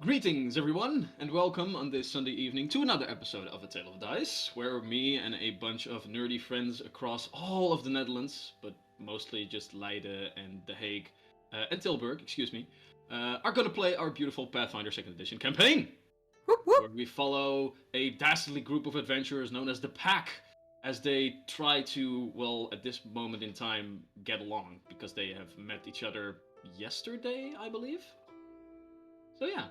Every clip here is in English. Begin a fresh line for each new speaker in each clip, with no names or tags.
Greetings, everyone, and welcome on this Sunday evening to another episode of A Tale of Dice, where me and a bunch of nerdy friends across all of the Netherlands, but mostly just Leiden and The Hague, and Tilburg, excuse me, are gonna play our beautiful Pathfinder 2nd Edition campaign,
Whoop, whoop.
where we follow a dastardly group of adventurers known as the Pack, as they try to, well, at this moment in time, get along, because they have met each other yesterday, I believe? So yeah.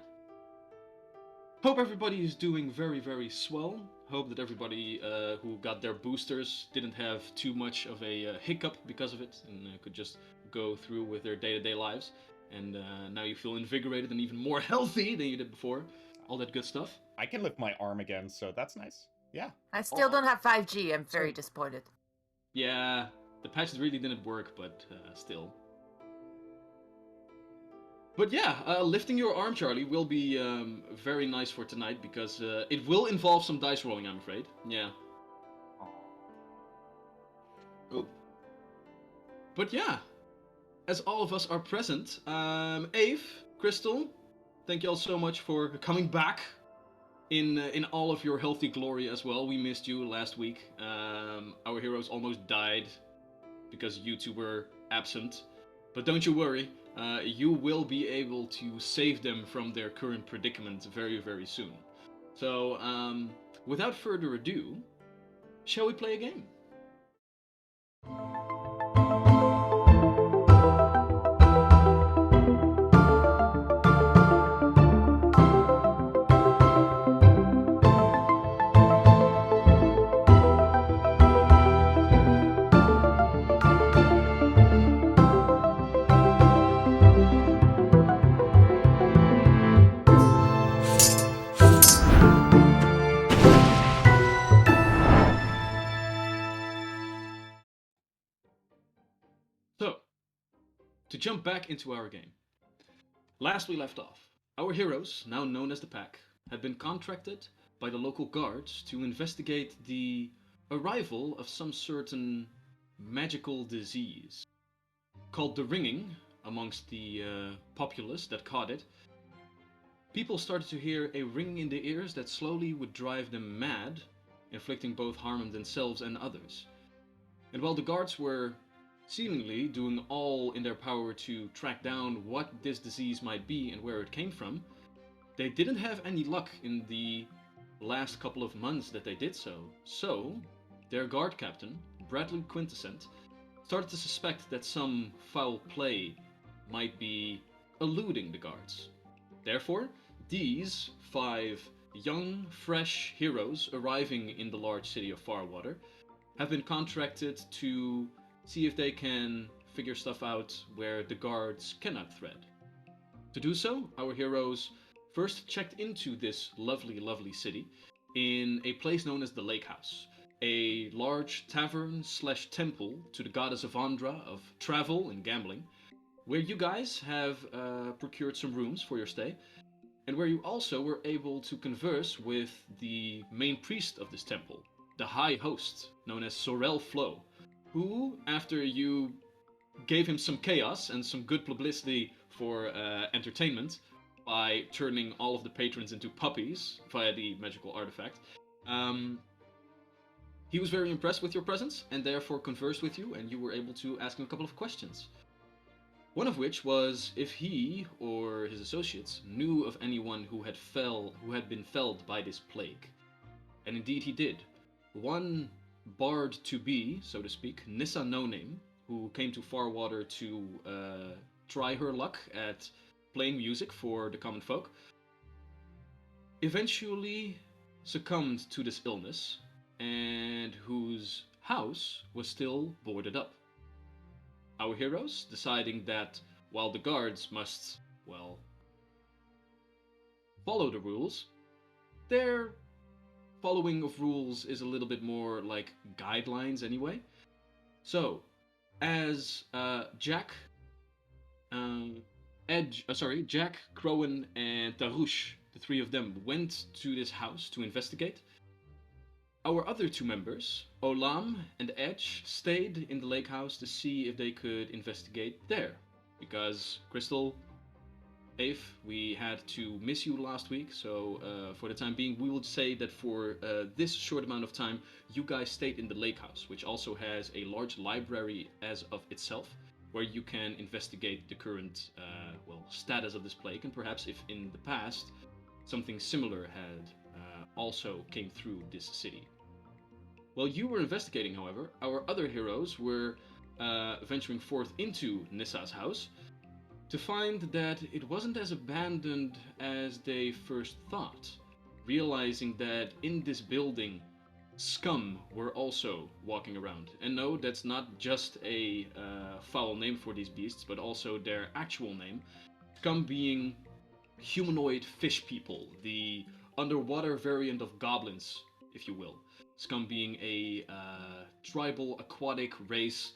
Hope everybody is doing very, very swell. Hope that everybody who got their boosters didn't have too much of a hiccup because of it and could just go through with their day-to-day lives. And now you feel invigorated and even more healthy than you did before. All that good stuff.
I can lift my arm again, so that's nice. Yeah.
I still don't have 5G. I'm very disappointed.
Yeah, the patches really didn't work, but still. But yeah, lifting your arm, Charlie, will be very nice for tonight because it will involve some dice rolling, I'm afraid. Yeah. Oh. But yeah, as all of us are present, Ave, Crystal, thank you all so much for coming back in all of your healthy glory as well. We missed you last week. Our heroes almost died because you two were absent. But don't you worry, you will be able to save them from their current predicament very, very soon. So, without further ado, shall we play a game? So, to jump back into our game. Last we left off, our heroes, now known as the Pack, had been contracted by the local guards to investigate the arrival of some certain magical disease. Called the ringing amongst the populace that caught it. People started to hear a ringing in their ears that slowly would drive them mad, inflicting both harm on themselves and others. And while the guards were seemingly doing all in their power to track down what this disease might be and where it came from, they didn't have any luck in the last couple of months that they did so. So, their guard captain, Bradley Quintessent, started to suspect that some foul play might be eluding the guards. Therefore, these 5 young, fresh heroes arriving in the large city of Farwater have been contracted to see if they can figure stuff out where the guards cannot thread. To do so, our heroes first checked into this lovely, lovely city in a place known as the Lake House, a large tavern/temple to the goddess of Andra of travel and gambling, where you guys have procured some rooms for your stay, and where you also were able to converse with the main priest of this temple, the High Host, known as Sorel Flo, who, after you gave him some chaos and some good publicity for entertainment by turning all of the patrons into puppies via the magical artifact, he was very impressed with your presence and therefore conversed with you, and you were able to ask him a couple of questions. One of which was if he or his associates knew of anyone who had been felled by this plague. And indeed he did. One bard to be, so to speak, Nissa No Name, who came to Farwater to try her luck at playing music for the common folk, eventually succumbed to this illness, and whose house was still boarded up. Our heroes, deciding that while the guards must, well, follow the rules, their following of rules is a little bit more like guidelines anyway. So, as Jack, Jack, Crowan, and Tarouche, the 3 of them, went to this house to investigate, our other 2 members, Olam and Edge, stayed in the lake house to see if they could investigate there, because Crystal, Ave, we had to miss you last week, so for the time being, we will say that for this short amount of time, you guys stayed in the lake house, which also has a large library as of itself, where you can investigate the current status of this plague, and perhaps if in the past something similar had also came through this city. While you were investigating, however, our other heroes were venturing forth into Nissa's house to find that it wasn't as abandoned as they first thought, realizing that in this building, scum were also walking around. And no, that's not just a foul name for these beasts, but also their actual name. Scum being humanoid fish people, the underwater variant of goblins, if you will. Scum being a tribal aquatic race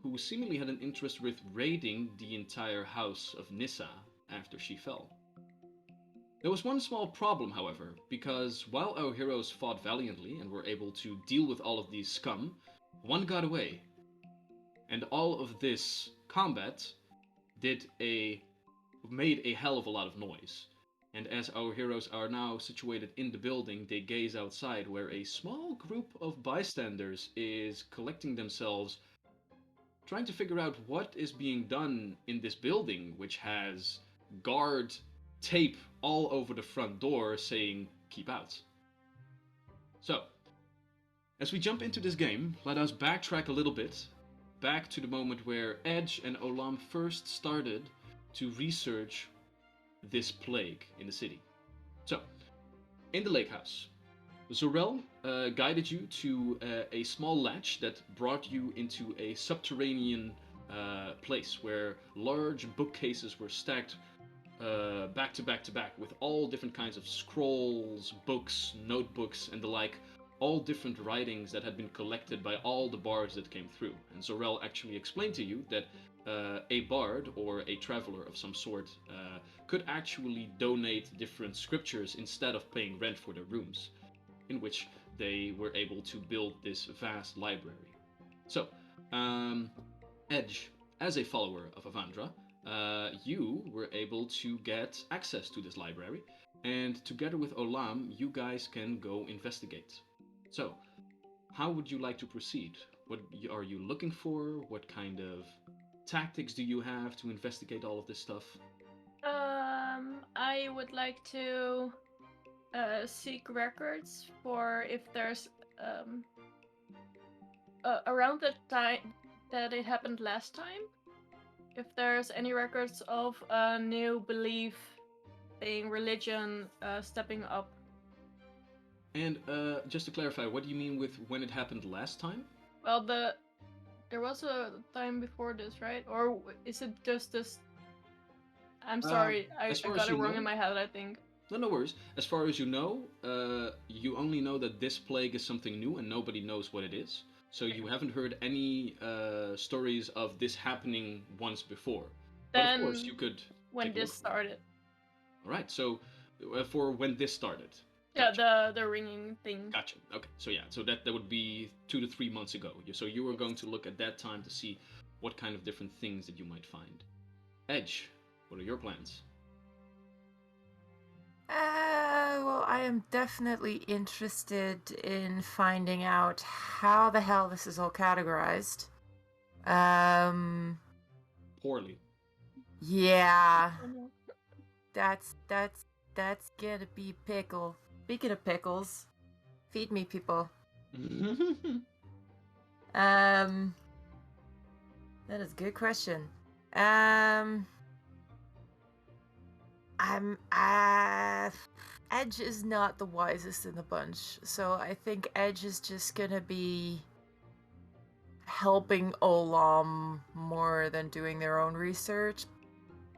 who seemingly had an interest with raiding the entire house of Nissa after she fell. There was one small problem, however, because while our heroes fought valiantly and were able to deal with all of these scum, one got away. And all of this combat made a hell of a lot of noise. And as our heroes are now situated in the building, they gaze outside where a small group of bystanders is collecting themselves, trying to figure out what is being done in this building, which has guard tape all over the front door saying, "Keep out." So, as we jump into this game, let us backtrack a little bit, back to the moment where Edge and Olam first started to research this plague in the city. So, in the lake house, Zorel guided you to a small latch that brought you into a subterranean place where large bookcases were stacked back to back to back with all different kinds of scrolls, books, notebooks, and the like, all different writings that had been collected by all the bards that came through. And Zorel actually explained to you that a bard or a traveler of some sort could actually donate different scriptures instead of paying rent for their rooms, in which they were able to build this vast library. So, Edge, as a follower of Avandra, you were able to get access to this library, and together with Olam, you guys can go investigate. So, how would you like to proceed? What are you looking for? What kind of tactics do you have to investigate all of this stuff?
I would like to seek records for if there's around the time that it happened last time, if there's any records of a new belief being religion stepping up.
And just to clarify, what do you mean with when it happened last time?
Well, there was a time before this, right? Or is it just this? I'm sorry, I got it wrong in my head, I think.
No worries. As far as you know, you only know that this plague is something new and nobody knows what it is. So you haven't heard any stories of this happening once before. Then, but of course, you could.
When this started.
All right. So for when this started.
Gotcha. Yeah, the ringing thing.
Gotcha. Okay. So yeah. So that would be 2 to 3 months ago. So you were going to look at that time to see what kind of different things that you might find. Edge, what are your plans?
Well, I am definitely interested in finding out how the hell this is all categorized.
Poorly.
Yeah. That's gonna be pickle. Speaking of pickles, feed me, people. That is a good question. Edge is not the wisest in the bunch, so I think Edge is just gonna be helping Olam more than doing their own research.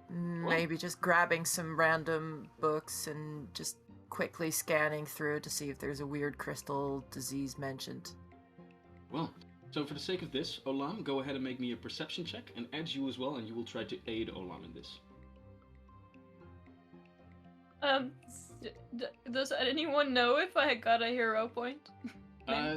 Maybe just grabbing some random books and just quickly scanning through to see if there's a weird crystal disease mentioned.
Well, so for the sake of this, Olam, go ahead and make me a perception check, and Edge, you as well, and you will try to aid Olam in this.
Does anyone know if I got a hero point?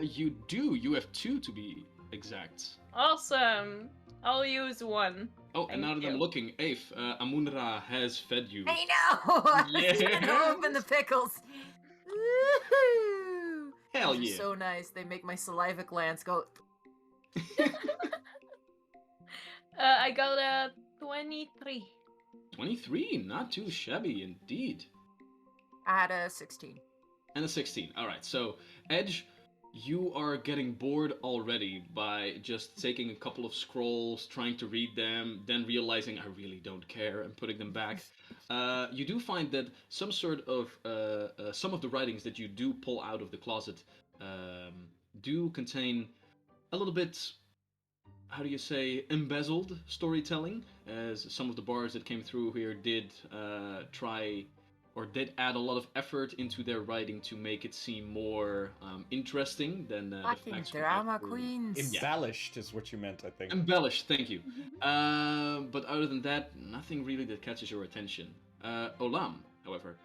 You do. You have 2 to be exact.
Awesome. I'll use 1.
Oh, and
Thank
now that I'm
you.
looking, Aif, Amunra has fed you.
I know! I was gonna
Yes!
open the pickles. Woohoo!
Hell
These are
yeah.
so nice. They make my saliva glands go.
I got a 23.
23, not too shabby indeed.
I had a 16.
And a 16. Alright, so Edge, you are getting bored already by just taking a couple of scrolls, trying to read them, then realizing I really don't care and putting them back. You do find that some of the writings that you do pull out of the closet do contain a little bit, how do you say, embezzled storytelling, as some of the bars that came through here did try or did add a lot of effort into their writing to make it seem more interesting than the
Fucking
facts we
drama
have through.
queens.
Embellished is what you meant, I think.
Embellished, thank you. But other than that, nothing really that catches your attention. Olam, however,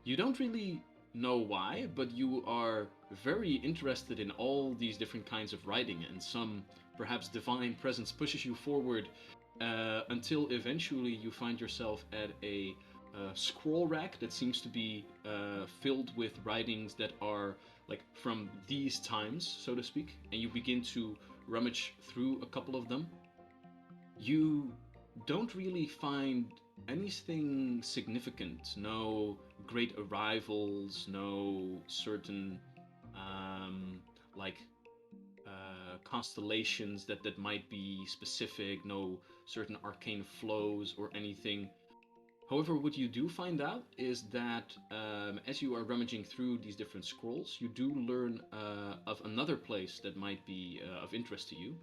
you don't really know why, but you are very interested in all these different kinds of writing, and some perhaps divine presence pushes you forward until eventually you find yourself at a scroll rack that seems to be filled with writings that are like from these times, so to speak, and you begin to rummage through a couple of them. You don't really find anything significant. No great arrivals, no certain like constellations that might be specific, no certain arcane flows or anything. However, what you do find out is that as you are rummaging through these different scrolls, you do learn of another place that might be of interest to you.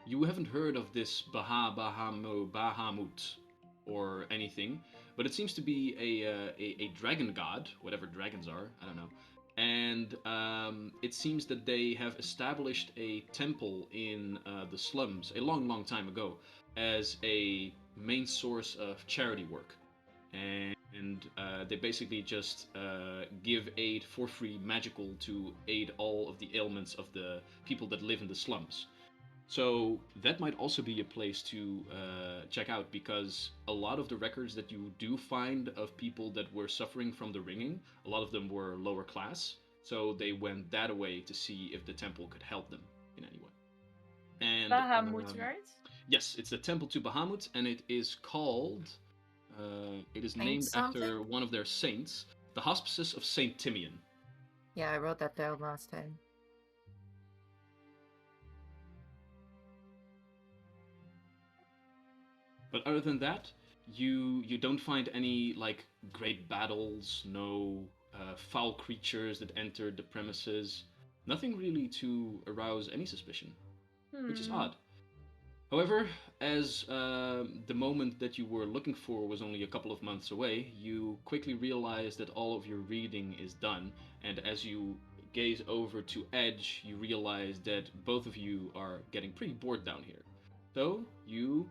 You haven't heard of this Bahamut or anything, but it seems to be a dragon god, whatever dragons are, I don't know. And it seems that they have established a temple in the slums a long, long time ago as a main source of charity work. And they basically just give aid for free, magical, to aid all of the ailments of the people that live in the slums. So that might also be a place to check out, because a lot of the records that you do find of people that were suffering from the ringing, a lot of them were lower class. So they went that way to see if the temple could help them in any way. And
Bahamut, right?
yes, it's the temple to Bahamut, and it is called. It is
Saint
named after
something?
one of their saints, the Hospices of Saint Timian.
Yeah, I wrote that down last time.
But other than that, you don't find any like great battles, no foul creatures that entered the premises, nothing really to arouse any suspicion, which is odd. However, as the moment that you were looking for was only a couple of months away, you quickly realize that all of your reading is done, and as you gaze over to Edge, you realize that both of you are getting pretty bored down here. So you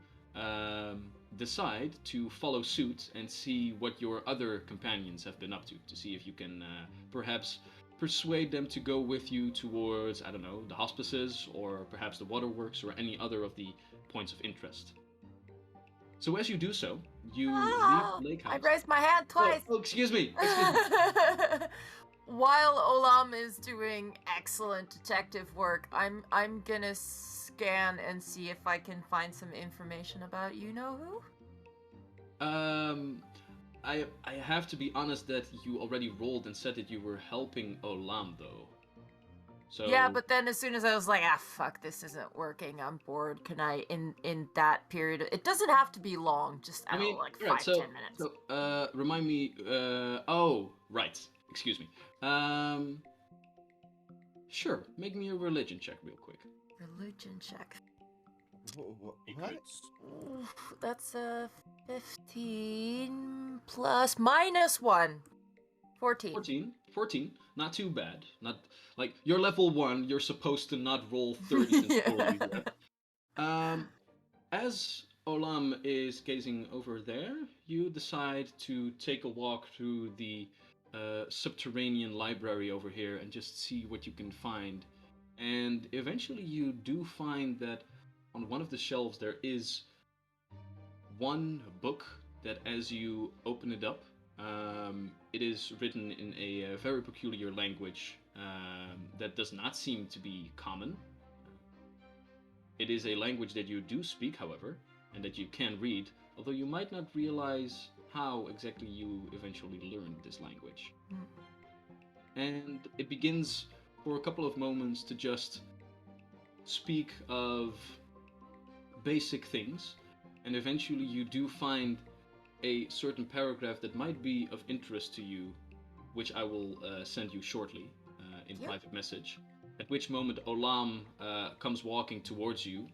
decide to follow suit and see what your other companions have been up to see if you can perhaps persuade them to go with you towards, I don't know, the hospices or perhaps the waterworks or any other of the points of interest. So as you do so, you leave Lake
I
House.
raised my hand twice.
Oh, excuse me. Excuse me.
While Olam is doing excellent detective work, I'm gonna scan and see if I can find some information about you know who.
I have to be honest that you already rolled and said that you were helping Olam though. So
Yeah, but then as soon as I was like, fuck, this isn't working, I'm bored. Can I in that period? It doesn't have to be long. Just I don't know, like
right,
5-10 minutes.
So remind me. Oh, right. Excuse me. Sure. Make me a religion check real quick.
Religion check.
What?
Oof, that's a 15 plus -1. 14.
14. Not too bad. Not like you're level 1. You're supposed to not roll 30s and
Yeah.
40s. As Olam is gazing over there, you decide to take a walk through the Subterranean Library over here and just see what you can find. And eventually you do find that on one of the shelves there is one book that, as you open it up, it is written in a very peculiar language that does not seem to be common. It is a language that you do speak, however, and that you can read, although you might not realize how exactly you eventually learned this language. And it begins for a couple of moments to just speak of basic things, and eventually you do find a certain paragraph that might be of interest to you, which I will send you shortly in private message, at which moment Olam comes walking towards you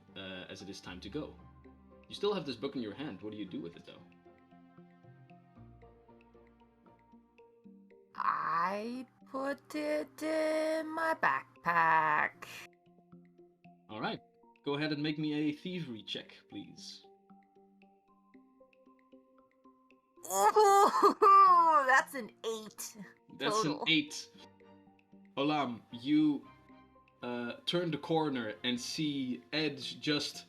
as it is time to go. You still have this book in your hand. What do you do with it, though?
I put it in my backpack.
All right. Go ahead and make me a thievery check, please.
Ooh, that's an 8.
That's
total.
an 8. Olam, you turn the corner and see Edge just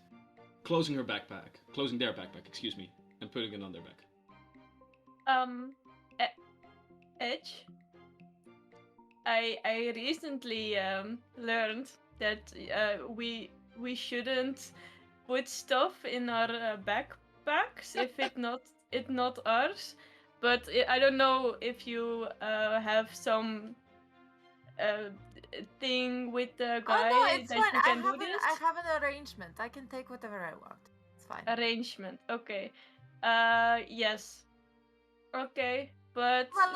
closing their backpack, excuse me, and putting it on their back.
Edge. I recently learned that we shouldn't put stuff in our backpacks if it not ours. But I don't know if you have some thing with the guy
Oh no, it's
that
fine.
you can do this.
I have an arrangement. I can take whatever I want. It's fine.
Arrangement. Okay. Yes. Okay. But
Well,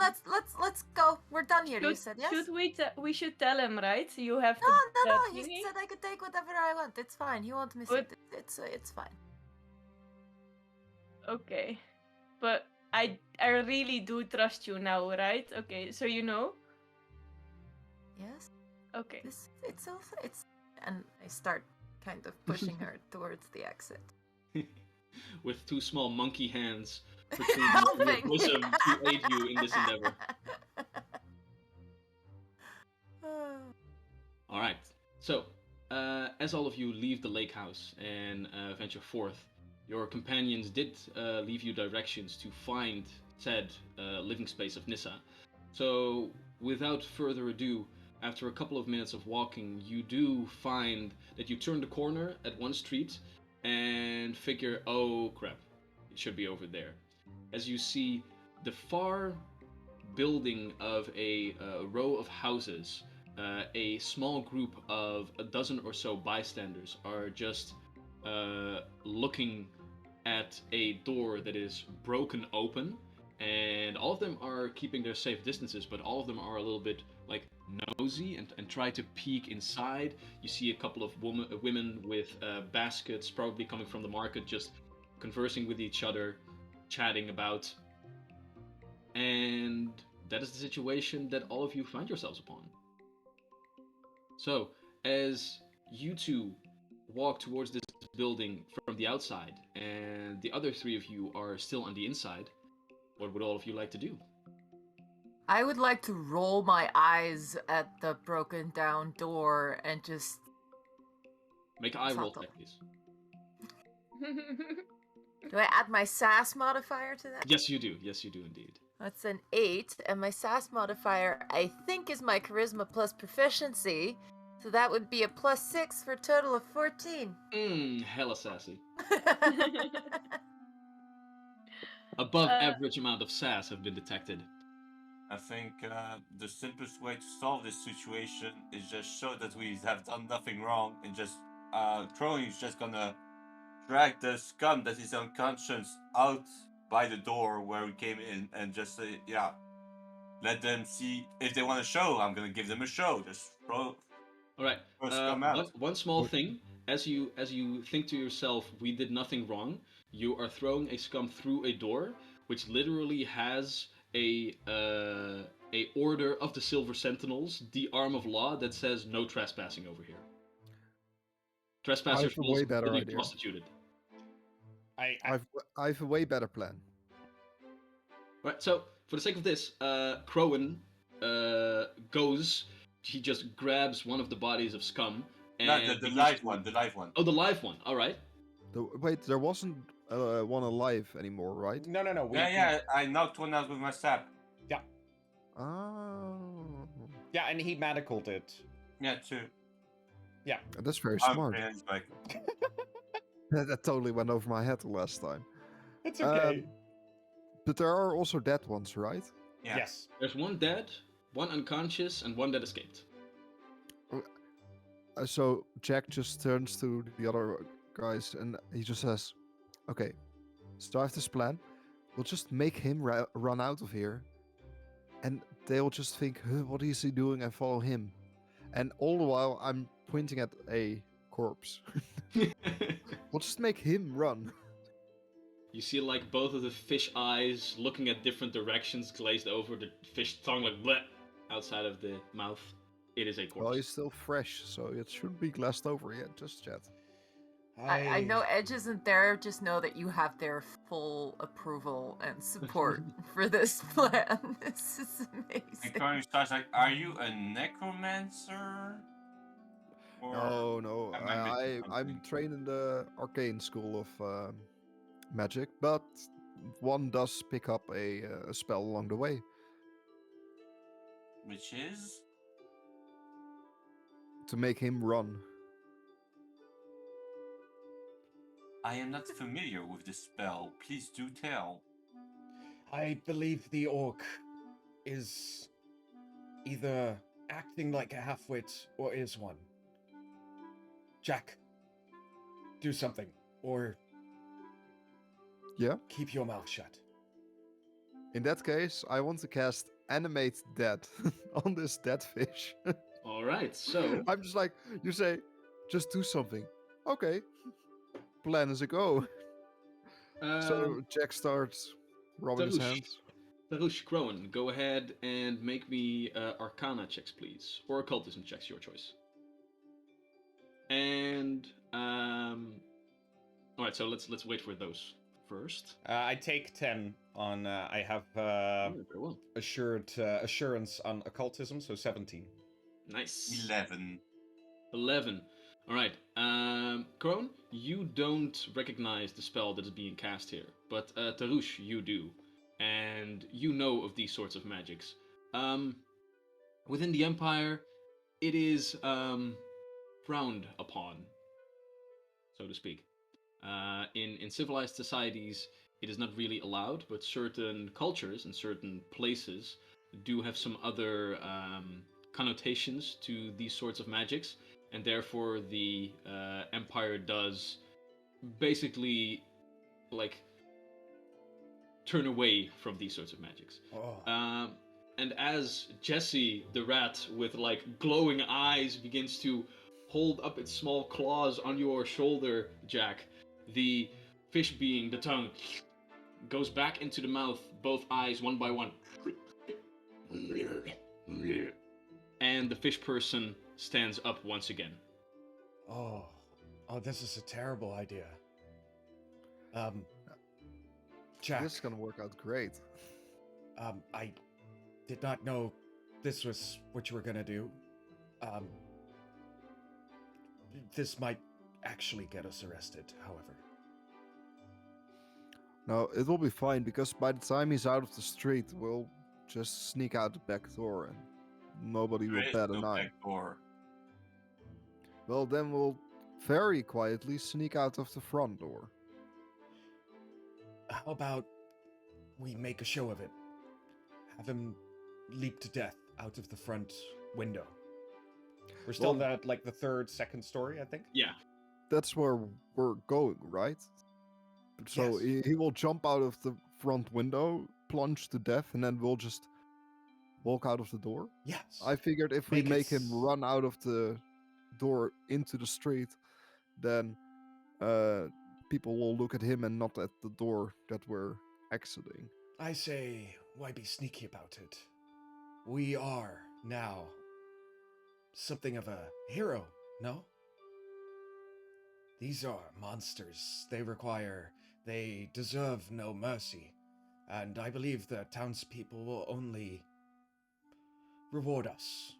let's go. We're done here. You said yes.
should we should tell him, right? You have
No.
thingy?
He said I could take whatever I want. It's fine. He won't miss it. It's fine.
Okay, but I really do trust you now, right? Okay, so you know.
Yes.
Okay.
It's also and I start kind of pushing her towards the exit.
With two small monkey hands between your
Helping.
bosom to aid you in this endeavor. All right. So, as all of you leave the lake house and venture forth, your companions did leave you directions to find said living space of Nissa. So, without further ado, after a couple of minutes of walking, you do find that you turn the corner at one street and figure, oh crap, it should be over there. As you see the far building of a row of houses, a small group of a dozen or so bystanders are just looking at a door that is broken open, and all of them are keeping their safe distances, but all of them are a little bit like nosy and try to peek inside. You see a couple of women with baskets, probably coming from the market, just conversing with each other, chatting about. And that is the situation that all of you find yourselves upon. So, as you two walk towards this building from the outside, and the other three of you are still on the inside, what would all of you like to do?
I would like to roll my eyes at the broken down door and just
Make an eye roll
Subtle.
check, please.
do I add my sass modifier to that?
Yes, you do. Yes, you do indeed.
That's an 8, and my sass modifier I think is my charisma plus proficiency, so that would be a +6 for a total of 14.
Hella sassy. Above average amount of sass have been detected.
I think the simplest way to solve this situation is just show that we have done nothing wrong, and just Crowing is just gonna drag the scum that is unconscious out by the door where we came in, and just say, yeah, let them see if they want a show. I'm gonna give them a show. Just throw.
All right.
Scum out.
One small thing. As you think to yourself, we did nothing wrong. You are throwing a scum through a door, which literally has a order of the Silver Sentinels, the arm of law that says no trespassing over here. Trespassers will be prostituted.
I
I've a way better plan.
Right. So for the sake of this, Crowan goes. He just grabs one of the bodies of scum,
No,
And
the
we
live
used to-
one, the live one.
Oh, the live one. All right.
Wait, there wasn't one alive anymore, right?
No.
Yeah, I knocked one out with my sap.
Oh,
Yeah, and he manacled it.
Yeah, two.
that's very
I'm
smart.
hands back.
That totally went over my head the last time.
It's okay.
But there are also dead ones, right?
Yeah.
Yes.
There's one dead, one unconscious, and one that escaped.
So Jack just turns to the other guys and he just says, "Okay, so I have this plan. We'll just make him run out of here, and they'll just think, huh, what is he doing, and follow him. And all the while, I'm pointing at a corpse. We'll just make him run."
You see, like, both of the fish eyes looking at different directions, glazed over, the fish tongue, like, bleh, outside of the mouth. It is a corpse.
Well, he's still fresh, so it shouldn't be glassed over yet, just yet.
I know Edge isn't there, just know that you have their full approval and support for this plan. This is
And
amazing.
Conan starts like, "Are you a necromancer?" Or
No,
am I missing
I'm
something?
trained in the arcane school of magic, but one does pick up a spell along the way.
Which is?
To make him run.
I am not familiar with the spell. Please do tell.
I believe the orc is either acting like a halfwit or is one. Jack, do something, or
Yeah?
keep your mouth shut.
In that case, I want to cast Animate Dead on this dead fish.
All right, so
I'm just like, you say, just do something. Okay. Plan as a go. So Jack starts rubbing his
Tarush.
hands.
Tarush, Crowan, go ahead and make me Arcana checks, please, or Occultism checks, your choice. And all right, so let's wait for those first.
I take 10 on. I have
Yeah, very well.
assurance on occultism, so 17.
Nice.
11.
11. All right. Crone, you don't recognize the spell that is being cast here, but Tarush, you do, and you know of these sorts of magics. Within the Empire, it is frowned upon, so to speak. In civilized societies, it is not really allowed, but certain cultures and certain places do have some other connotations to these sorts of magics, and therefore the Empire does basically like turn away from these sorts of magics.
Oh.
And as Jesse, the rat with like glowing eyes, begins to hold up its small claws on your shoulder, Jack, the fish being, the tongue, goes back into the mouth, both eyes one by one. And the fish person stands up once again.
Oh, this is a terrible idea. Jack,
This is gonna work out great.
I did not know this was what you were gonna do. This might actually get us arrested, however.
No, it will be fine because by the time he's out of the street, we'll just sneak out the back door and nobody
There
will
is
bat an
no
eye.
back door.
Well, then we'll very quietly sneak out of the front door.
How about we make a show of it? Have him leap to death out of the front window. We're still
Well-
at like the second story, I think.
Yeah.
That's where we're going, right? So
Yes.
he will jump out of the front window, plunge to death, and then we'll just walk out of the door.
Yes.
I figured if we
Make it
make him
s-
run out of the door into the street, then people will look at him and not at the door that we're exiting.
I say, why be sneaky about it? We are now something of a hero, no? These are monsters. They deserve no mercy. And I believe the townspeople will only reward us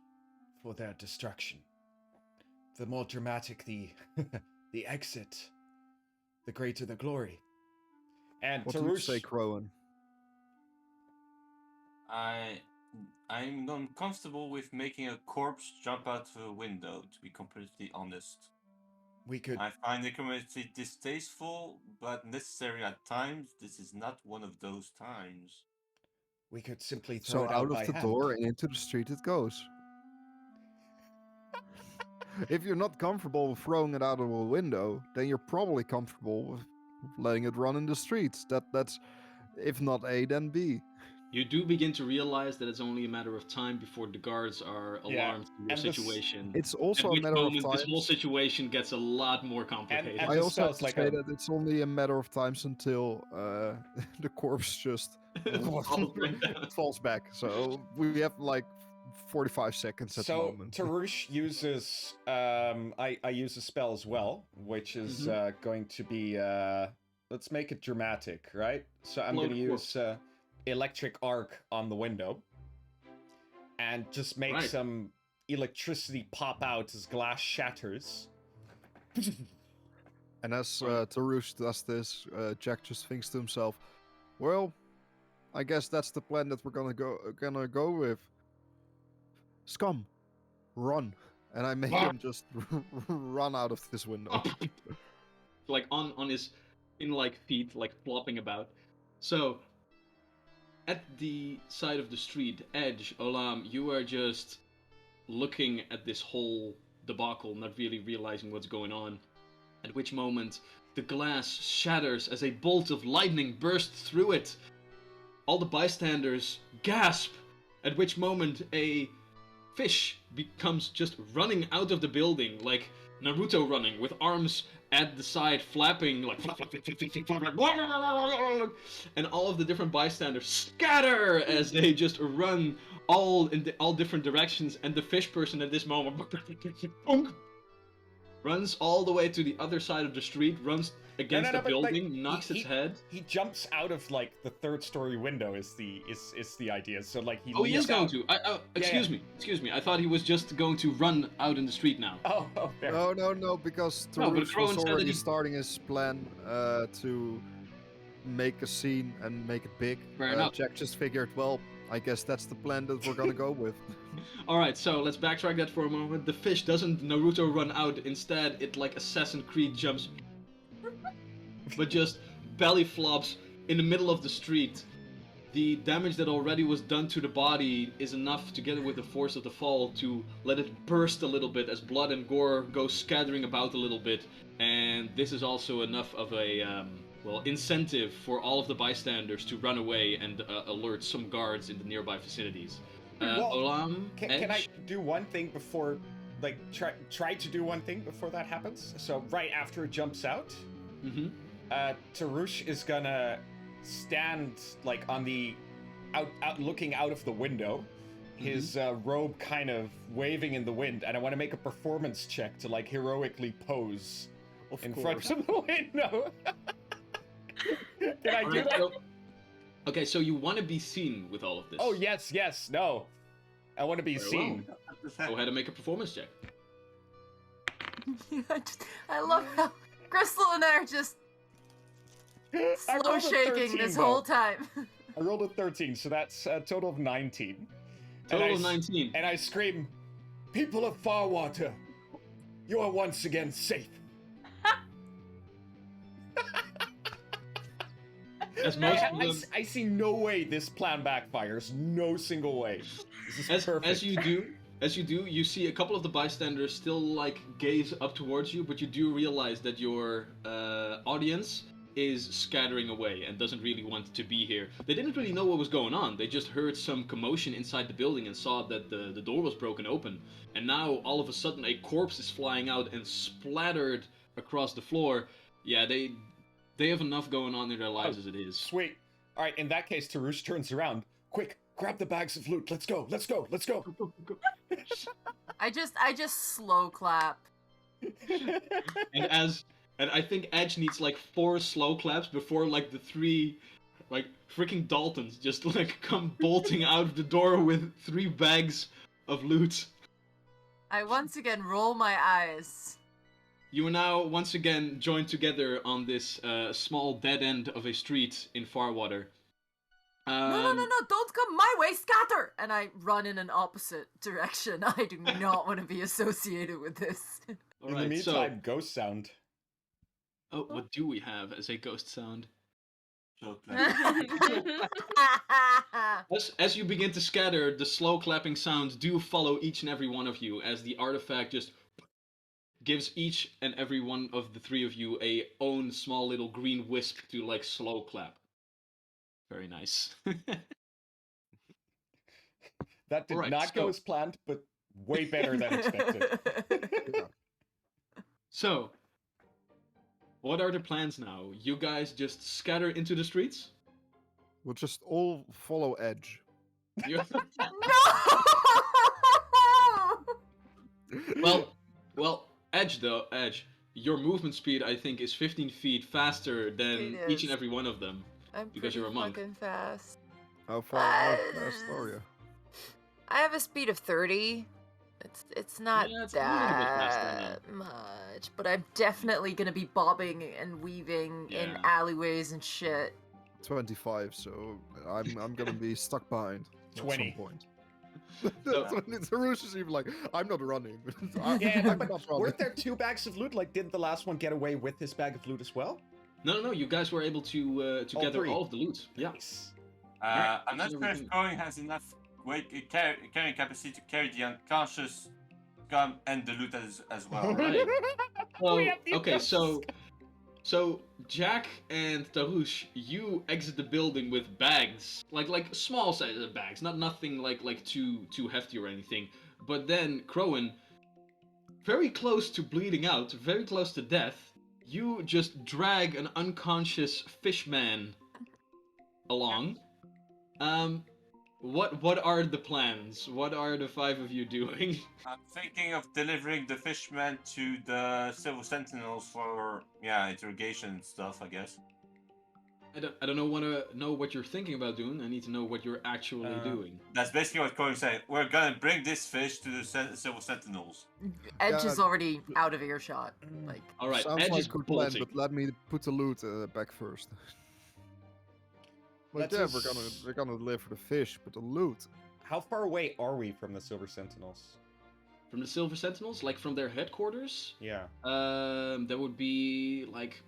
for their destruction. the more dramatic the the exit, the greater the glory. And
What do you say,
Tarush,
Crowan?
I'm uncomfortable with making a corpse jump out of a window, to be completely honest.
we could
I find necromancy distasteful, but necessary at times. This is not one of those times.
simply throw
So
it
out
out by
of the
hand.
door and into the street it goes. If you're not comfortable with throwing it out of a window, then you're probably comfortable with letting it run in the streets. That's if not A, then B.
You do begin to realize that it's only a matter of time before the guards are
Yeah,
alarmed to your
and this-
situation.
It's
At
also a
which
matter of
moment
time.
this whole situation gets a lot more complicated.
and
I
the
also have
spell's
to
like
say
a-
that it's only a matter of times until the corpse just
Falls right down.
falls back. So we have like 45 seconds at the
So
moment.
Tarush uses I use a spell as well, which is going to be let's make it dramatic, right? So I'm
Float
going to use electric arc on the window and just make
Right.
some electricity pop out as glass shatters.
And as Tarush does this, Jack just thinks to himself, "Well, I guess that's the plan that we're gonna go with. Scum, run!" And I make him just run out of this window.
Like on his feet, like flopping about. So at the side of the street, Edge, Olam, you are just looking at this whole debacle, not really realizing what's going on. At which moment the glass shatters as a bolt of lightning bursts through it. All the bystanders gasp, at which moment a fish becomes just running out of the building, like Naruto running, with arms at the side flapping, like and all of the different bystanders scatter as they just run all in all different directions, and the fish person at this moment runs all the way to the other side of the street, runs against the
but, like,
building, knocks its head.
He jumps out of like the third story window is the idea. So like he
Oh, he is
leaps
going
out.
to. Excuse me. I thought he was just going to run out in the street now.
Oh, fair.
No, because
No, but
Tarush
Crowan
was
said that
already
he-
starting his plan to make a scene and make it big.
Fair enough.
Jack just figured, well, I guess that's the plan that we're gonna go with.
Alright, so let's backtrack that for a moment. The fish doesn't Naruto run out, instead it like Assassin's Creed jumps but just belly flops in the middle of the street. The damage that already was done to the body is enough, together with the force of the fall, to let it burst a little bit as blood and gore go scattering about a little bit. And this is also enough of a incentive for all of the bystanders to run away and alert some guards in the nearby vicinities.
Well,
Olam,
Can I
Edge?
do one thing before, like, try to do one thing before that happens? So right after it jumps out,
Mm-hmm.
Tarush is gonna stand like on the out looking out of the window, his robe kind of waving in the wind, and I want to make a performance check to like heroically pose
Of
in
course.
front of the window. Can I do
Alright,
that?
okay, so you want to be seen with all of this.
Oh yes, no. I want to be
Very
seen.
Go ahead and make a performance check.
I love how Crystal and I are just
I
slow
rolled a
shaking
13,
this
though.
whole time.
I rolled a 13, so that's a total of 19.
Total of 19.
And I scream, "People of Farwater, you are once again safe."
As most
I,
of
I-
them,
I see no way this plan backfires. No single way. This is perfect.
as you do, you see a couple of the bystanders still like gaze up towards you, but you do realize that your audience is scattering away and doesn't really want to be here. They didn't really know what was going on. They just heard some commotion inside the building and saw that the door was broken open. And now all of a sudden a corpse is flying out and splattered across the floor. Yeah, they have enough going on in their lives as it is.
Sweet. All right, in that case, Tarush turns around. Quick, grab the bags of loot. Let's go. Let's go. Let's go.
I just slow clap.
And I think Edge needs like 4 slow claps before like the 3 like freaking Daltons just like come bolting out of the door with 3 bags of loot.
I once again roll my eyes.
You are now once again joined together on this small dead end of a street in Farwater.
No, don't come my way, scatter! And I run in an opposite direction. I do not want to be associated with this.
All
In
right,
the meantime, ghost sound.
Oh, what do we have as a ghost sound?
So play.
As you begin to scatter, the slow clapping sounds do follow each and every one of you as the artifact just gives each and every one of the three of you a own small little green wisp to like slow clap. Very nice.
That did
Alright,
not go
so-
as planned, but way better than expected.
So, what are the plans now? You guys just scatter into the streets?
We'll just all follow Edge.
You-
No!
well, Edge, your movement speed I think is 15 feet faster than
It
each and
is.
every one of them.
I'm
Because
pretty
you're a monk.
fucking fast.
How fast are you?
I have a speed of 30. It's not
Yeah, it's a little bit faster than
that much, but I'm definitely gonna be bobbing and weaving in
Yeah.
alleyways and shit.
25, so I'm gonna be stuck behind at
20.
some point.
So-
Tarush is even like, I'm not running.
Yeah,
I'm
but
not running.
weren't there 2 bags of loot? Like, didn't the last one get away with his bag of loot as well?
No, you guys were able to
All
gather
3.
all of the loot. Yeah.
Nice.
I'm not
each and
sure if
everything.
Cohen has enough weight carrying capacity to carry the unconscious scum and the loot as well.
Right. Well,
We have the
okay, so Jack and Tarush, you exit the building with bags, like small size bags, nothing like too hefty or anything. But then Crowan, very close to bleeding out, very close to death, you just drag an unconscious fishman along. What are the plans? What are the 5 of you doing?
I'm thinking of delivering the fishman to the Silver Sentinels for interrogation and stuff, I guess.
I don't want to know what you're thinking about doing. I need to know what you're actually doing.
That's basically what Cohen said. We're gonna bring this fish to the Silver Sentinels.
Edge
Yeah.
is already out of earshot. Like,
All right,
Sounds
Edge
like
is
a good plan,
bolting.
but let me put the loot back first. Like,
That's
yeah, we're gonna deliver the fish, but the loot.
How far away are we from the Silver Sentinels?
From the Silver Sentinels, like from their headquarters,
Yeah.
that would be like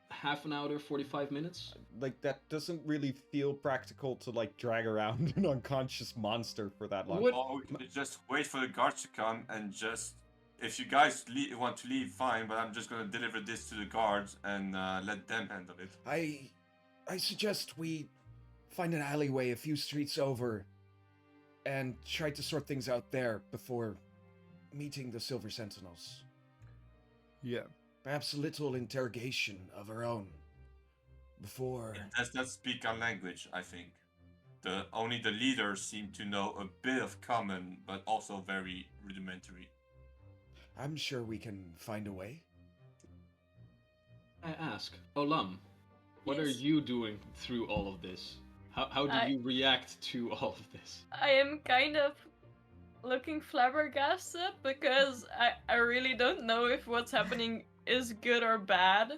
half an hour, 45 minutes.
Like, that doesn't really feel practical to, like, drag around an unconscious monster for that long.
What-
Or we could just wait for the guards to come and just... If you guys want to leave, fine, but I'm just gonna deliver this to the guards and let them handle it.
I suggest we find an alleyway a few streets over and try to sort things out there before meeting the Silver Sentinels.
Yeah.
Perhaps a little interrogation of our own before.
It does not speak our language, I think. Only the leaders seem to know a bit of common, but also very rudimentary.
I'm sure we can find a way.
I ask, Olam, what are
Yes.
you doing through all of this? How do
I-
you react to all of this?
I am kind of looking flabbergasted because I really don't know if what's happening is good or bad.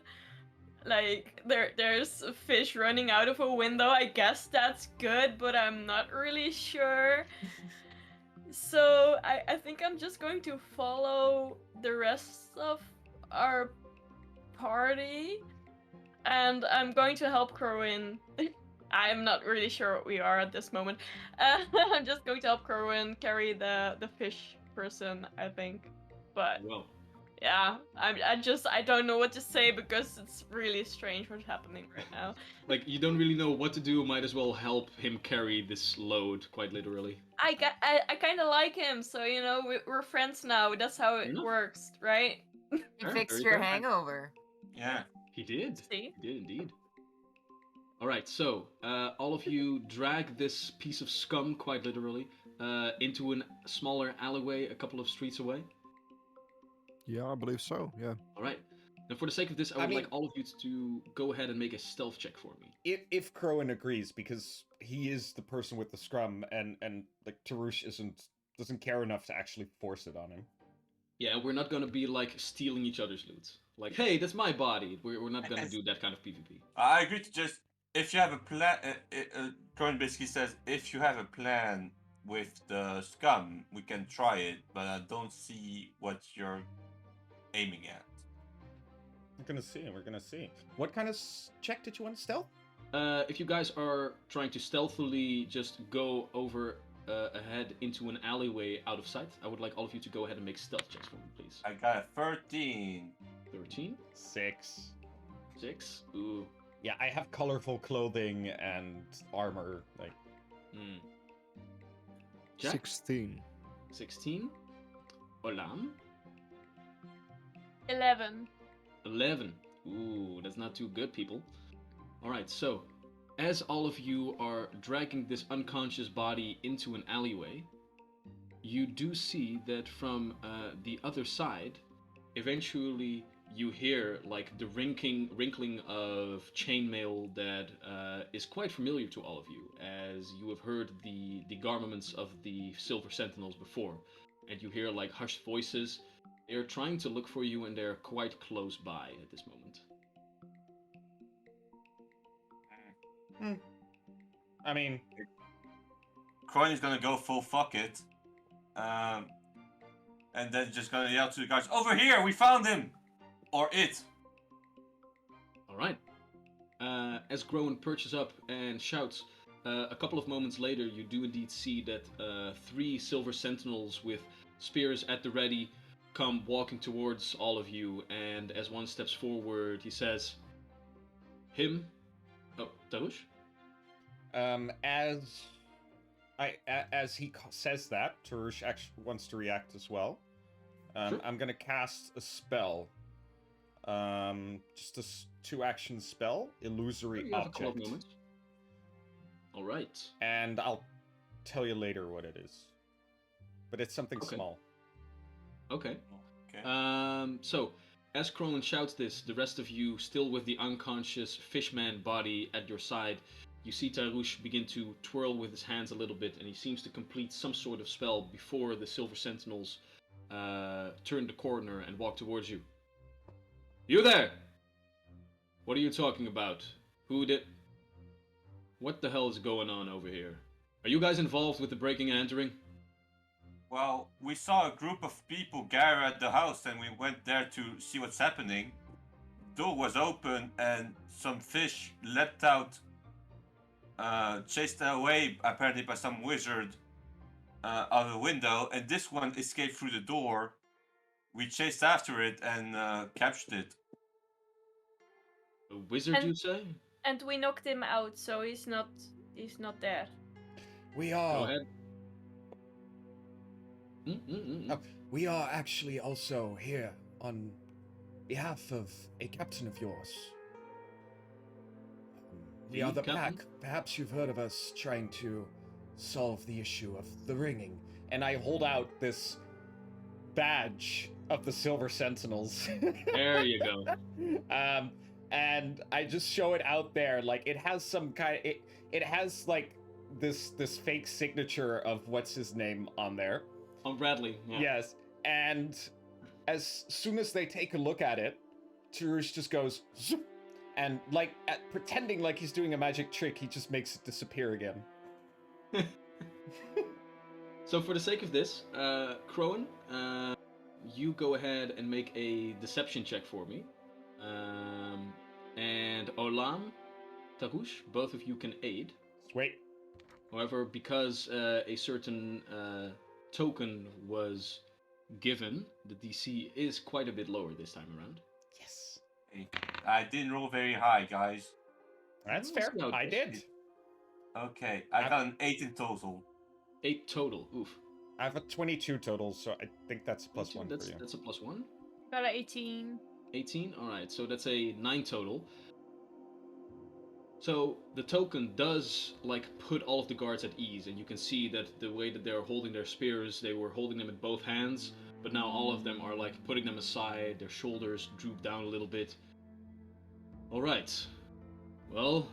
Like there's a fish running out of a window. I guess that's good, but I'm not really sure. So I think I'm just going to follow the rest of our party, and I'm going to help Corwin. I'm not really sure what we are at this moment. I'm just going to help Corwin carry the fish person, I think. But
Well,
yeah, I don't know what to say because it's really strange what's happening right now.
like you don't really know what to do. Might as well help him carry this load, quite literally.
I kind of like him, so you know we're friends now. That's how it
Fair enough.
works, right?
you
Fair,
fixed
very
your
fair.
hangover.
Yeah.
He did.
See?
He did indeed. All right, so all of you drag this piece of scum, quite literally, into a smaller alleyway a couple of streets away.
Yeah, I believe so. Yeah.
All right. Now, for the sake of this, I would like all of you to go ahead and make a stealth check for me.
If Crowan agrees, because he is the person with the scrum, and like Tarush doesn't care enough to actually force it on him.
Yeah, we're not gonna be like stealing each other's loot. Like, hey, that's my body. We're not gonna do that kind of PvP.
I agree to just if you have a plan. Corin basically says if you have a plan with the scum, we can try it, but I don't see what you're aiming at.
We're gonna see. We're gonna see. What kind of check did you want to stealth?
If you guys are trying to stealthily just go over ahead into an alleyway out of sight, I would like all of you to go ahead and make stealth checks for me, please.
I got a 13.
13,
6.
6. Ooh.
Yeah, I have colorful clothing and armor. Like,
Hmm. Jack?
16.
16. Olam?
11.
11. Ooh, that's not too good, people. Alright, so, as all of you are dragging this unconscious body into an alleyway, you do see that from the other side, eventually you hear like the wrinkling of chainmail that is quite familiar to all of you, as you have heard the garments of the Silver Sentinels before, and you hear like hushed voices. They're trying to look for you, and they're quite close by at this moment.
I mean,
Corin is gonna go full fuck it. And then just gonna yell to the guards, over here, we found him! Or it.
Alright. As Groen perches up and shouts, a couple of moments later, you do indeed see that 3 Silver Sentinels with spears at the ready come walking towards all of you, and as one steps forward, he says, him? Oh, Tarush?
as he says that, Tarush actually wants to react as well.
Sure.
I'm gonna cast a spell. Just a 2-action spell, illusory
You have a couple of
object,
moments. Alright.
and I'll tell you later what it is. But it's something
Okay.
small.
Okay.
Okay.
So, as Cronin shouts this, the rest of you, still with the unconscious fishman body at your side, you see Tarush begin to twirl with his hands a little bit, and he seems to complete some sort of spell before the Silver Sentinels turn the corner and walk towards you. You there! What are you talking about? What the hell is going on over here? Are you guys involved with the breaking and entering?
Well, we saw a group of people gather at the house and we went there to see what's happening. Door was open and some fish leapt out, chased away apparently by some wizard out of the window, and this one escaped through the door. We chased after it and captured it.
A wizard,
And-
you say?
And we knocked him out, so he's not there.
We
Go
are.
ahead. Mm-mm-mm.
Oh, we are actually also here on behalf of a captain of yours. We
The
are the
captain?
pack. Perhaps you've heard of us trying to solve the issue of the ringing. And I hold out this badge of the Silver Sentinels.
There you go.
And I just show it out there. Like, it has some kind of, it has like this fake signature of what's his name on there.
On Bradley. Yeah.
Yes, and as soon as they take a look at it, Tarush just goes, zoop, and like pretending like he's doing a magic trick, he just makes it disappear again.
So for the sake of this, Crowan, you go ahead and make a deception check for me. And Olam, Tarush, both of you can aid.
Sweet.
However, because a certain token was given, the DC is quite a bit lower this time around.
Yes.
I didn't roll very high, guys.
That's
Let's
fair.
see how it
I
goes.
did.
Okay, I got an 8 in total.
8 total. Oof.
I have a 22 total, so I think that's a plus 1
that's,
for you.
That's a plus 1.
Got an 18.
18? Alright, so that's a 9 total. So the token does like put all of the guards at ease, and you can see that the way that they're holding their spears, they were holding them in both hands, but now all of them are like putting them aside, their shoulders droop down a little bit. Alright. Well,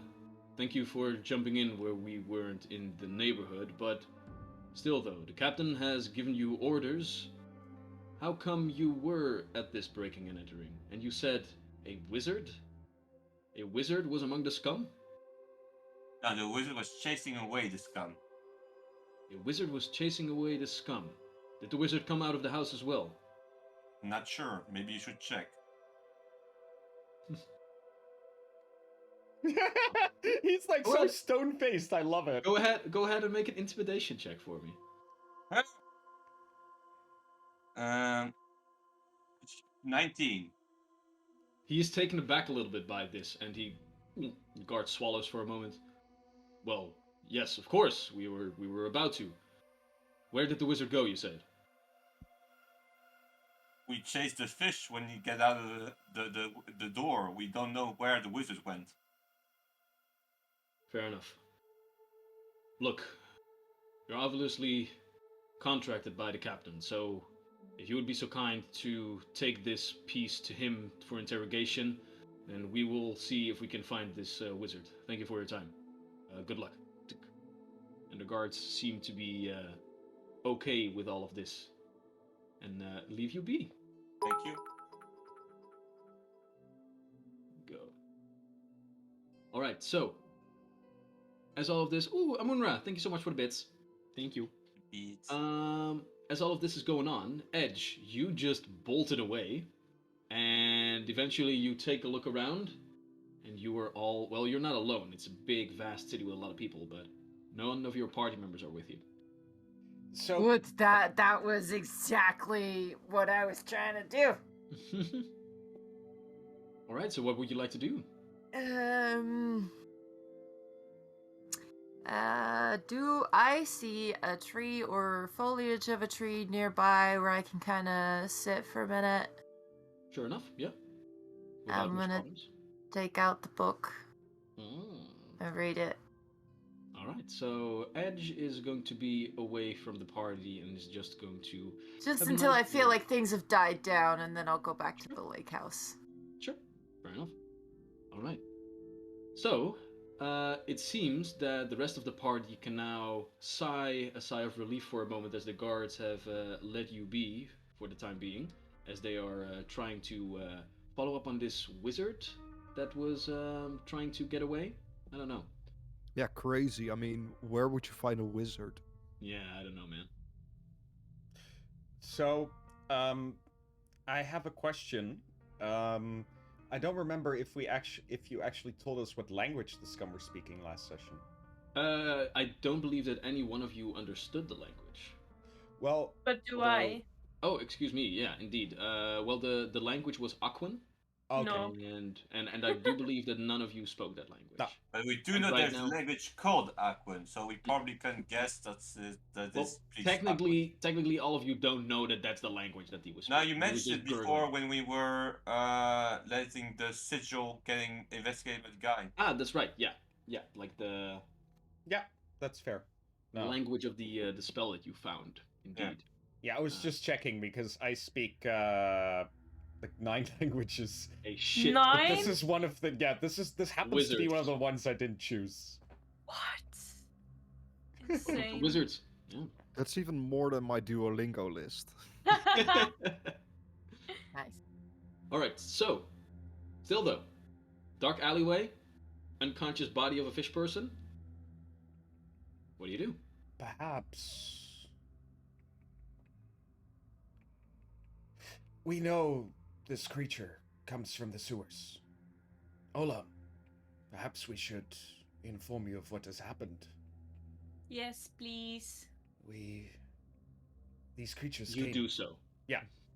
thank you for jumping in where we weren't in the neighborhood, but still though, the captain has given you orders how come you were at this breaking and entering? And you said a wizard? A wizard was among the scum?
No, the wizard was chasing away the scum.
A wizard was chasing away the scum. Did the wizard come out of the house as well?
Not sure. Maybe you should check.
He's like
Go
so
ahead.
stone-faced. I love it.
Go ahead and make an intimidation check for me.
Um, 19.
He is taken aback a little bit by this, and the guard swallows for a moment. Well, yes, of course, we were about to. Where did the wizard go, you said?
We chased the fish when you get out of the door. We don't know where the wizard went.
Fair enough. Look, you're obviously contracted by the captain, so if you would be so kind to take this piece to him for interrogation, then we will see if we can find this wizard. Thank you for your time. Good luck. And the guards seem to be okay with all of this, and leave you be.
Thank you.
Go. All right, so as all of this, Amunra, thank you so much for the bits. Thank you.
Beats.
As all of this is going on, Edge, you just bolted away, and eventually you take a look around, and you are all, well, you're not alone. It's a big, vast city with a lot of people, but none of your party members are with you.
So
Good. That was exactly what I was trying to do.
All right, so what would you like to do?
Do I see a tree or foliage of a tree nearby where I can kind of sit for a minute?
Sure enough, yeah.
I'm
much
gonna
problems.
take out the book
Mm.
and read it.
All right, so Edge is going to be away from the party and is just going to...
Just
Have a
until I
nice
feel
day.
like things have died down, and then I'll go back to the lake house.
Sure, fair enough. All right. So, it seems that the rest of the party can now sigh a sigh of relief for a moment as the guards have let you be for the time being, as they are trying to follow up on this wizard that was trying to get away. I don't know.
Yeah, crazy. I mean, where would you find a wizard?
Yeah, I don't know, man.
So, I have a question. I don't remember if you actually told us what language the scum were speaking last session.
I don't believe that any one of you understood the language.
Well,
But do
although-
I?
Oh, excuse me. Yeah, indeed. Well, the language was Aquan,
Okay.
No.
and I do believe that none of you spoke that language.
No.
But we do
And
know
right
there's
now-
a language called Aquan, so we probably can guess that
Well,
is please
technically, all of you don't know that that's the language that he was.
Now
speaking.
you
He was
mentioned it
just
before
gurgling.
when we were letting the sigil getting investigated by the guy.
Ah, that's right. Yeah, like the
Yeah, that's fair. No.
language of the spell that you found. Indeed.
Yeah, I was just checking because I speak like 9 languages.
A shit.
Nine?
This is one of the this happens to be one of the ones I didn't choose.
What?
The
Insane.
wizards. Yeah.
That's even more than my Duolingo list.
Nice.
All right. So, still though, dark alleyway, unconscious body of a fish person. What do you do?
Perhaps we know this creature comes from the sewers. Ola, perhaps we should inform you of what has happened.
Yes, please.
These creatures
You
came.
do so.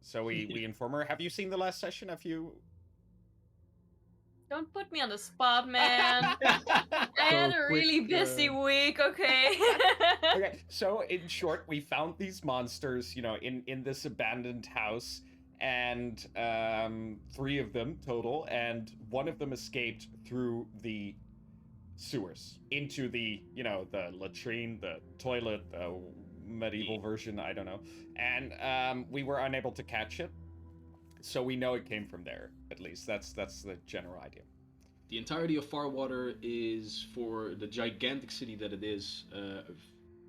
So we inform her. Have you seen the last session? Have you?
Don't put me on the spot, man. I had a really busy week, okay?
Okay, so in short, we found these monsters, in this abandoned house, and 3 of them total, and one of them escaped through the sewers into the, the latrine, the toilet, the medieval version, I don't know, and we were unable to catch it, so we know it came from there. At least that's the general idea.
The entirety of Farwater is, for the gigantic city that it is,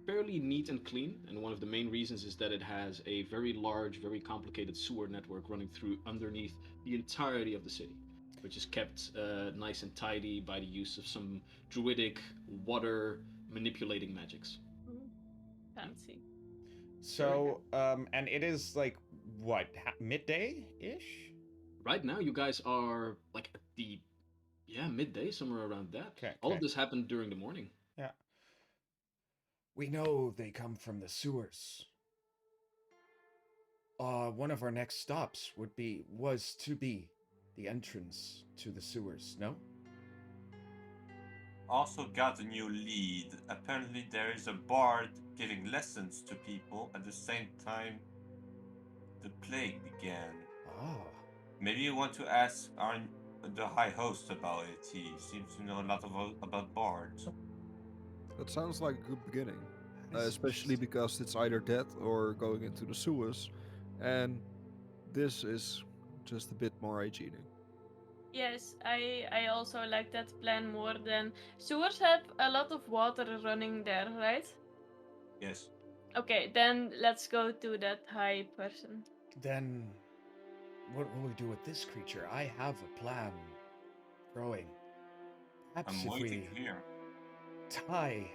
fairly neat and clean, and one of the main reasons is that it has a very large, very complicated sewer network running through underneath the entirety of the city, which is kept nice and tidy by the use of some druidic water manipulating magics.
Fancy.
So, and it is like what midday ish?
Right now, you guys are like at the midday, somewhere around that.
Okay,
All
okay.
of this happened during the morning.
Yeah. We know they come from the sewers. One of our next stops was to be the entrance to the sewers, no?
Also got a new lead. Apparently there is a bard giving lessons to people at the same time the plague began.
Ah.
Maybe you want to ask the high host about it. He seems to know a lot about bards.
That sounds like a good beginning.
That is
Especially
interesting.
because it's either that or going into the sewers. And this is just a bit more hygienic.
Yes, I also like that plan more than sewers have a lot of water running there, right?
Yes.
Okay, then let's go to that high person.
Then, what will we do with this creature? I have a plan. Growing. Perhaps
I'm
if
waiting
we
here.
tie.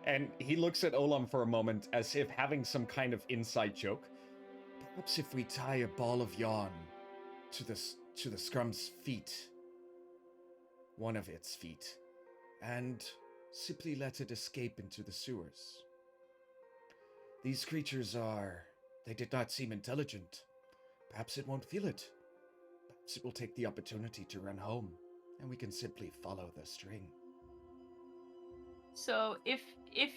And he looks at Olam for a moment as if having some kind of inside joke. Perhaps if we tie a ball of yarn to the scrum's feet, one of its feet, and simply let it escape into the sewers. These creatures they did not seem intelligent. Perhaps it won't feel it. Perhaps it will take the opportunity to run home, and we can simply follow the string.
So if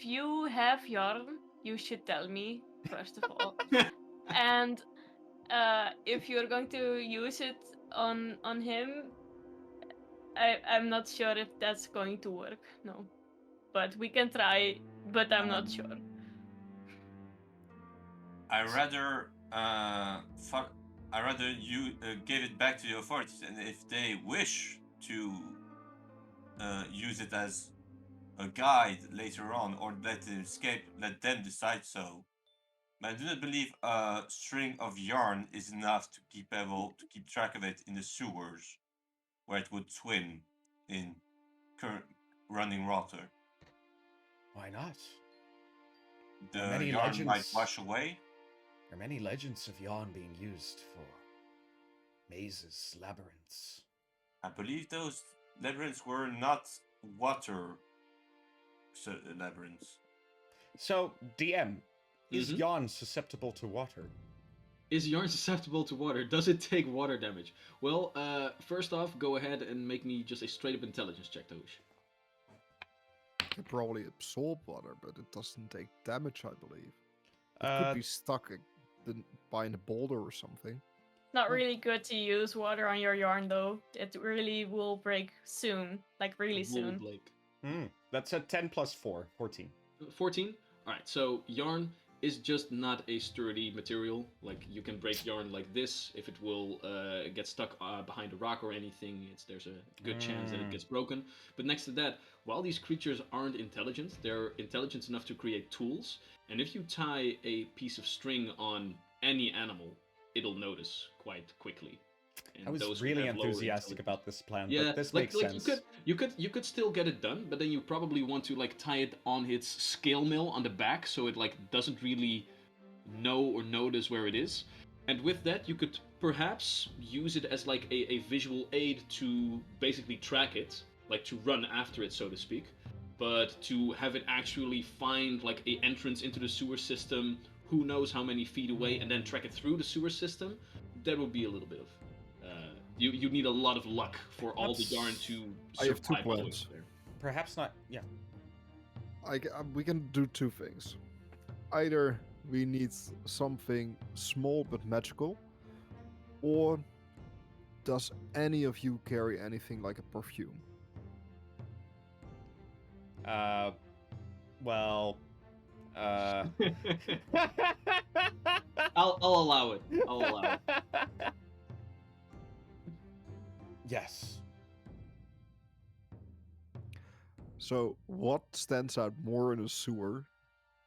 you have yarn, you should tell me first of all. And if you're going to use it on him, I'm not sure if that's going to work. No, but we can try. But I'm not sure.
I rather you give it back to the authorities, and if they wish to use it as a guide later on or let it escape, let them decide so. But I do not believe a string of yarn is enough to keep track of it in the sewers, where it would swim in current running water.
Why not?
The
There are many
yarn might
legends.
wash away.
There are many legends of yarn being used for mazes, labyrinths.
I believe those labyrinths were not water labyrinths.
So, DM, is
Mhm.
yarn susceptible to water?
Is yarn susceptible to water? Does it take water damage? Well, first off, go ahead and make me just a straight up intelligence check, Touche.
It can probably absorb water, but it doesn't take damage, I believe. It could be stuck behind a boulder or something.
Not really good to use water on your yarn though. It really will break soon, like really
Wool
soon.
Blake.
That's a 10 plus 4, 14.
14? Alright, so yarn is just not a sturdy material. Like, you can break yarn like this. If it will get stuck behind a rock or anything, there's a good chance that it gets broken. But next to that, while these creatures aren't intelligent, they're intelligent enough to create tools. And if you tie a piece of string on any animal, it'll notice quite quickly. And
I was
those who
really
have lower
enthusiastic
intelligence-
about this plan,
Yeah,
but this
like,
makes sense.
you could still get it done, but then you probably want to like tie it on its scale mill on the back, so it like doesn't really know or notice where it is. And with that, you could perhaps use it as like a visual aid to basically track it, like to run after it, so to speak. But to have it actually find like a entrance into the sewer system, who knows how many feet away, and then track it through the sewer system, that would be a little bit of. You need a lot of luck for all the yarn to
I have two
survive all the way
plans.
there.
Perhaps not, yeah.
We can do two things. Either we need something small but magical, or does any of you carry anything like a perfume?
Well,
I'll allow it. I'll allow it.
Yes.
So, what stands out more in a sewer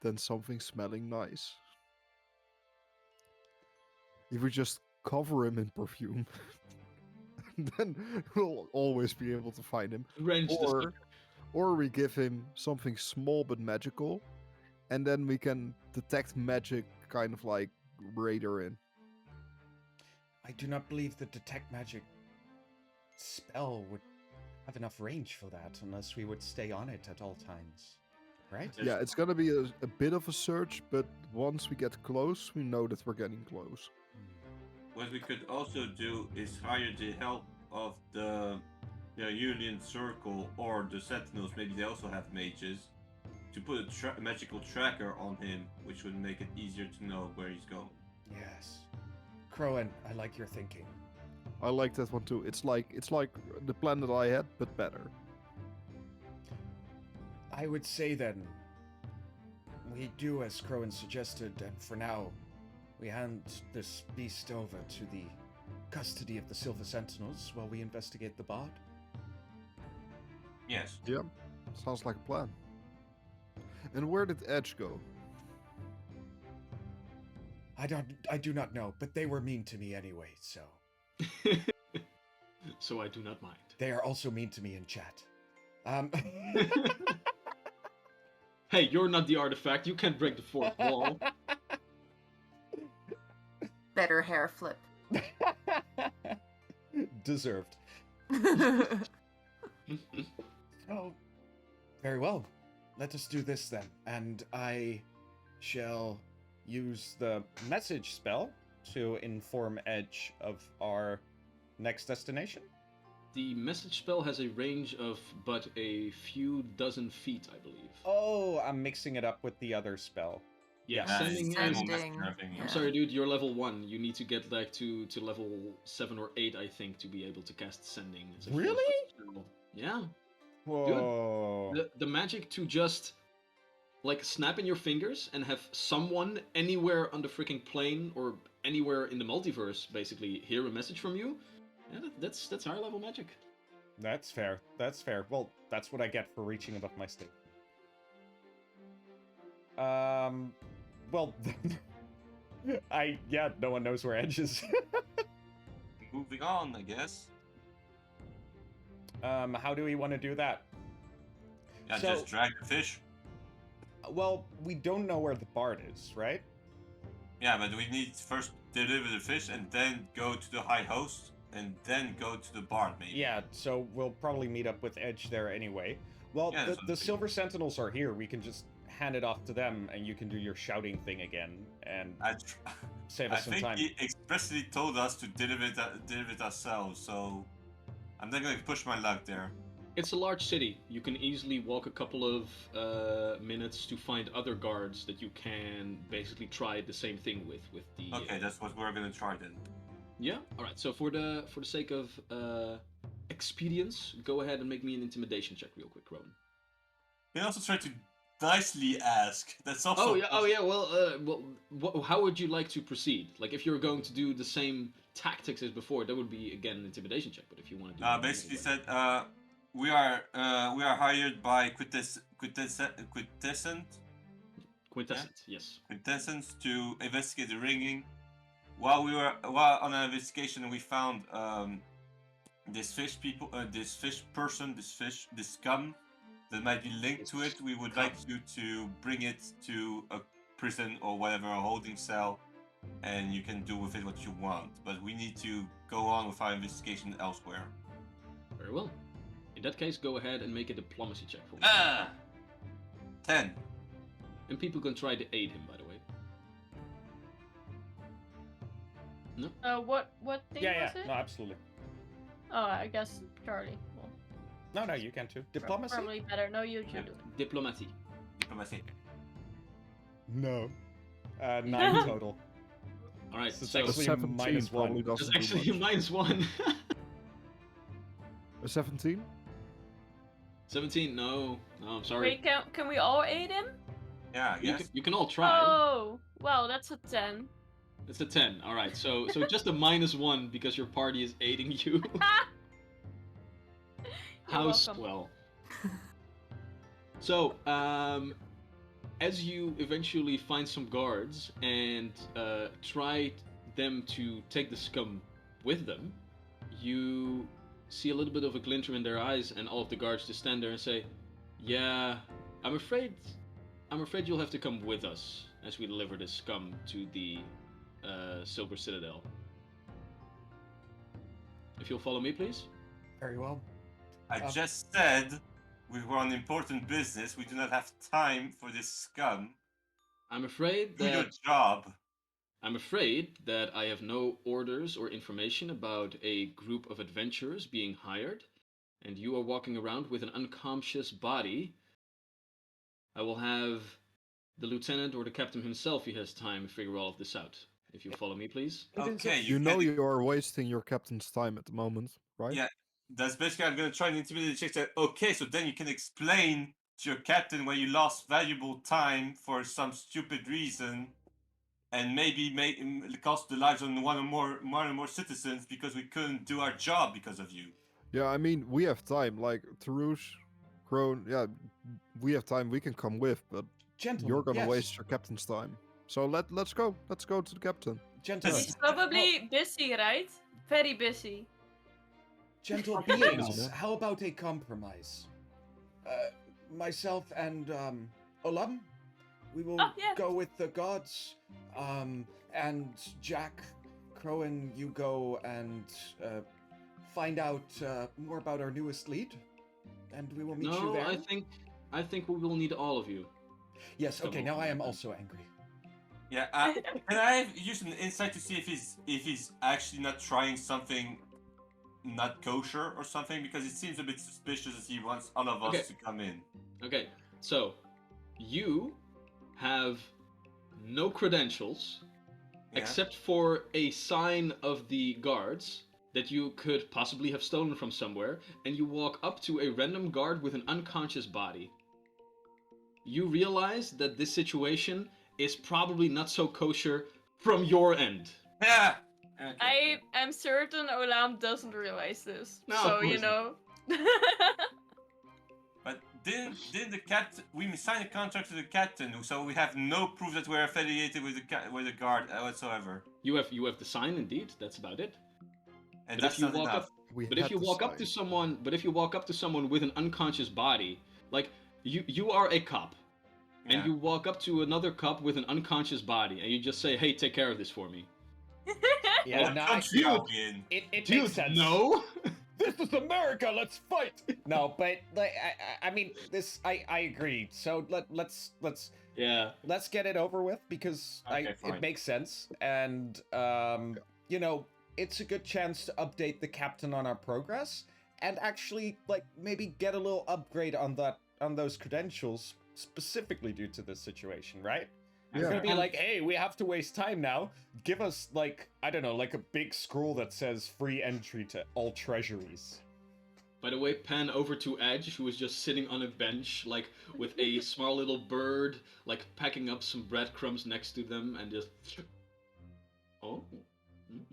than something smelling nice? If we just cover him in perfume, then we'll always be able to find him.
Range the
Or, or we give him something small but magical, and then we can detect magic kind of like radar in.
I do not believe the detect magic spell would have enough range for that unless we would stay on it at all times. Right?
Yes.
Yeah, it's gonna be a bit of a search, but once we get close, we know that we're getting close.
What we could also do is hire the help of the Union Circle or the Sentinels. Maybe they also have mages to put a magical tracker on him, which would make it easier to know where he's going.
Yes. Crowan, I like your thinking.
I like that one too. It's like the plan that I had, but better.
I would say then, we do as Crowan suggested, and for now, we hand this beast over to the custody of the Silver Sentinels while we investigate the bard.
Yes.
Yeah, sounds like a plan. And where did Edge go?
I do not know, but they were mean to me anyway, so.
So I do not mind.
They are also mean to me in chat.
Hey, you're not the artifact. You can't break the fourth wall.
Better hair flip.
Deserved. Oh, very well. Let us do this then, and I shall use the message spell to inform Edge of our next destination.
The message spell has a range of but a few dozen feet, I believe.
Oh, I'm mixing it up with the other spell.
Yeah,
Yeah,
sending
it's
him.
almost
Sending.
nothing,
Yeah.
I'm sorry, dude. You're level 1. You need to get like to level 7 or 8, I think, to be able to cast sending. It's a full
Really?
spell. Yeah.
Whoa.
The magic to just like snap in your fingers and have someone anywhere on the freaking plane or anywhere in the multiverse basically hear a message from you. Yeah, that's higher level magic.
That's fair. That's fair. Well, that's what I get for reaching above my state. Well, no one knows where Edge is.
Moving on, I guess.
How do we want to do that?
Yeah,
So-
just drag the fish.
Well, we don't know where the bard is, right?
Yeah, but we need first deliver the fish and then go to the high host and then go to the bard, maybe.
Yeah, so we'll probably meet up with Edge there anyway. Well,
Yeah, that's what
the
I'm
Silver Sentinels are here. We can just hand it off to them, and you can do your shouting thing again, and save
I
us some
think
time.
he expressly told us to deliver it ourselves, so I'm not going to push my luck there.
It's a large city. You can easily walk a couple of minutes to find other guards that you can basically try the same thing with the.
Okay, that's what we're going to try then.
Yeah. All right. So for the sake of expedience, go ahead and make me an intimidation check real quick, Rowan.
We also try to nicely ask. That's also.
Oh yeah. Oh yeah. Well, how would you like to proceed? Like, if you're going to do the same tactics as before, that would be again an intimidation check. But if you want to do
Basically said we are hired by Quintessence
Quintessence,
to investigate the ringing. While on an investigation, we found this fish scum that might be linked to it. We would like you to bring it to a prison or whatever, a holding cell, and you can do with it what you want. But we need to go on with our investigation elsewhere.
Very well. In that case, go ahead and make a diplomacy check for me.
10.
And people can try to aid him, by the way. No?
What thing
Yeah,
was it?
no, absolutely.
Oh, I guess Charlie. Well,
No, you can too. Diplomacy?
probably better. No, you
Yeah.
should do it.
Diplomacy.
Diplomacy.
No. 9 total.
All right.
So it's
So
actually
A 17
minus
probably
1.
doesn't
that's
do
actually
much.
-1.
A 17?
17. No, I'm sorry.
Wait, can we all aid him?
Yeah, I guess.
You can all try.
Oh, well, that's a 10.
It's a 10. All right. So just a -1 because your party is aiding you.
You're
How
welcome.
swell. So, as you eventually find some guards and try them to take the scum with them, you see a little bit of a glinter in their eyes, and all of the guards just stand there and say, "Yeah, I'm afraid you'll have to come with us as we deliver this scum to the Silver Citadel. If you'll follow me, please."
Very well.
I just said we were on important business. We do not have time for this scum.
I'm afraid
Do your
that
job.
I'm afraid that I have no orders or information about a group of adventurers being hired, and you are walking around with an unconscious body. I will have the lieutenant or the captain himself, if he has time, figure all of this out. If you follow me, please.
Okay,
You know you are wasting your captain's time at the moment, right?
Yeah, that's basically I'm gonna try and intimidate the chick. That okay, so then you can explain to your captain where you lost valuable time for some stupid reason, and maybe cost the lives of one or more citizens because we couldn't do our job because of you.
Yeah, I mean, we have time. Like, Tarouche, Crone, yeah, we have time. We can come with, but
Gentlemen,
you're gonna
yes.
waste your captain's time. So let's go. Let's go to the captain.
Gentlemen,
He's probably busy, right? Very busy.
gentle
Isn't
beings,
it?
how about a compromise? Myself and Olam, we will
yeah.
go with the gods. And Jack, Crowan, you go and find out more about our newest lead, and we will meet you
No,
there.
I think we will need all of you.
Yes. Okay.
Come
Now
on.
I am also angry.
Yeah, can I use an insight to see if he's actually not trying something not kosher or something, because it seems a bit suspicious as he wants all of us
Okay.
to come in.
Okay, so you have no credentials
Yeah.
except for a sign of the guards that you could possibly have stolen from somewhere, and you walk up to a random guard with an unconscious body. You realize that this situation is probably not so kosher from your end.
Yeah.
I am certain Olam doesn't realize this.
No,
so,
of
you
course
know.
But didn't the captain? We signed a contract to the captain, so we have no proof that we're affiliated with the guard whatsoever.
You have the sign, indeed. That's about it.
And
But
that's
if you
not
walk
enough.
up,
We
but if
had
you
the
walk up to
sign.
someone, with an unconscious body, like you are a cop,
Yeah.
and you walk up to another cop with an unconscious body, and you just say, "Hey, take care of this for me."
Yeah.
What
No,
country are we in?
it
Dude,
makes sense.
no.
This is America. Let's fight. No, but like I mean this. I agree. So
Yeah.
let's get it over with, because
Okay, fine.
it makes sense, and you know, it's a good chance to update the captain on our progress, and actually like maybe get a little upgrade on those credentials specifically due to this situation, right? It's
Yeah.
gonna be
And-
like, hey, we have to waste time now. Give us like, I don't know, like a big scroll that says free entry to all treasuries.
By the way, pan over to Edge, who is just sitting on a bench, like with a small little bird, like packing up some breadcrumbs next to them, and just. Oh. Mm.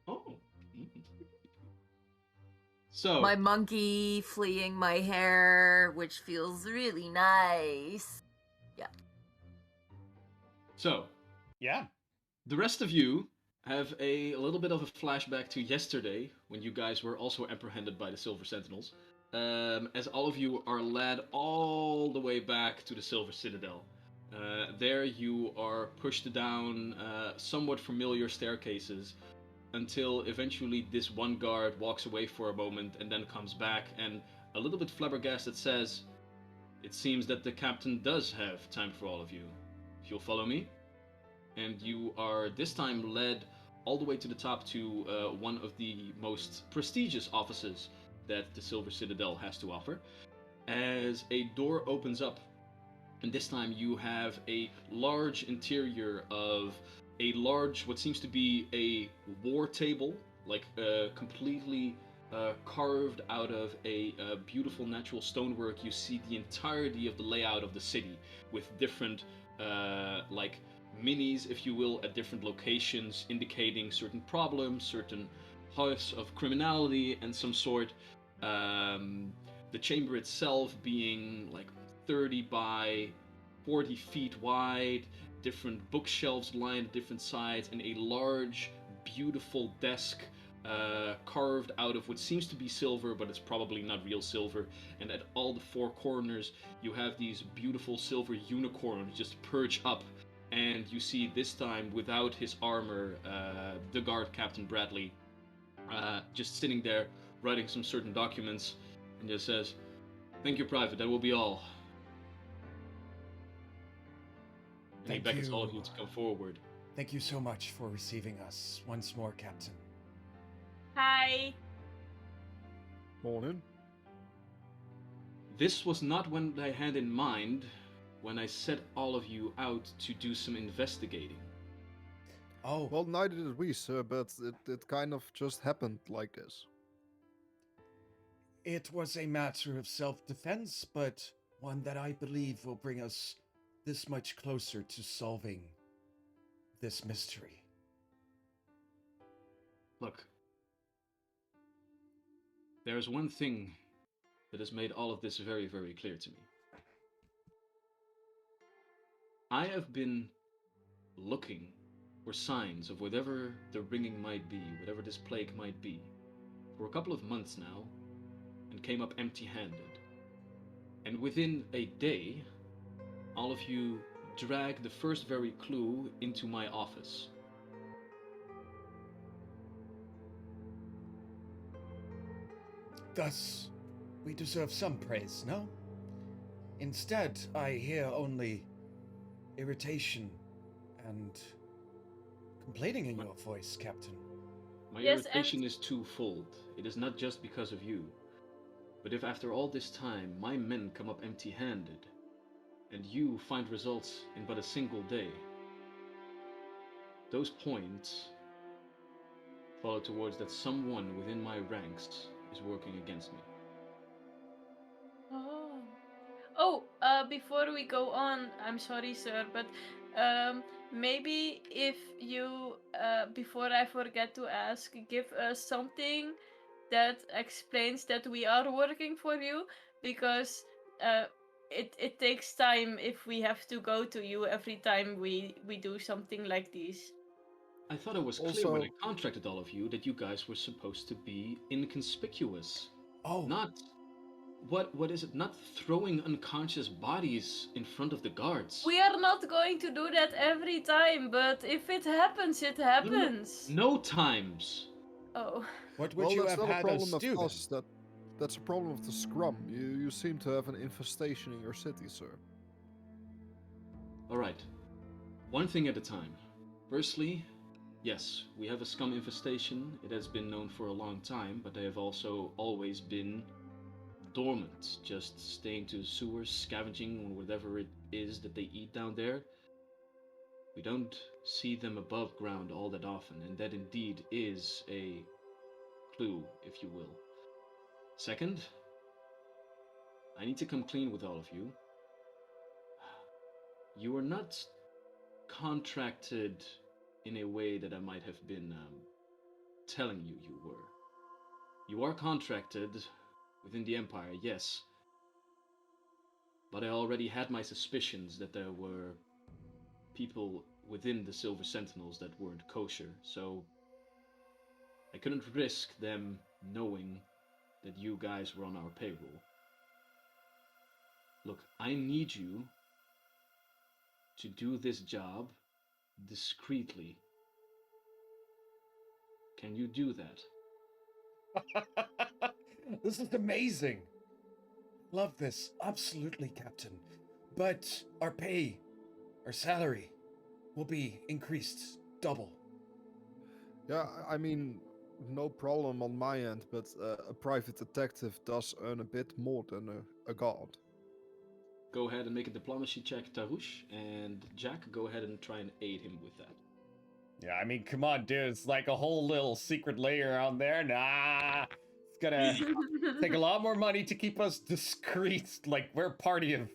Oh. Mm. So.
My monkey fleeing my hair, which feels really nice.
So.
Yeah.
The rest of you have a little bit of a flashback to yesterday, when you guys were also apprehended by the Silver Sentinels, as all of you are led all the way back to the Silver Citadel. There you are pushed down somewhat familiar staircases until eventually this one guard walks away for a moment and then comes back and, a little bit flabbergasted, says, "It seems that the captain does have time for all of you. If you'll follow me." And you are this time led all the way to the top to one of the most prestigious offices that the Silver Citadel has to offer. As a door opens up, and this time you have a large interior of a large, what seems to be a war table, like completely carved out of a beautiful natural stonework. You see the entirety of the layout of the city with different like minis, if you will, at different locations, indicating certain problems, certain heights of criminality and some sort. the chamber itself being like 30 by 40 feet wide, different bookshelves lined at different sides, and a large, beautiful desk carved out of what seems to be silver, but it's probably not real silver. And at all the four corners, you have these beautiful silver unicorns just perch up. And you see this time, without his armor, the guard Captain Bradley, just sitting there writing some certain documents, and just says, "Thank you, Private. That will be all." And he
Thank
beckons all of
you.
you to come forward.
Thank you so much for receiving us once more, Captain.
Hi.
Morning.
This was not what I had in mind when I set all of you out to do some investigating.
Oh,
Well, neither did we, sir, but it kind of just happened like this.
it was a matter of self-defense, but one that I believe will bring us this much closer to solving this mystery.
Look, there's one thing that has made all of this very, very clear to me. I have been looking for signs of whatever the ringing might be, whatever this plague might be, for a couple of months now, and came up empty-handed. And within a day, all of you dragged the first very clue into my office.
Thus, we deserve some praise, no? Instead, I hear only irritation and complaining in your voice, Captain.
My
Yes,
irritation
and-
is twofold. It is not just because of you. But if after all this time my men come up empty-handed, and you find results in but a single day, those points follow towards that someone within my ranks is working against me.
Oh. Before we go on, I'm sorry, sir, but maybe if you, before I forget to ask, give us something that explains that we are working for you, because it takes time if we have to go to you every time we do something like this.
I thought it was clear when I
Also-
contracted all of you that you guys were supposed to be inconspicuous.
Oh,
Not what is it? Not throwing unconscious bodies in front of the guards.
We are not going to do that every time, but if it happens, it happens.
No times.
Oh.
what would
Well,
you
that's
have
not a
had
problem
us
of
do then?
us. That's a problem of the scrum. You seem to have an infestation in your city, sir.
Alright. One thing at a time. Firstly, yes, we have a scum infestation. It has been known for a long time, but they have also always been dormant, just staying to the sewers, scavenging on whatever it is that they eat down there. We don't see them above ground all that often, and that indeed is a clue, if you will. Second, I need to come clean with all of you. You are not contracted in a way that I might have been telling you you were. You are contracted within the Empire, yes. But I already had my suspicions that there were people within the Silver Sentinels that weren't kosher, so I couldn't risk them knowing that you guys were on our payroll. Look, I need you to do this job discreetly. Can you do that?
This is amazing. Love this. Absolutely, Captain. But our pay, our salary, will be increased double.
Yeah, I mean, no problem on my end, but a private detective does earn a bit more than a guard.
Go ahead and make a diplomacy check, Tarush, and Jack, go ahead and try and aid him with that.
Yeah, I mean, come on, dude. It's like a whole little secret layer on there. Nah. It's gonna take a lot more money to keep us discreet. Like, we're a party of
11.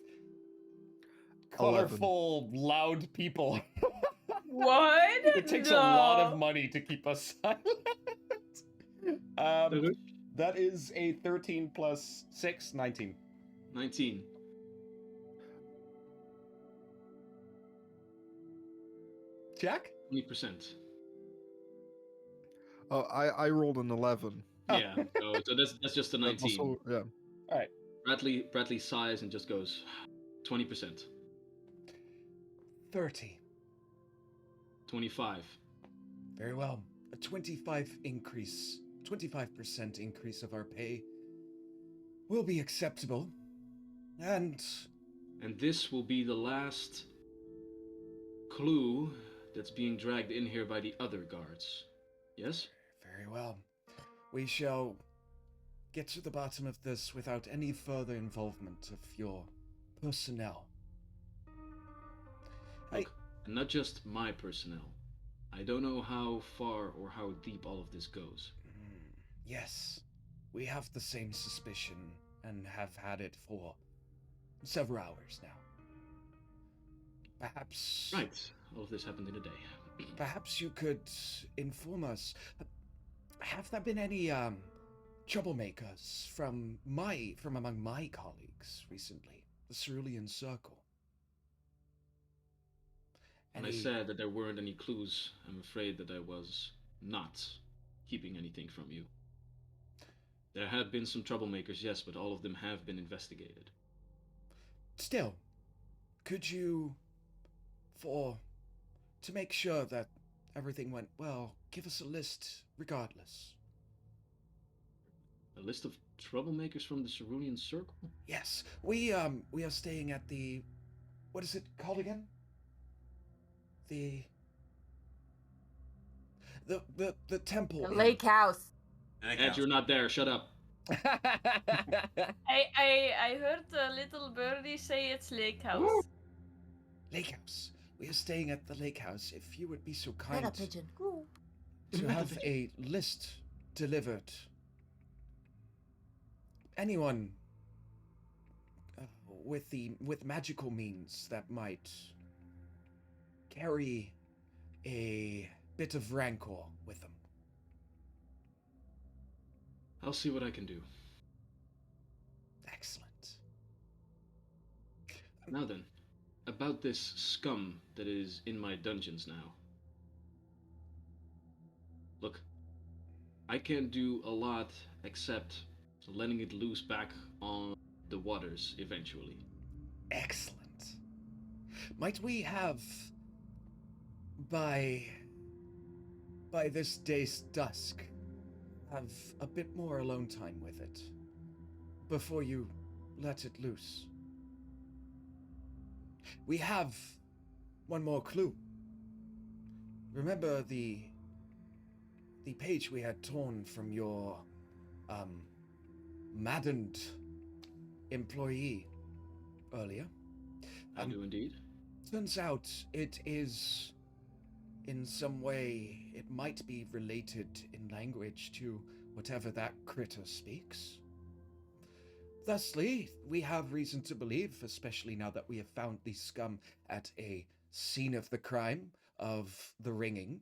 colorful, loud people.
What?
It takes a lot of
No.
money to keep us silent.
Tarush?
That is a 13 plus 6, 19.
19.
Jack?
20%.
Oh, I rolled an 11.
Yeah, so that's just a
That
19.
also, yeah.
All right.
Bradley sighs and just goes 20%.
30.
25.
Very well. A 25% increase of our pay will be acceptable. And
And this will be the last clue that's being dragged in here by the other guards. Yes?
very well. We shall get to the bottom of this without any further involvement of your personnel.
Look, and not just my personnel. I don't know how far or how deep all of this goes.
Yes, we have the same suspicion and have had it for several hours now. Perhaps...
Right, all of this happened in a day.
Perhaps you could inform us. Have there been any troublemakers from among my colleagues recently? The Cerulean Circle.
When I said that there weren't any clues, I'm afraid that I was not keeping anything from you. There have been some troublemakers, yes, but all of them have been investigated.
Still, could you, to make sure that everything went well, give us a list regardless?
A list of troublemakers from the Cerulean Circle?
Yes, we are staying at the, what is it called again? The temple.
The lake house.
Ed, you're not there, shut up.
I heard a little birdie say it's lake house.
Lake house. We are staying at the lake house. If you would be so
Not
kind
a pigeon. Ooh.
to have a list delivered. Anyone with magical means that might carry a bit of rancor with them.
I'll see what I can do.
Excellent.
Now then, about this scum that is in my dungeons now. Look, I can't do a lot except letting it loose back on the waters eventually.
Excellent. Might we have, by this day's dusk, have a bit more alone time with it before you let it loose? We have one more clue. Remember the page we had torn from your maddened employee earlier?
I do indeed.
Turns out it is, in some way, it might be related in language to whatever that critter speaks. Thusly, we have reason to believe, especially now that we have found the scum at a scene of the crime of the ringing,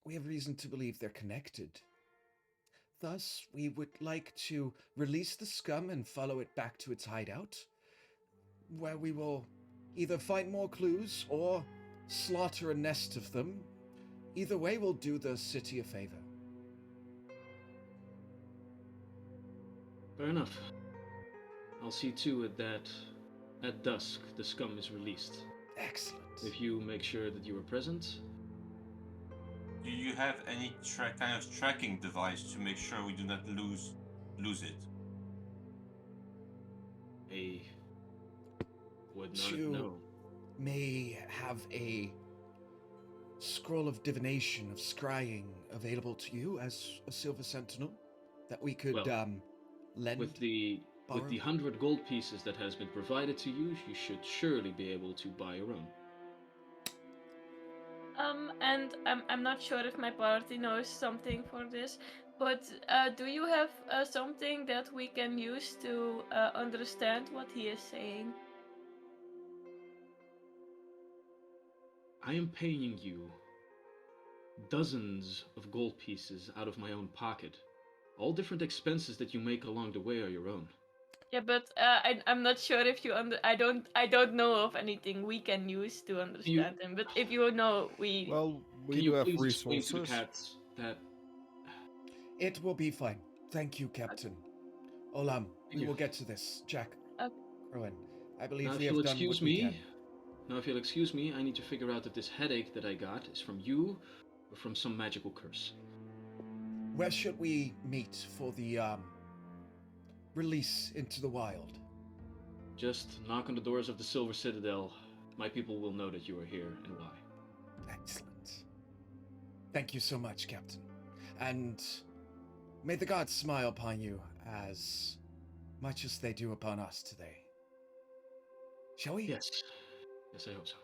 we have reason to believe they're connected. Thus, we would like to release the scum and follow it back to its hideout, where we will either find more clues or slaughter a nest of them. Either way will do the city a favor.
Fair enough. I'll see to it that at dusk the scum is released.
Excellent.
If you make sure that you are present.
Do you have any kind of tracking device to make sure we do not lose it?
I would not
You
know.
may have a scroll of divination, of scrying, available to you as a silver sentinel that we could
Well,
lend.
With the
borrow?
100 gold pieces that has been provided to you, you should surely be able to buy your own.
And I'm not sure if my party knows something for this, but do you have something that we can use to understand what he is saying?
I am paying you dozens of gold pieces out of my own pocket all different expenses that you make along the way are your own.
Yeah, but I'm not sure if you I don't know of anything we can use to understand him. But if you know, we
Well, we
Can
do
you
have
please explain to the
resources.
cats that...
It will be fine. Thank you, Captain. Olam, we
you.
will get to this. Jack,
Okay.
Rowan, I
Now,
believe
if
we
you'll
have done
excuse
what we can.
me, I need to figure out if this headache that I got is from you or from some magical curse.
Where should we meet for the release into the wild?
Just knock on the doors of the Silver Citadel. My people will know that you are here and why.
Excellent. Thank you so much, Captain. And may the gods smile upon you as much as they do upon us today. Shall we?
Yes. Yes, I hope so.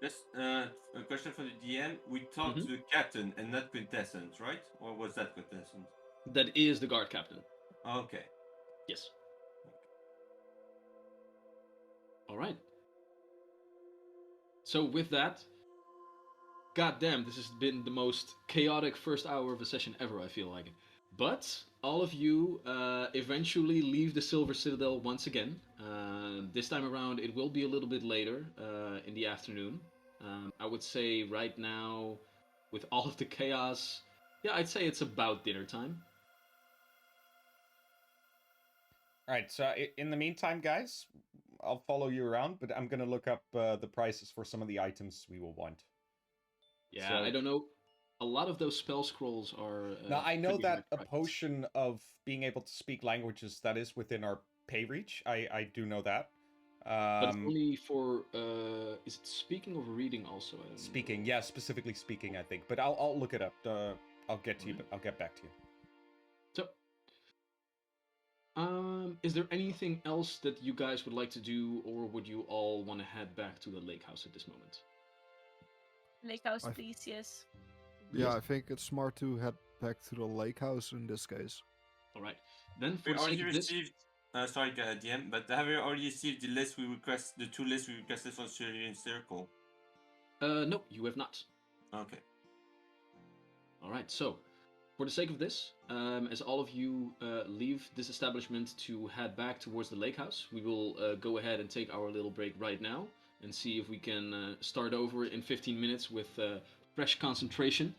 Just a question for the DM. We talked to the captain and not quintessence, right? Or was that quintessence?
That is the guard captain.
Okay.
Yes. All right. So with that, goddamn, this has been the most chaotic first hour of a session ever, I feel like it. But all of you eventually leave the Silver Citadel once again. This time around, it will be a little bit later in the afternoon. I would say right now, with all of the chaos, yeah, I'd say it's about dinner time.
All right, so in the meantime, guys, I'll follow you around, but I'm going to look up the prices for some of the items we will want.
Yeah,
So-
I don't know. A lot of those spell scrolls are.
Now, I know
pretty
that a
high priced.
potion of being able to speak languages, that is within our pay reach. I do know that.
But it's only for. Is it speaking or reading also? I don't
Speaking,
know.
yeah, specifically speaking, I think. But I'll look it up. I'll get to you.
Alright.
I'll get back to you.
So, is there anything else that you guys would like to do, or would you all want to head back to the lake house at this moment?
Lake house,
I-
please. Yes.
Yeah,
Yes.
I think it's smart to head back to the lake house in this case.
All right. Then, for
We
the
already
sake of this,
received. Sorry, DM, but have you already received the list we request? The two lists we requested for Syrian Circle.
no, you have not.
Okay.
All right. So, for the sake of this, as all of you leave this establishment to head back towards the lake house, we will go ahead and take our little break right now and see if we can start over in 15 minutes with fresh concentration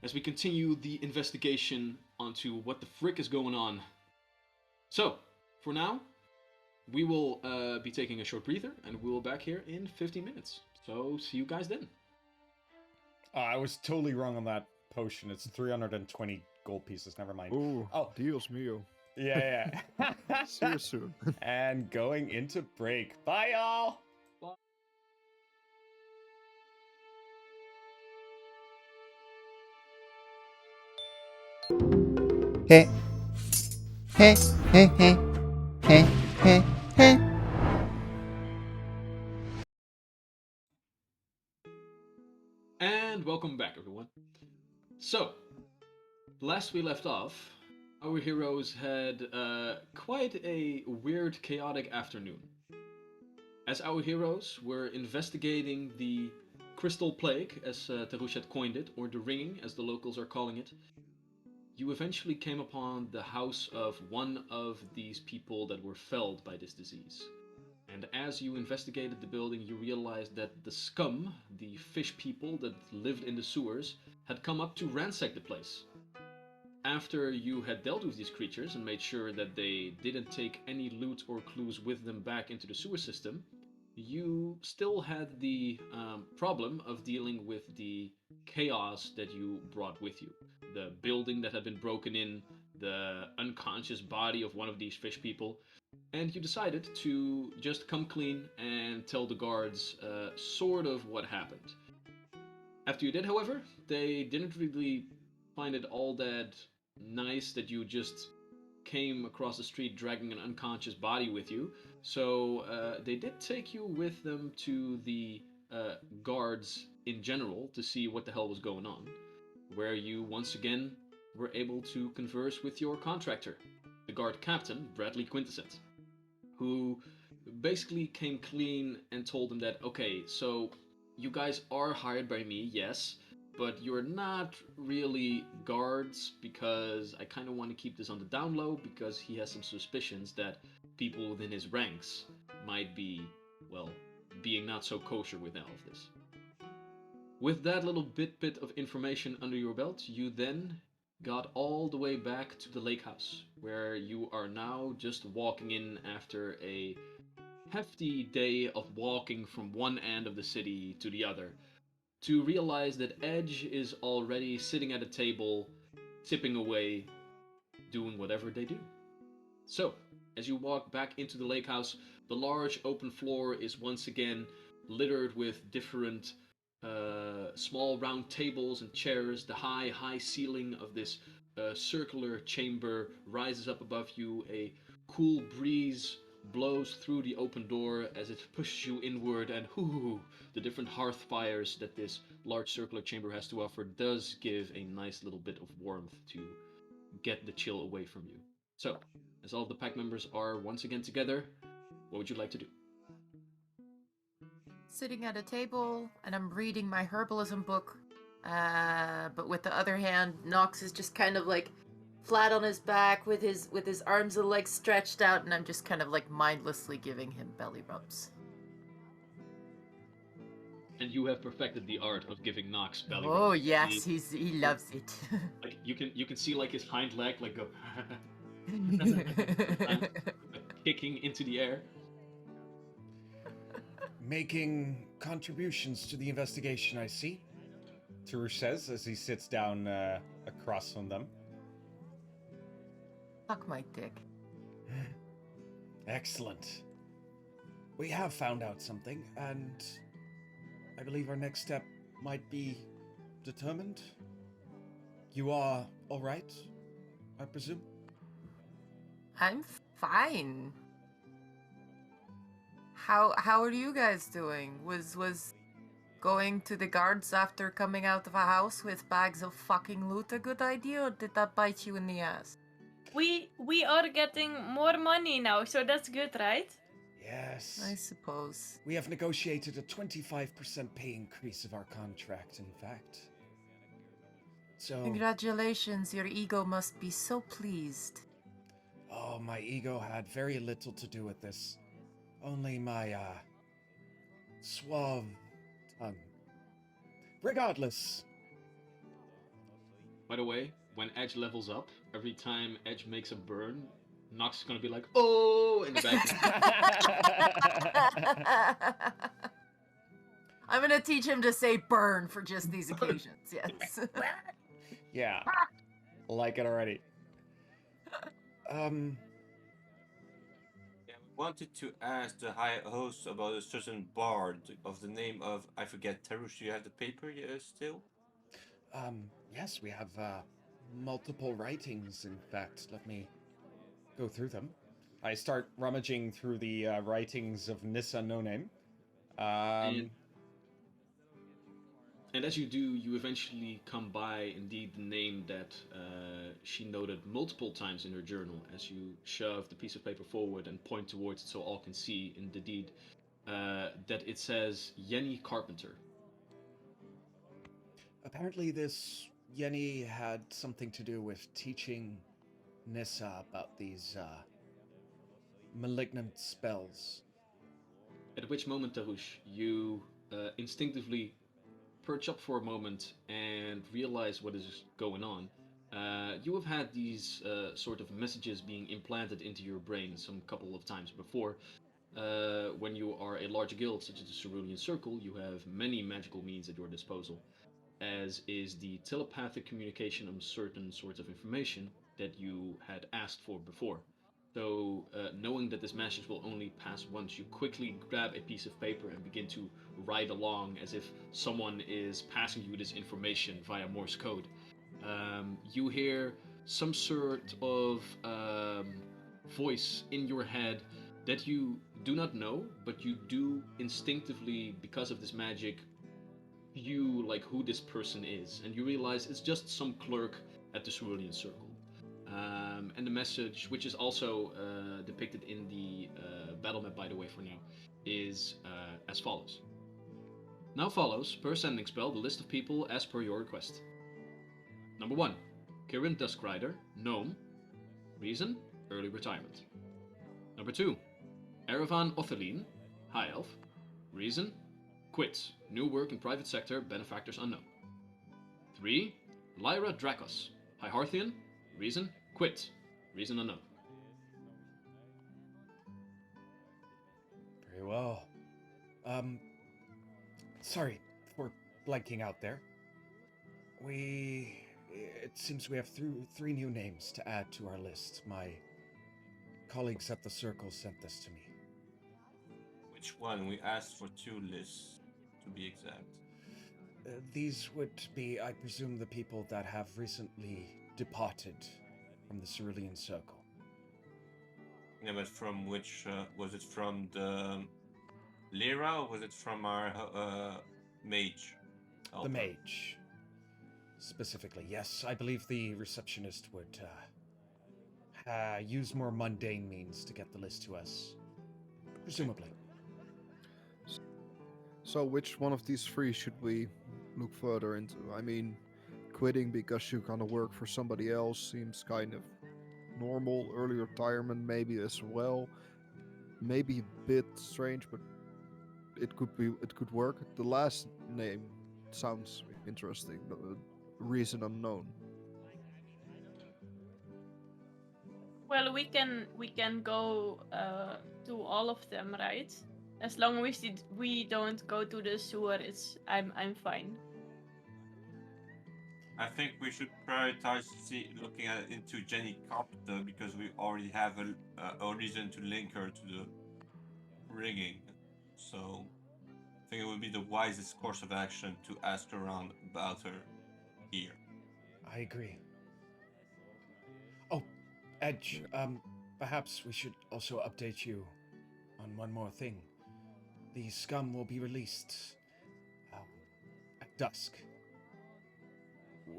as we continue the investigation onto what the frick is going on. So, for now, we will be taking a short breather and we will be back here in 15 minutes. So, see you guys then.
I was totally wrong on that potion. It's 320 gold pieces. Never mind.
Ooh,
Oh.
Dios mío.
Yeah.
See you soon.
And going into break. Bye, y'all.
Hey, hey, hey, hey, hey, hey, hey.
And welcome back, everyone. So, last we left off, our heroes had quite a weird, chaotic afternoon. As our heroes were investigating the Crystal Plague, as Tarush had coined it, or the Ringing, as the locals are calling it, you eventually came upon the house of one of these people that were felled by this disease. And as you investigated the building, you realized that the scum, the fish people that lived in the sewers, had come up to ransack the place. After you had dealt with these creatures and made sure that they didn't take any loot or clues with them back into the sewer system, you still had the problem of dealing with the chaos that you brought with you. The building that had been broken in, the unconscious body of one of these fish people, and you decided to just come clean and tell the guards sort of what happened. After you did, however, they didn't really find it all that nice that you just came across the street dragging an unconscious body with you, so they did take you with them to the guards in general to see what the hell was going on, where you once again were able to converse with your contractor, the guard captain, Bradley Quintessent, who basically came clean and told them that, okay, so you guys are hired by me, yes, but you're not really guards because I kind of want to keep this on the down low because he has some suspicions that people within his ranks might be, well, being not so kosher with all of this. With that little bit of information under your belt, you then got all the way back to the lake house, where you are now just walking in after a hefty day of walking from one end of the city to the other, to realize that Edge is already sitting at a table, sipping away, doing whatever they do. So, as you walk back into the lake house, the large open floor is once again littered with different small round tables and chairs. The high ceiling of this circular chamber rises up above you. A cool breeze blows through the open door as it pushes you inward, and the different hearth fires that this large circular chamber has to offer does give a nice little bit of warmth to get the chill away from you. So, as all of the pack members are once again together, what would you like to do?
Sitting at a table, and I'm reading my herbalism book. But with the other hand, Nox is just kind of like flat on his back with his arms and legs stretched out, and I'm just kind of like mindlessly giving him belly rubs.
And you have perfected the art of giving Nox belly
Oh
rubs.
yes, he loves it.
Like you can see like his hind leg like go kicking into the air.
Making contributions to the investigation, I see. Tarush says as he sits down across from them.
Suck my dick.
Excellent. We have found out something, and I believe our next step might be determined. You are all right, I presume?
I'm fine. How are you guys doing? Was going to the guards after coming out of a house with bags of fucking loot a good idea, or did that bite you in the ass?
We are getting more money now, so that's good, right?
Yes.
I suppose.
We have negotiated a 25% pay increase of our contract, in fact. So...
Congratulations, your ego must be so pleased.
Oh, my ego had very little to do with this. Only my, suave tongue. Regardless.
By the way, when Edge levels up, every time Edge makes a burn, Nox is gonna be like, "Oh!" in the back.
I'm gonna teach him to say burn for just these occasions, yes.
Yeah. Like it already.
Yeah, we wanted to ask the high host about a certain bard of the name of, I forget, Tarush. Do you have the paper still?
Yes, we have, multiple writings, in fact. Let me go through them. I start rummaging through the writings of Nissa No Name.
And as you do, you eventually come by indeed the name that she noted multiple times in her journal as you shove the piece of paper forward and point towards it so all can see in the deed that it says Yenny Carpenter.
Apparently this Yenny had something to do with teaching Nissa about these, malignant spells.
At which moment, Tarush, you instinctively perch up for a moment and realize what is going on. You have had these sort of messages being implanted into your brain some couple of times before. When you are a large guild such as the Cerulean Circle, you have many magical means at your disposal, as is the telepathic communication of certain sorts of information that you had asked for before. So, knowing that this message will only pass once, you quickly grab a piece of paper and begin to write along as if someone is passing you this information via Morse code. You hear some sort of voice in your head that you do not know, but you do instinctively, because of this magic, view like who this person is, and you realize it's just some clerk at the Cerulean Circle. And the message, which is also depicted in the battle map, by the way, for now, is as follows. Now follows, per sending spell, the list of people as per your request. Number 1. Kirin Duskrider, Gnome. Reason, early retirement. Number 2. Erevan Otheline, High Elf. Reason, quit, new work in private sector, benefactors unknown. 3. Lyra Dracos, High Harthian. Reason, quit, reason unknown.
Very well. Sorry for blanking out there. It seems we have three new names to add to our list. My colleagues at the Circle sent this to me.
Which one? We asked for 2 lists, to be exact.
These would be, I presume, the people that have recently departed from the Cerulean Circle.
Yeah, but from which, was it from the Lyra, or was it from our mage?
The
helper?
mage. Specifically, yes. I believe the receptionist would use more mundane means to get the list to us. Presumably.
So which one of these 3 should we look further into? I mean, quitting because you kind of work for somebody else seems kind of normal. Early retirement maybe as well. Maybe a bit strange, but it could work. The last name sounds interesting, but reason unknown.
Well, we can go to all of them, right? As long as we don't go to the sewer, I'm fine.
I think we should prioritize looking into Jenny Carpenter because we already have a reason to link her to the ringing. So I think it would be the wisest course of action to ask around about her here.
I agree. Oh, Edge, perhaps we should also update you on one more thing. The scum will be released at dusk.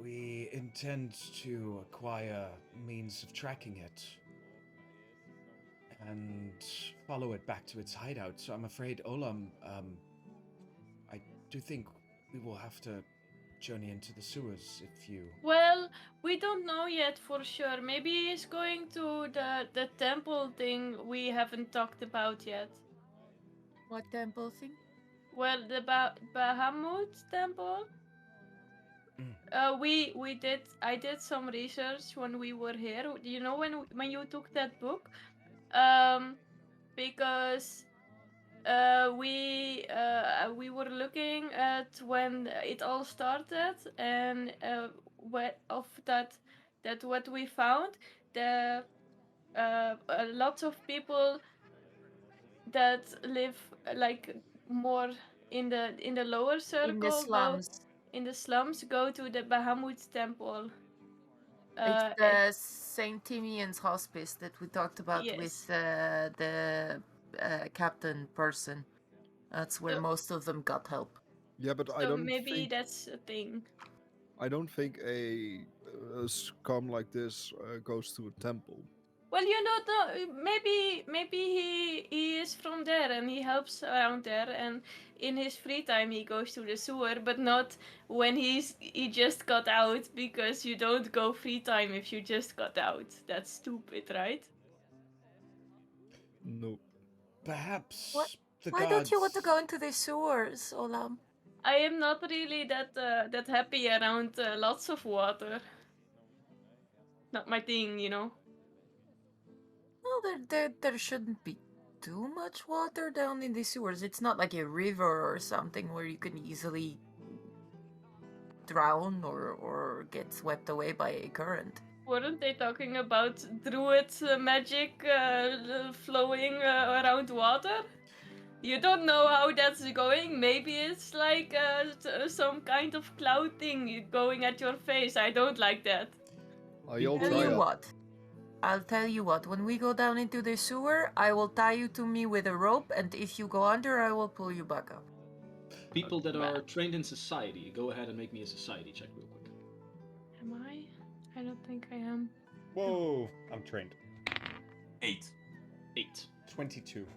We intend to acquire means of tracking it and follow it back to its hideout. So I'm afraid, Olam, I do think we will have to journey into the sewers if you...
Well, we don't know yet for sure. Maybe he's going to the temple thing we haven't talked about yet.
What temple thing?
Well, the Bahamut temple. I did some research when we were here. You know when you took that book, because we were looking at when it all started and what we found, the lots of people that live like more in the lower circle
In the slums.
in the slums go to the Bahamut temple.
It's the St. Timian's hospice that we talked about
Yes.
with the captain person. That's where
So-
most of them got help.
Yeah, but I
So
don't
maybe
think
that's a thing.
I don't think a scum like this goes to a temple.
Well, you don't know. Maybe he is from there and he helps around there, and in his free time he goes to the sewer, but not when he just got out, because you don't go free time if you just got out. That's stupid, right?
No.
Perhaps
What?
the
Why don't you want to
gods-
go into the sewers, Olam?
I am not really that happy around lots of water. Not my thing, you know.
Well, there shouldn't be too much water down in the sewers. It's not like a river or something where you can easily drown or get swept away by a current.
Weren't they talking about druid magic flowing around water? You don't know how that's going. Maybe it's like some kind of cloud thing going at your face. I don't like that.
I'll
Tell
try
you
it.
what. I'll tell you what. When we go down into the sewer, I will tie you to me with a rope, and if you go under, I will pull you back up.
People that
Well-
are trained in society, go ahead and make me a society check real quick.
Am I? I don't think I am.
Whoa, I'm trained.
8.
8.
22.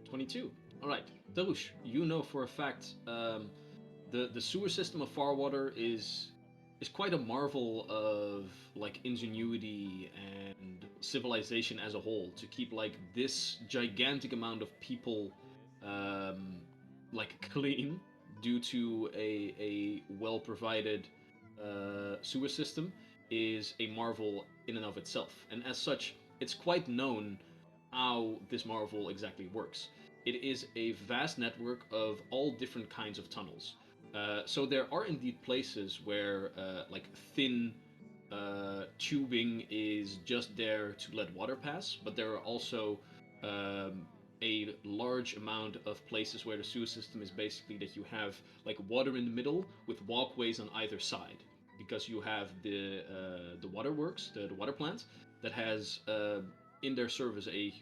22. All right, Darush, you know for a fact the sewer system of Farwater is quite a marvel of like ingenuity and civilization as a whole to keep like this gigantic amount of people like clean due to a well provided sewer system is a marvel in and of itself, and as such it's quite known how this marvel exactly works. It is a vast network of all different kinds of tunnels. So there are indeed places where like thin tubing is just there to let water pass, but there are also a large amount of places where the sewer system is basically that you have like water in the middle with walkways on either side, because you have the waterworks, the water plant that has in their service a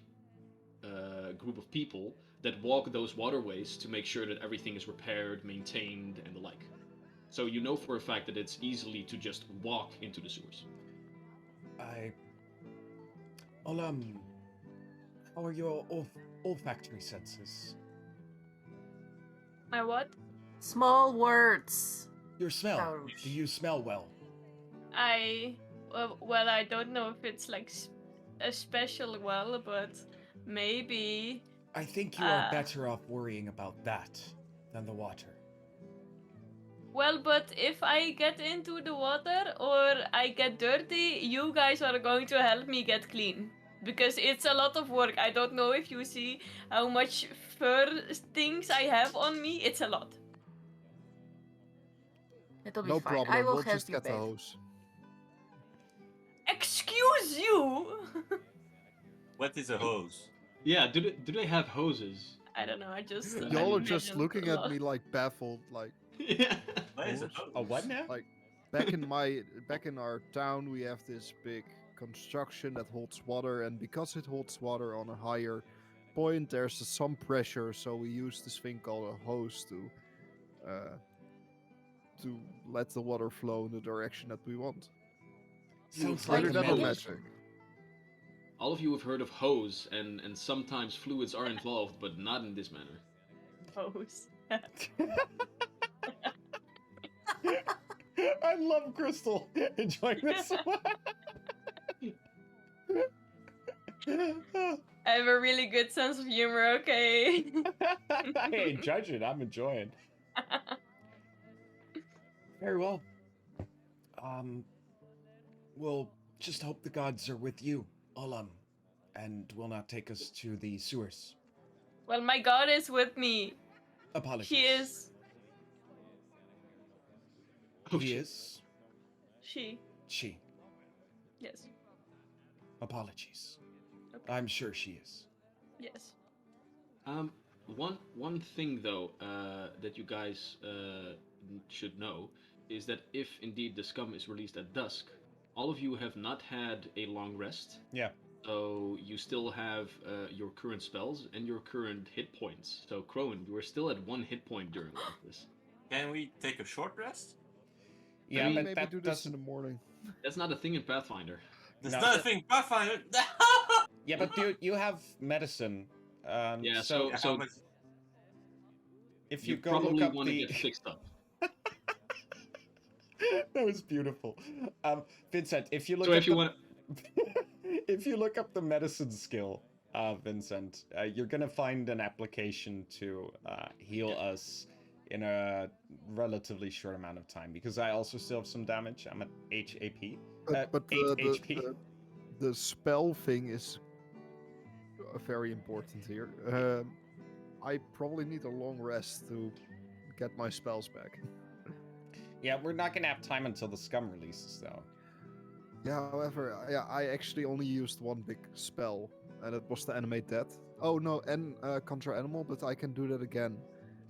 group of people that walk those waterways to make sure that everything is repaired, maintained, and the like. So you know for a fact that it's easily to just walk into the sewers.
Well, how are your olfactory senses?
My what?
Small words.
Your smell.
Darush.
Do you smell well?
Well, I don't know if it's like a special well, but maybe.
I think you are
Uh.
better off worrying about that than the water.
Well, but if I get into the water or I get dirty, you guys are going to help me get clean. Because it's a lot of work. I don't know if you see how much fur things I have on me. It's a lot.
It'll be
No
fine.
problem.
I will
We'll
help
just
you
get the
bathe.
hose.
Excuse you!
What is a hose?
Yeah, do they have hoses?
I don't know, I just.
Y'all are just
imagined
looking
a
at
lot.
me like baffled, like
Yeah.
What is a
Hose?
hose?
A what now?
like back in our town we have this big construction that holds water, and because it holds water on a higher point there's some pressure, so we use this thing called a hose to let the water flow in the direction that we want.
Sounds
Like
Either
like
that or
magic?
magic.
All of you have heard of hose, and sometimes fluids are involved, but not in this manner.
Hose.
I love Crystal enjoying this.
I have a really good sense of humor, okay?
I ain't judging. I'm enjoying. Very well. We'll just hope the gods are with you, Olam, and will not take us to the sewers.
Well, my god is with me.
Apologies.
She is.
Oh,
He
shit.
is.
She.
She.
Yes.
Apologies.
Okay.
I'm sure she is.
Yes.
One thing though that you guys should know is that if indeed the scum is released at dusk, all of you have not had a long rest.
Yeah.
So you still have your current spells and your current hit points. So Crone, you are still at 1 hit point during all of this.
Can we take a short rest?
Yeah,
mean,
but
Maybe
that
do this in
doesn't.
the morning.
That's not a thing in Pathfinder.
There's
No.
nothing, Pathfinder.
Yeah, but you have medicine.
Yeah,
So
How
so
much-
if
you
you go
probably
look up
want to
the.
get fixed up.
That was beautiful. Vincent, if you look
So
up
if you
the...
want,
if you look up the medicine skill, Vincent, you're gonna find an application to heal us in a relatively short amount of time, because I also still have some damage. I'm at HAP.
But
8 HP.
the spell thing is very important here. I probably need a long rest to get my spells back.
Yeah, we're not gonna have time until the scum releases, though.
Yeah, however, I actually only used one big spell, and it was to animate death. Oh no, and conjure animal, but I can do that again.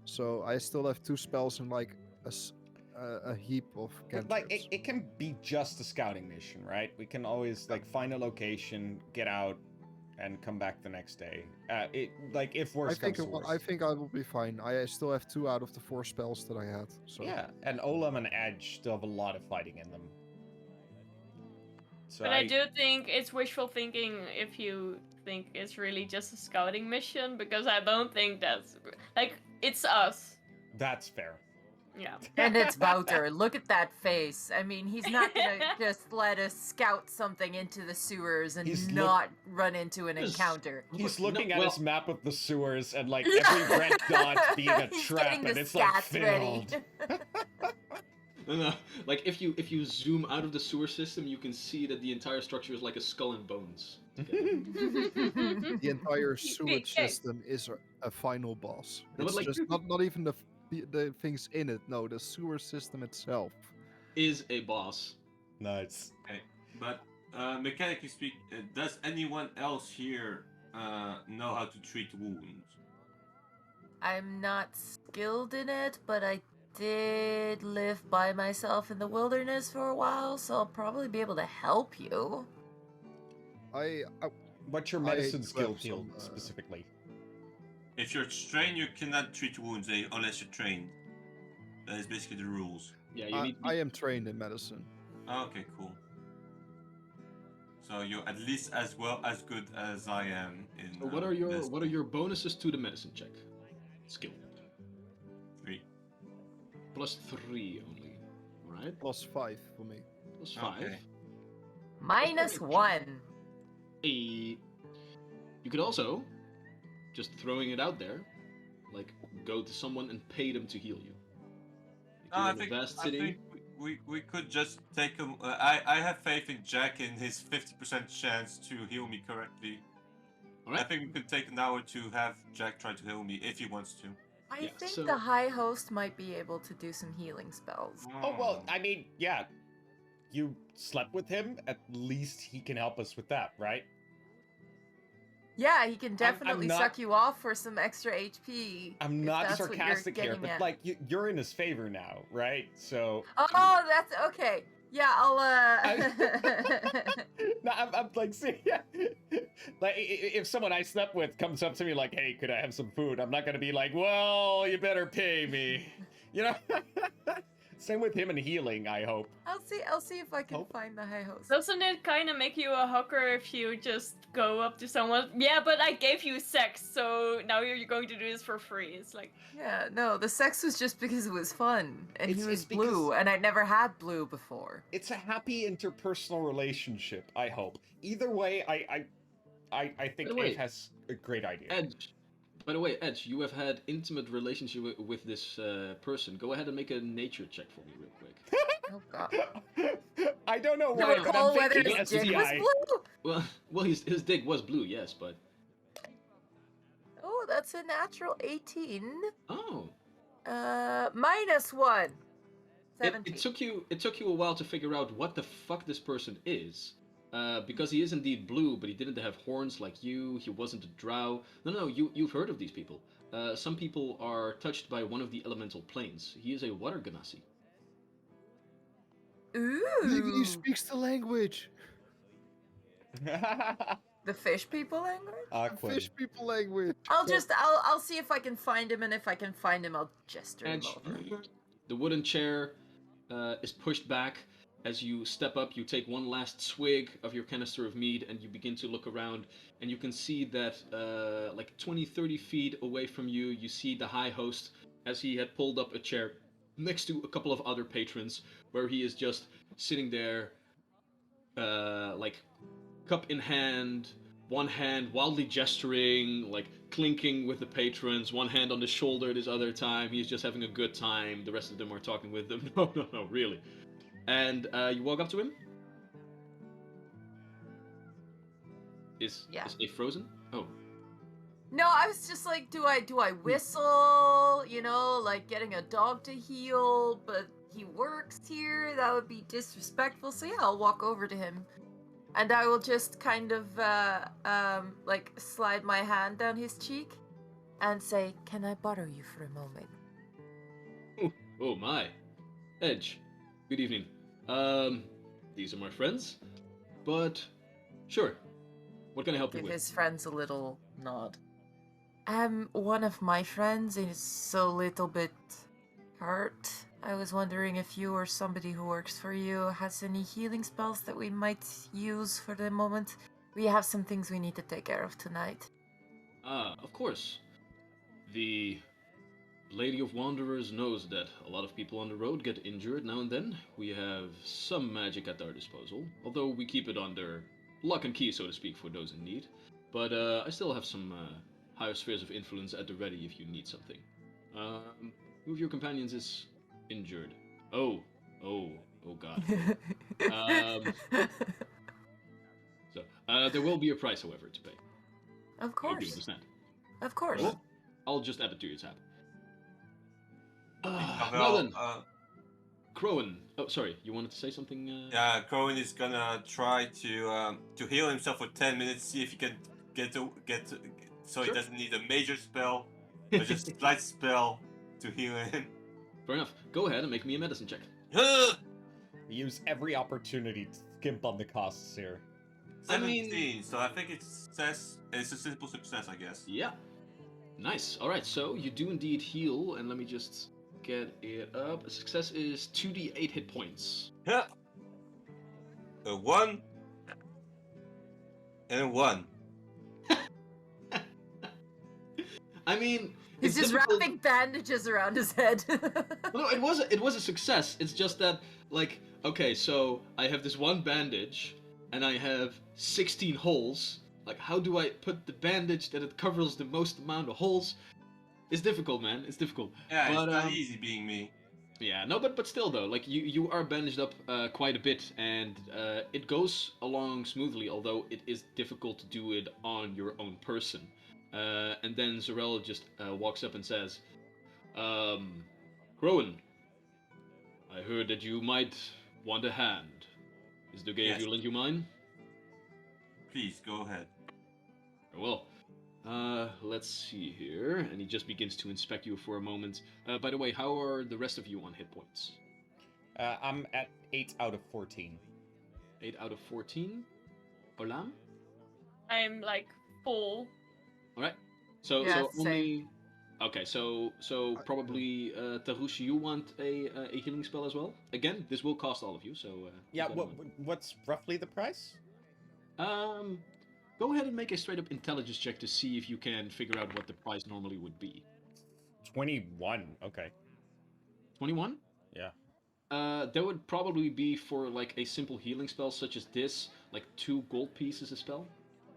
So I still have 2 spells in like a heap of
But,
cantrips.
like, it can be just a scouting mission, right? We can always like find a location, get out, and come back the next day. If
I
worse
think
comes to worse.
I think I will be fine. I still have 2 out of the 4 spells that I had. So
Yeah, and Olam and Edge still have a lot of fighting in them. So
But I do think it's wishful thinking if you think it's really just a scouting mission, because I don't think that's like it's us.
That's fair.
Yeah.
And it's Wouter. Look at that face. I mean, he's not gonna just let us scout something into the sewers and
He's
not run into an
Just-
encounter.
He's
No,
looking at
well-
his map of the sewers and like every red dot being a
He's
trap,
getting
and
the
it's like
scats ready.
filled.
No, like if you zoom out of the sewer system, you can see that the entire structure is like a skull and bones. together.
The entire sewage
Okay.
system is a final boss.
No, but
It's
like-
just not even the things in it. No, the sewer system itself.
Is a boss.
Nice.
But mechanically speaking, does anyone else here know how to treat wounds?
I'm not skilled in it, but I did live by myself in the wilderness for a while, so I'll probably be able to help you.
I
What's your
I
medicine
do
skill
have some,
field specifically?
If you're trained, you cannot treat wounds unless you're trained. That is basically the rules.
Yeah, you need.
I am trained in medicine.
Okay, cool. So you're at least as good as I am in.
So what are your bonuses to the medicine check? Skill.
3?
+3 only. Alright.
+5 for me.
+5.
Okay.
-1.
You could also, just throwing it out there, like go to someone and pay them to heal you. Like,
No,
you're
I
in a
think,
vast
I
city.
think we could just take him. I have faith in Jack in his 50% chance to heal me correctly. I
Alright.
think we could take an hour to have Jack try to heal me if he wants to.
I
Yeah,
think
so-
the High Host might be able to do some healing spells.
Oh well, I mean, yeah. You slept with him. At least he can help us with that, right?
Yeah, he can definitely
not-
suck you off for some extra HP.
I'm
if
not
that's what you're
sarcastic here,
getting
but
at.
like you're in his favor now, right? So.
Oh, that's okay. Yeah, I'll
No, I'm like, see, yeah. Like, if someone I slept with comes up to me like, "Hey, could I have some food?" I'm not gonna be like, "Well, you better pay me," you know. Same with him and healing, I hope.
I'll see if I can
Hope.
find the High Host.
Doesn't it kind of make you a hooker if you just go up to someone? Yeah, but I gave you sex, so now you're going to do this for free. It's like,
Yeah, no, the sex was just because it was fun, and he
It's-
was
it's because-
blue, and I'd never had blue before.
It's a happy interpersonal relationship, I hope. Either way, I think
By the way,
Eve has a great idea.
Edge. By the way, Edge, you have had intimate relationship with this person. Go ahead and make a nature check for me real quick.
Oh god.
I don't know
Do
why,
you
but
recall
I'm
whether
thinking
his dick was
STI.
blue?
Well, his dick was blue, yes, but
Oh, that's a natural 18.
oh,
-1. 17.
it took you a while to figure out what the fuck this person is. Because he is indeed blue, but he didn't have horns like you. He wasn't a drow. No, you've heard of these people. Some people are touched by one of the elemental planes. He is a water ganassi.
Maybe
Ooh.
he speaks the language.
The fish people language?
Awkward.
Fish people language.
I'll see if I can find him, and if I can find him, I'll gesture him
Edge,
over.
the wooden chair is pushed back. As you step up, you take one last swig of your canister of mead, and you begin to look around, and you can see that like 20-30 feet away from you, you see the High Host as he had pulled up a chair next to a couple of other patrons, where he is just sitting there, like cup in hand, one hand wildly gesturing, like clinking with the patrons, one hand on the shoulder this other time. He's just having a good time. The rest of them are talking with them. No, really. And you walk up to him. Is he frozen? Oh,
No, I was just like, do I whistle? You know, like getting a dog to heal, but he works here. That would be disrespectful. So yeah, I'll walk over to him, and I will just kind of like slide my hand down his cheek, and say, "Can I bother you for a moment?"
oh my, Edge. Good evening. These are my friends, but sure. What can I help you
Give
with?
his friends a little nod. One of my friends is a little bit hurt. I was wondering if you or somebody who works for you has any healing spells that we might use for the moment. We have some things we need to take care of tonight.
Of course. The Lady of Wanderers knows that a lot of people on the road get injured now and then. We have some magic at our disposal, although we keep it under lock and key, so to speak, for those in need. But I still have some higher spheres of influence at the ready if you need something. Who of your companions is injured? Oh God. So there will be a price, however, to pay.
Of
I hope you
course.
understand.
Of course.
Well, I'll just add it to your tab. Now
Well,
then, Crowan. Oh, sorry. You wanted to say something?
yeah, Cohen is gonna try to heal himself for 10 minutes, see if he can get so
Sure.
he doesn't need a major spell, but just a slight spell to heal him.
Fair enough. Go ahead and make me a medicine check.
Use every opportunity to skimp on the costs here.
I mean-
17, so I think it's success. It's a simple success, I guess.
Yeah. Nice. All right. So you do indeed heal, and let me just get it up. A success is 2d8 hit points.
Yeah. A 1 and a 1.
I mean,
He's
it's
just
difficult-
wrapping bandages around his head.
No, it was a success. It's just that, like, okay, so I have this one bandage, and I have 16 holes. Like, how do I put the bandage that it covers the most amount of holes? It's difficult, man. It's difficult.
Yeah,
But,
it's not easy being me.
Yeah, no, but still though, like you are bandaged up quite a bit, and it goes along smoothly. Although it is difficult to do it on your own person. And then Zarel just walks up and says, Crowan, I heard that you might want a hand. Is it okay if
Yes.
you lend you mine?
Please go ahead.
Well, let's see here. And he just begins to inspect you for a moment. By the way, how are the rest of you on hit points?
I'm at 8 out of 14.
8 out of 14? Olam?
I'm like full.
Alright. So
Yeah,
so
same.
only okay, so probably Tarush, you want a healing spell as well? Again, this will cost all of you, so
Yeah,
keep that in mind.
what's roughly the price?
Go ahead and make a straight up intelligence check to see if you can figure out what the price normally would be.
21. Okay.
21?
Yeah.
That would probably be for like a simple healing spell such as this, like 2 gold pieces a spell.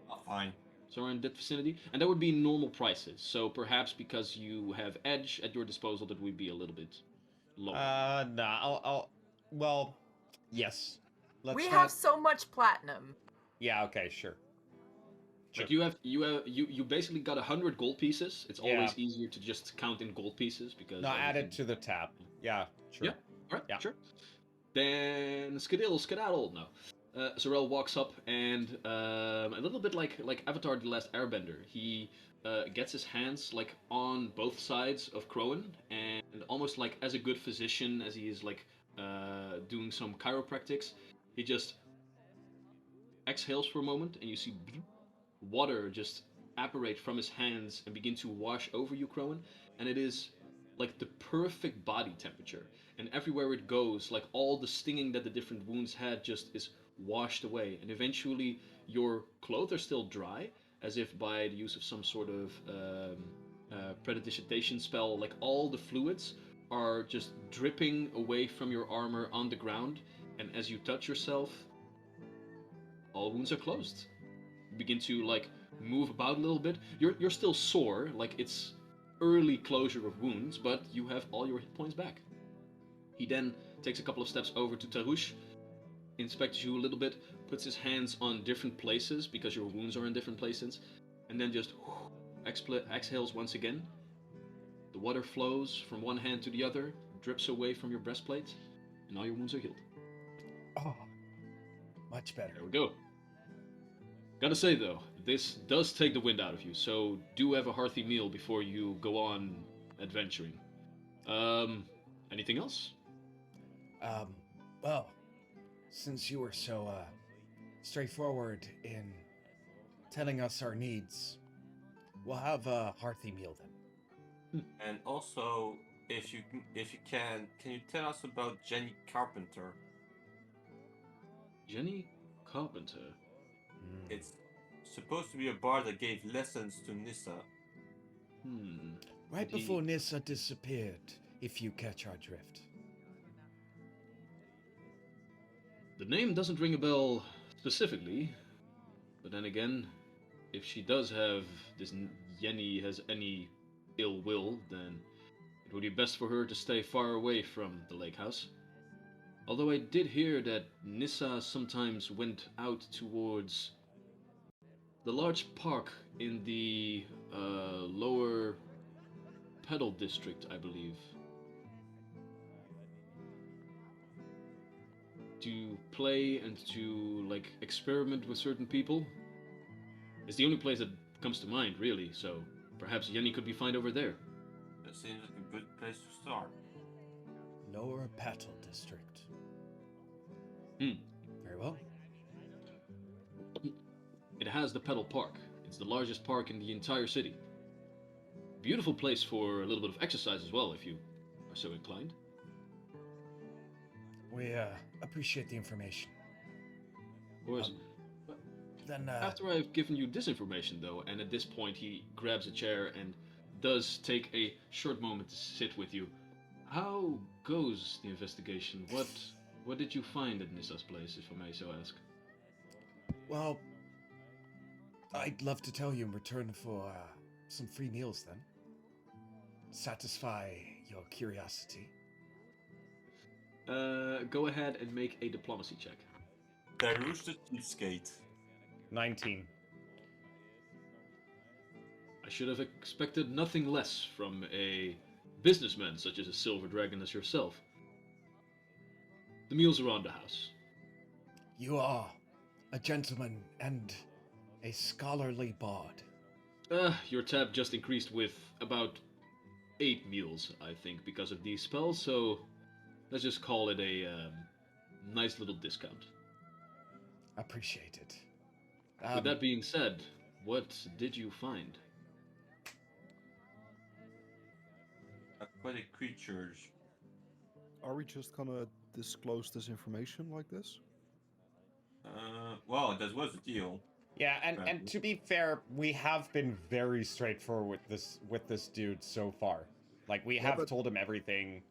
Oh, fine.
Somewhere in that vicinity, and that would be normal prices. So perhaps because you have edge at your disposal, that would be a little bit lower.
I'll well, yes. Let's
We
not...
have so much platinum.
Yeah, okay, sure.
Like you basically got 100 gold pieces. It's
Yeah.
always easier to just count in gold pieces because.
No, add it
everything-
to the tab. Yeah, sure.
Yeah. All right.
Yeah.
Sure. Then skedaddle. No. Zarel walks up and a little bit like Avatar: The Last Airbender, he gets his hands like on both sides of Crowan, and almost like as a good physician, as he is like doing some chiropractics, he just exhales for a moment, and you see water just apparate from his hands and begin to wash over you, Crowan, and it is like the perfect body temperature. And everywhere it goes, like all the stinging that the different wounds had just is washed away. And eventually your clothes are still dry, as if by the use of some sort of prestidigitation spell, like all the fluids are just dripping away from your armor on the ground. And as you touch yourself, all wounds are closed. You begin to like move about a little bit. You're still sore, like it's early closure of wounds, but you have all your hit points back. He then takes a couple of steps over to Tarush, inspects you a little bit, puts his hands on different places because your wounds are in different places, and then just exhales once again. The water flows from one hand to the other, drips away from your breastplate, and all your wounds are healed.
Oh, much better.
There we go. Gotta say though, this does take the wind out of you, so do have a hearty meal before you go on adventuring. Anything else?
Well, since you were so straightforward in telling us our needs, we'll have a hearty meal then.
And also, if you can you tell us about Jenny Carpenter?
Jenny Carpenter.
It's supposed to be a bard that gave lessons to Nissa.
Hmm.
Right
Did he-
before Nissa disappeared, if you catch our drift.
The name doesn't ring a bell specifically, but then again, if she does have this Yenny has any ill will, then it would be best for her to stay far away from the lake house. Although I did hear that Nissa sometimes went out towards the large park in the lower pedal district, I believe. To play and to like experiment with certain people. It's the only place that comes to mind, really. So perhaps Yenny could be found over there.
That seems like a good place to start.
Lower Petal District.
Hmm.
Very well.
It has the pedal park. It's the largest park in the entire city. Beautiful place for a little bit of exercise as well, if you are so inclined.
We appreciate the information.
Of course.
Then
After I've given you this information, though, and at this point he grabs a chair and does take a short moment to sit with you. How goes the investigation? What did you find at Nissa's place, if I may so ask?
well, I'd love to tell you in return for some free meals then. Satisfy your curiosity.
Go ahead and make a diplomacy check.
Darush the cheapskate.
19.
I should have expected nothing less from a businessman such as a silver dragon as yourself. The meals around the house.
You are a gentleman and a scholarly bard.
Your tab just increased with about 8 meals, I think, because of these spells, so let's just call it a nice little discount.
Appreciate it.
With that being said, what did you find?
Aquatic creatures.
Are we just gonna disclose this information like this?
Well, that was the deal.
Yeah, and
Right.
to be fair, we have been very straightforward with this dude so far. Like we
Yeah,
have
but-
told him everything.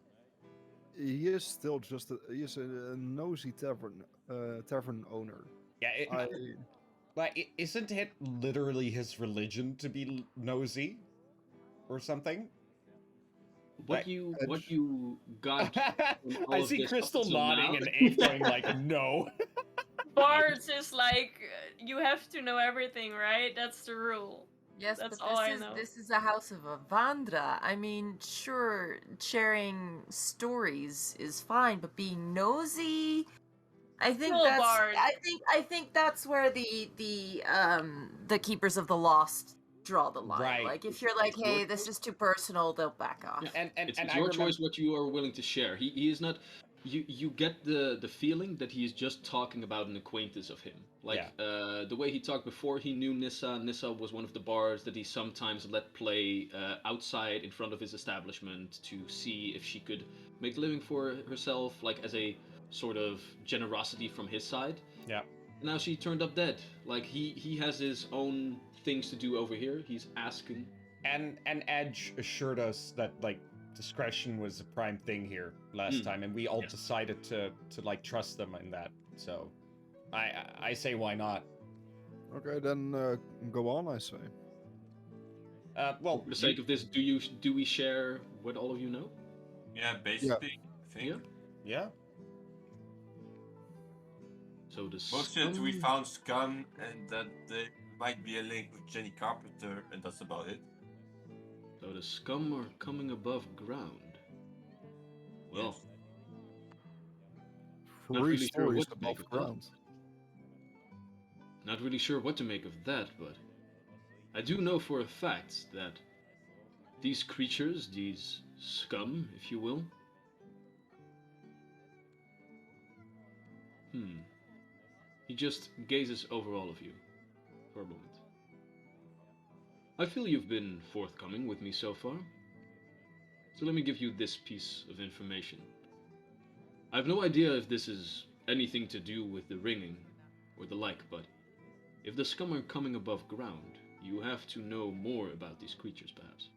He is still just he is a nosy tavern owner.
Yeah, isn't it literally his religion to be nosy, or something?
What you got? from all
I
of
see
this up
Crystal
until
nodding
now?
and Ape going like, no.
Bards is like you have to know everything, right? That's the rule.
Yes,
That's
but
all I know.
this is a house of Avandra. I mean, sure, sharing stories is fine, but being nosy, I think
Cool,
that's
Bard.
I think that's where the keepers of the lost draw the line.
Right.
Like if you're like,
It's your
hey, this is too personal, they'll back off.
Yeah.
And
It's
I
your
remember,
choice what you are willing to share. He is not. You get the feeling that he is just talking about an acquaintance of him. Like the way he talked before he knew Nissa. Nissa was one of the bards that he sometimes let play outside in front of his establishment to see if she could make a living for herself, like as a sort of generosity from his side.
Yeah.
Now she turned up dead. Like he has his own things to do over here. He's asking.
and Edge assured us that like discretion was a prime thing here last time, and we all
Yes.
decided to like trust them in that. So I say why not?
Okay, then go on, I say.
Well,
For the sake of this, do we share what all of you know?
Yeah, basically, I think.
Yeah.
yeah.
So the
Bullshit, we
scum-
found scum, and that there might be a link with Jenny Carpenter, and that's about it.
So the scum are coming above ground. Well,
Yes.
Not
3
really sure
stories
what to make
above
of that.
ground.
not really sure what to make of that, but I do know for a fact that these creatures, these scum, if you will. He just gazes over all of you for a moment. I feel you've been forthcoming with me so far. So let me give you this piece of information. I have no idea if this is anything to do with the ringing or the like, but If the scum are coming above ground, you have to know more about these creatures, perhaps.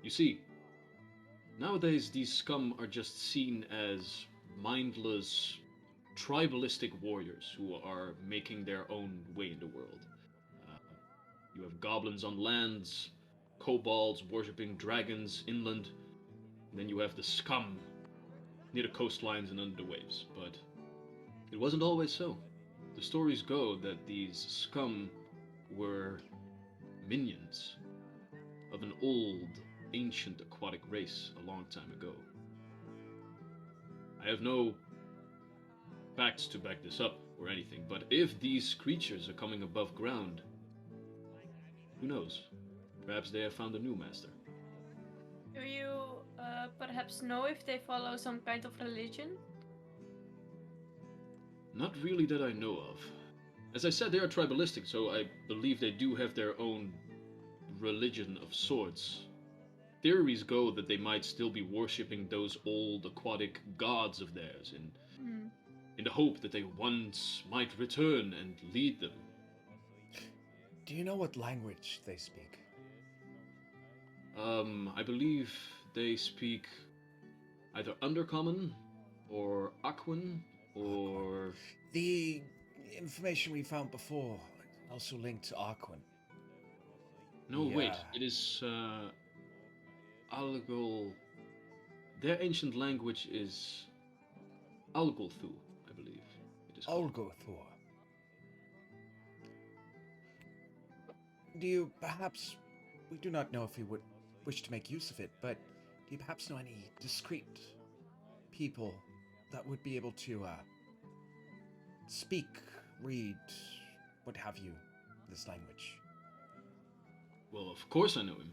You see, nowadays these scum are just seen as mindless, tribalistic warriors who are making their own way in the world. Uh, you have goblins on lands, kobolds worshipping dragons inland, and then you have the scum near the coastlines and under the waves. But it wasn't always so. The stories go that these scum were minions of an old, ancient aquatic race a long time ago. I have no facts to back this up or anything, but if these creatures are coming above ground, who knows? Perhaps they have found a new master.
Do you perhaps know if they follow some kind of religion?
Not really that I know of. As I said, they are tribalistic, so I believe they do have their own religion of sorts. Theories go that they might still be worshipping those old aquatic gods of theirs in the hope that they once might return and lead them.
Do you know what language they speak?
I believe they speak either Undercommon or Aquan or...
The information we found before also linked to Arquin.
No, wait,
Yeah.
it is Algol. Their ancient language is Algolthu, I believe. It is called.
Olgothor. Do you perhaps... We do not know if you would wish to make use of it, but do you perhaps know any discreet people that would be able to speak, read, what have you, this language?
Well, of course I know him.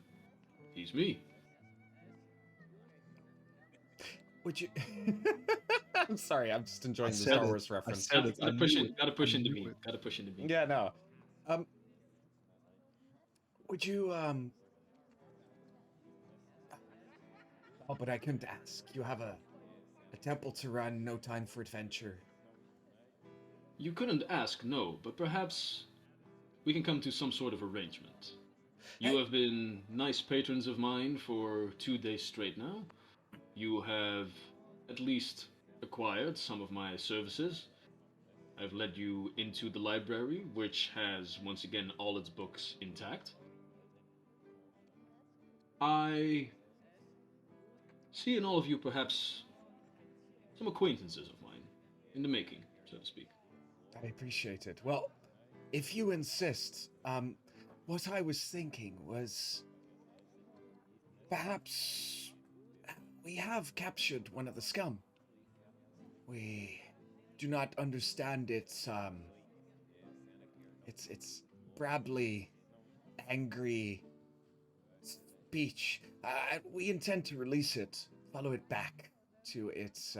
He's me.
Would you... I'm sorry, I'm just enjoying the
said
Star
it.
Wars
I
reference.
said it.
Gotta
I
push
knew
in,
it.
gotta push
I
into
knew
me.
it.
Gotta push into me.
Yeah, no. Would you, Oh, but I couldn't ask. You have a temple to run, no time for adventure.
You couldn't ask, no, but perhaps we can come to some sort of arrangement. You have been nice patrons of mine for 2 days straight now. You have at least acquired some of my services. I've led you into the library, which has, once again, all its books intact. I see in all of you perhaps some acquaintances of mine, in the making, so to speak.
I appreciate it. Well, if you insist, what I was thinking was perhaps we have captured one of the scum. We do not understand its brabbly, angry speech. We intend to release it, follow it back to its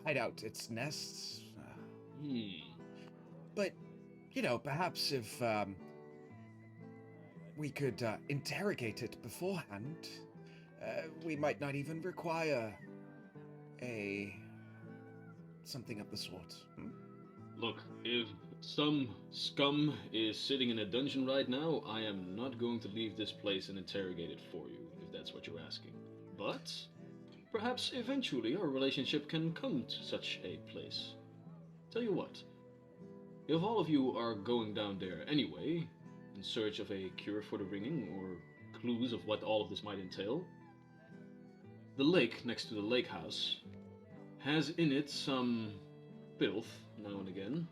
hideout, its nests. But, you know, perhaps if we could interrogate it beforehand, we might not even require something of the sort.
Look, if some scum is sitting in a dungeon right now, I am not going to leave this place and interrogate it for you, if that's what you're asking. But perhaps eventually our relationship can come to such a place. Tell you what, if all of you are going down there anyway, in search of a cure for the ringing or clues of what all of this might entail, the lake next to the lake house has in it some filth now and again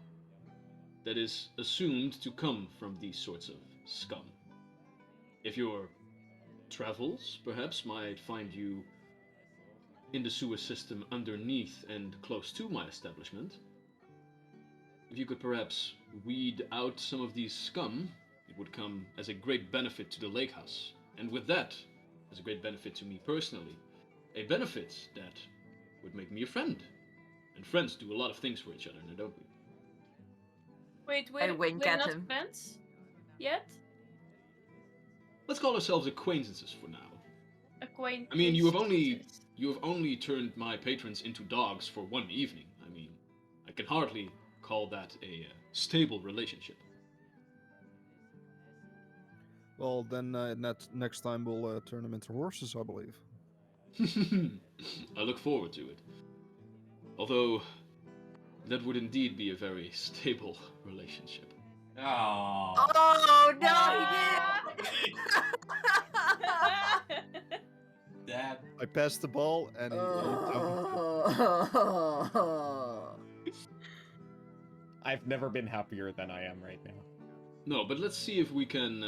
that is assumed to come from these sorts of scum. If your travels perhaps might find you in the sewer system underneath and close to my establishment, if you could perhaps weed out some of these scum, it would come as a great benefit to the lake house, and with that, as a great benefit to me personally, a benefit that would make me a friend. And friends do a lot of things for each other, now don't we?
Wait,
I
we're
wink
we're
at
not
him.
friends yet?
Let's call ourselves acquaintances for now.
Acquaintances.
I mean, you have only turned my patrons into dogs for one evening. I mean, I can hardly call that a stable relationship.
Well, then next time we'll turn them into horses, I believe.
I look forward to it. Although, that would indeed be a very stable relationship.
Oh.
Oh no,
Ah!
he did!
That.
I passed the ball, and he dumped it.
Oh.
I've never been happier than I am right now.
No, but let's see if we can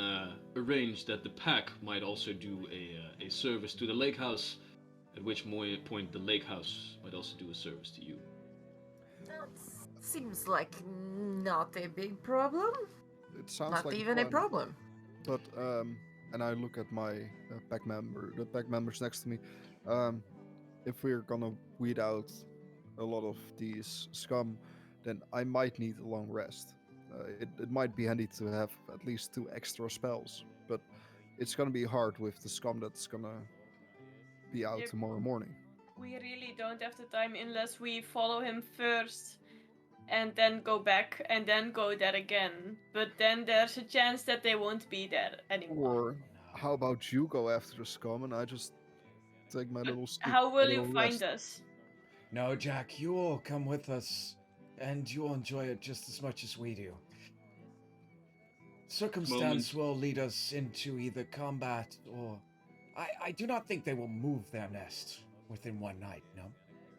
arrange that the pack might also do a service to the lake house, at which point the lake house might also do a service to you.
That seems like not a big problem.
It sounds
Not
like
even a
fun,
problem.
But and I look at my pack members next to me. If we're gonna weed out a lot of these scum, then I might need a long rest. It might be handy to have at least 2 extra spells, but it's gonna be hard with the scum that's gonna be out
Yep.
tomorrow morning.
We really don't have the time unless we follow him first and then go back and then go there again. But then there's a chance that they won't be there anymore.
Or how about you go after the scum and I just take my little sleep,
How will
my
you
little
find
rest?
us?
No, Jack, you will come with us, and you'll enjoy it just as much as we do. Circumstance will lead us into either combat or... I do not think they will move their nest within one night, no?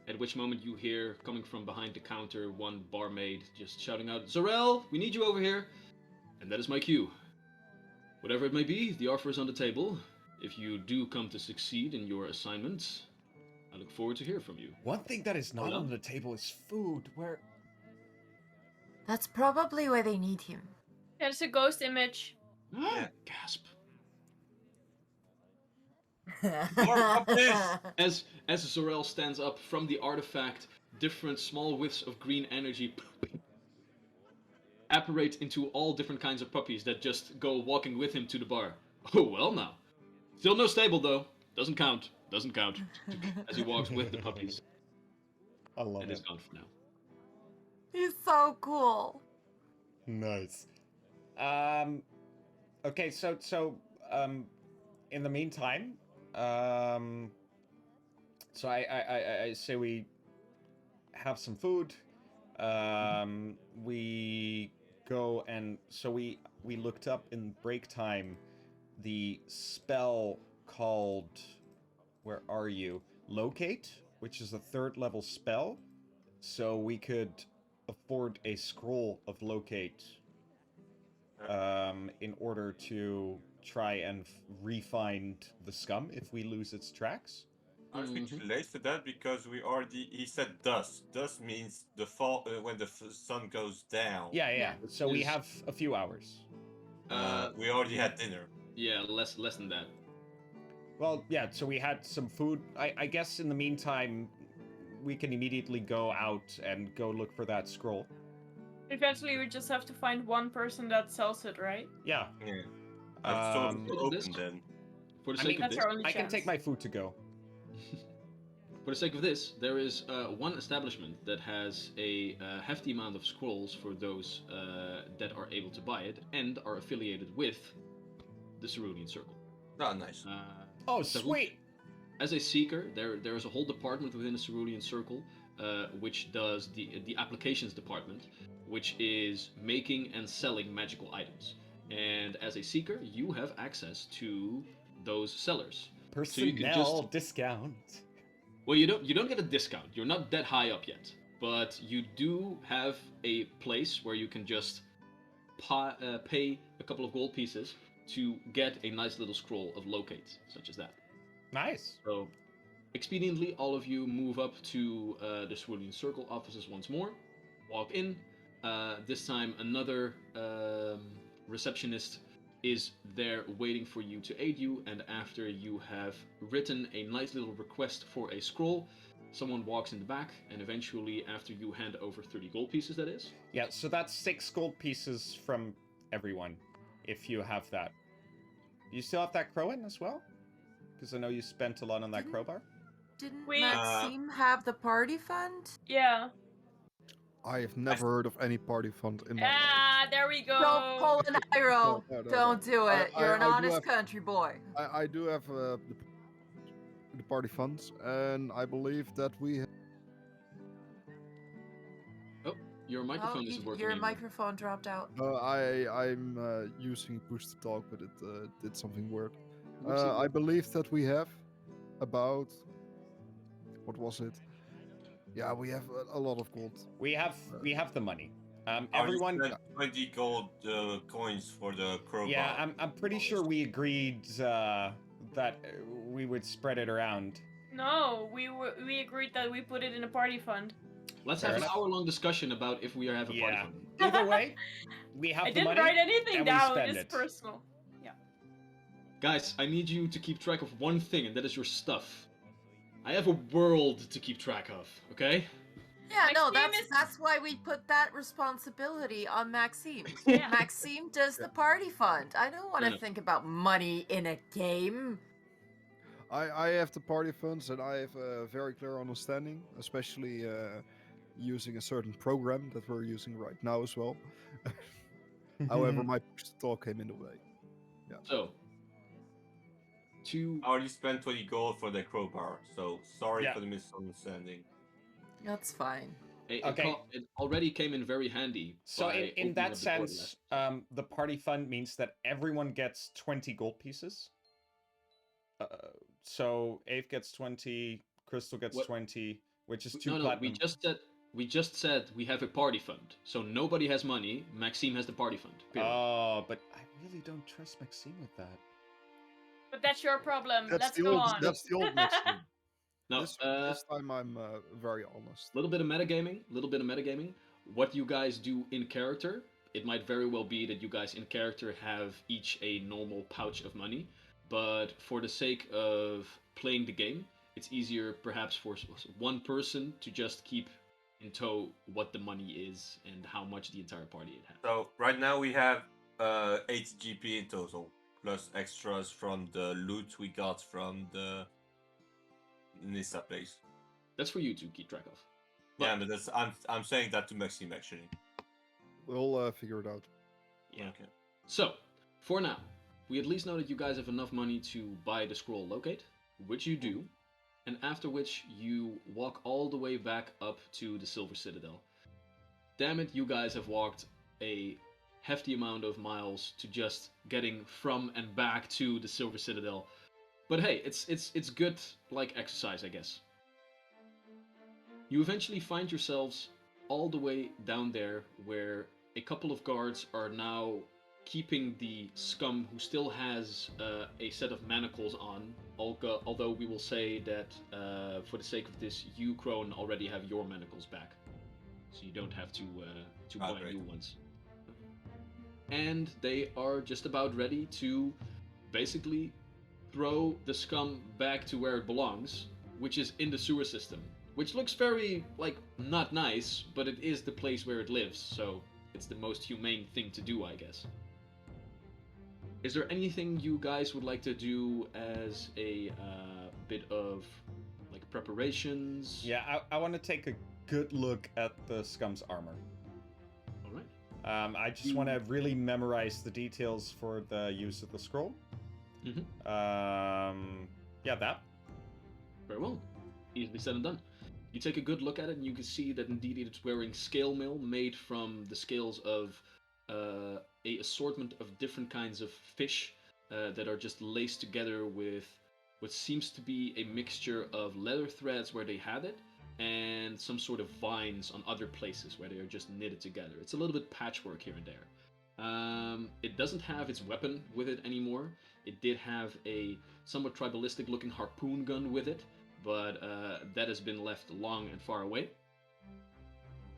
At which moment you hear, coming from behind the counter, one barmaid just shouting out, "Zarel, we need you over here!" And that is my cue. Whatever it may be, the offer is on the table. If you do come to succeed in your assignment, I look forward to hear from you.
One thing that is not
Hello?
on the table is food, where...
That's probably why they need him.
There's a ghost image.
Yeah.
Gasp.
More puppies!
As Zorel stands up from the artifact, different small whiffs of green energy apparate into all different kinds of puppies that just go walking with him to the bar. Oh, well now. Still no stable, though. Doesn't count. Doesn't count. As he walks with the puppies
I love
and is
it.
gone for now.
He's so cool.
Nice. Okay, so in the meantime, so I say we have some food. We go and so we looked up in break time the spell called, where are you? Locate, which is a 3rd level spell. So we could afford a scroll of locate in order to try and re-find the scum if we lose its tracks.
I think too late for that because we already. He said dusk. Dusk means the fall when the sun goes down.
Yeah. So we
Is-
have a few hours.
We already had dinner.
Yeah, less than that.
Well, yeah, so we had some food. I guess in the meantime, we can immediately go out and go look for that scroll.
Eventually, we just have to find one person that sells it, right?
Yeah.
Yeah. I'm sort of
Look at this.
open then.
For the
I
sake
mean,
of
That's
this,
our only
I can
chance.
take my food to go.
For the sake of this, there is one establishment that has a hefty amount of scrolls for those that are able to buy it and are affiliated with the Cerulean Circle.
Oh, nice.
Oh,
So-
sweet!
As a seeker, there is a whole department within the Cerulean Circle, which does the applications department, which is making and selling magical items. And as a seeker, you have access to those sellers. you can
Personnel
just-
discount.
Well, you don't get a discount. You're not that high up yet, but you do have a place where you can just pay a couple of gold pieces to get a nice little scroll of locate, such as that.
Nice.
So, expediently, all of you move up to the Cerulean Circle offices once more. Walk in. This time, another receptionist is there waiting for you to aid you, and after you have written a nice little request for a scroll, someone walks in the back, and eventually, after you hand over 30 gold pieces, that is.
Yeah, so that's 6 gold pieces from everyone, if you have that. You still have that Crowan as well? Because I know you spent a lot on that
Didn't-
crowbar.
Didn't
We-
Maxime have the party fund?
Yeah.
I have never heard of any party fund in my life.
Ah, there we go.
Don't pull an Iroh.
No.
Don't do it. You're an
I do
honest
have-
country boy.
I do have the party funds, and I believe that we have...
Oh, your microphone isn't working
Your
anymore.
microphone dropped out.
I'm using push to talk, but it did something weird.
Whoopsie.
I believe that we have about... What was it? Yeah, we have a lot of gold.
We have the money.
Everyone
Everyone.
20 gold coins for the crowbar.
Yeah, I'm pretty sure we agreed that we would spread it around.
No, we agreed that we put it in a party fund.
Let's
Fair
have an
enough.
hour-long discussion about if we have a party
Yeah.
fund.
Either way, we have
I
the
didn't
money.
write anything
and we
down.
spend
It's
it.
personal.
Guys, I need you to keep track of one thing, and that is your stuff. I have a world to keep track of, okay?
Yeah, no,
Maxime
that's why we put that responsibility on Maxime.
Yeah.
Maxime does the party fund. I don't want to
No.
think about money in a game.
I have the party funds, and I have a very clear understanding, especially using a certain program that we're using right now as well. However, my push to talk came in the way.
So, to
I already spent 20 gold for the crowbar, so sorry
Yeah.
for the misunderstanding.
That's fine.
Okay.
it already came in very handy.
So
by
in
opening
that
up the portal
sense,
last-
the party fund means that everyone gets 20 gold pieces. So Ave gets 20, Crystal gets
What?
20, which is 2
no,
platinum.
we just said we have a party fund. So nobody has money. Maxime has the party fund. Period.
Oh, but I really don't trust Maxime with that.
But that's your problem.
That's
Let's
the
go
old.
on.
That's the old Maxime.
no,
This time I'm very honest.
little bit of metagaming. What you guys do in character, it might very well be that you guys in character have each a normal pouch of money, but for the sake of playing the game, it's easier perhaps for one person to just keep in tow what the money is and how much the entire party it has.
So right now we have 8 GP in total, plus extras from the loot we got from the Nissa place.
That's for you to keep track of.
Yeah, but that's I'm saying that to Maxime actually.
We'll figure it out.
Yeah.
Okay.
So, for now, we at least know that you guys have enough money to buy the scroll locate, which you do, and after which you walk all the way back up to the Silver Citadel. Damn it, you guys have walked a hefty amount of miles to just getting from and back to the Silver Citadel. But hey, it's good like exercise, I guess. You eventually find yourselves all the way down there where a couple of guards are now keeping the scum who still has a set of manacles on, although we will say that for the sake of this, you, Crone, already have your manacles back. So you don't have to buy
great.
new ones. And they are just about ready to basically throw the scum back to where it belongs, which is in the sewer system. Which looks very, like, not nice, but it is the place where it lives, so it's the most humane thing to do, I guess. Is there anything you guys would like to do as a bit of, like, preparations?
Yeah, I want to take a good look at the scum's armor.
Alright.
I just want to really memorize the details for the use of the scroll.
Mhm.
Yeah, that.
Very well. Easily said and done. You take a good look at it, and you can see that indeed it's wearing scale mail made from the scales of a assortment of different kinds of fish that are just laced together with what seems to be a mixture of leather threads where they had it and some sort of vines on other places where they are just knitted together. It's a little bit patchwork here and there. It doesn't have its weapon with it anymore. It did have a somewhat tribalistic looking harpoon gun with it, but that has been left long and far away.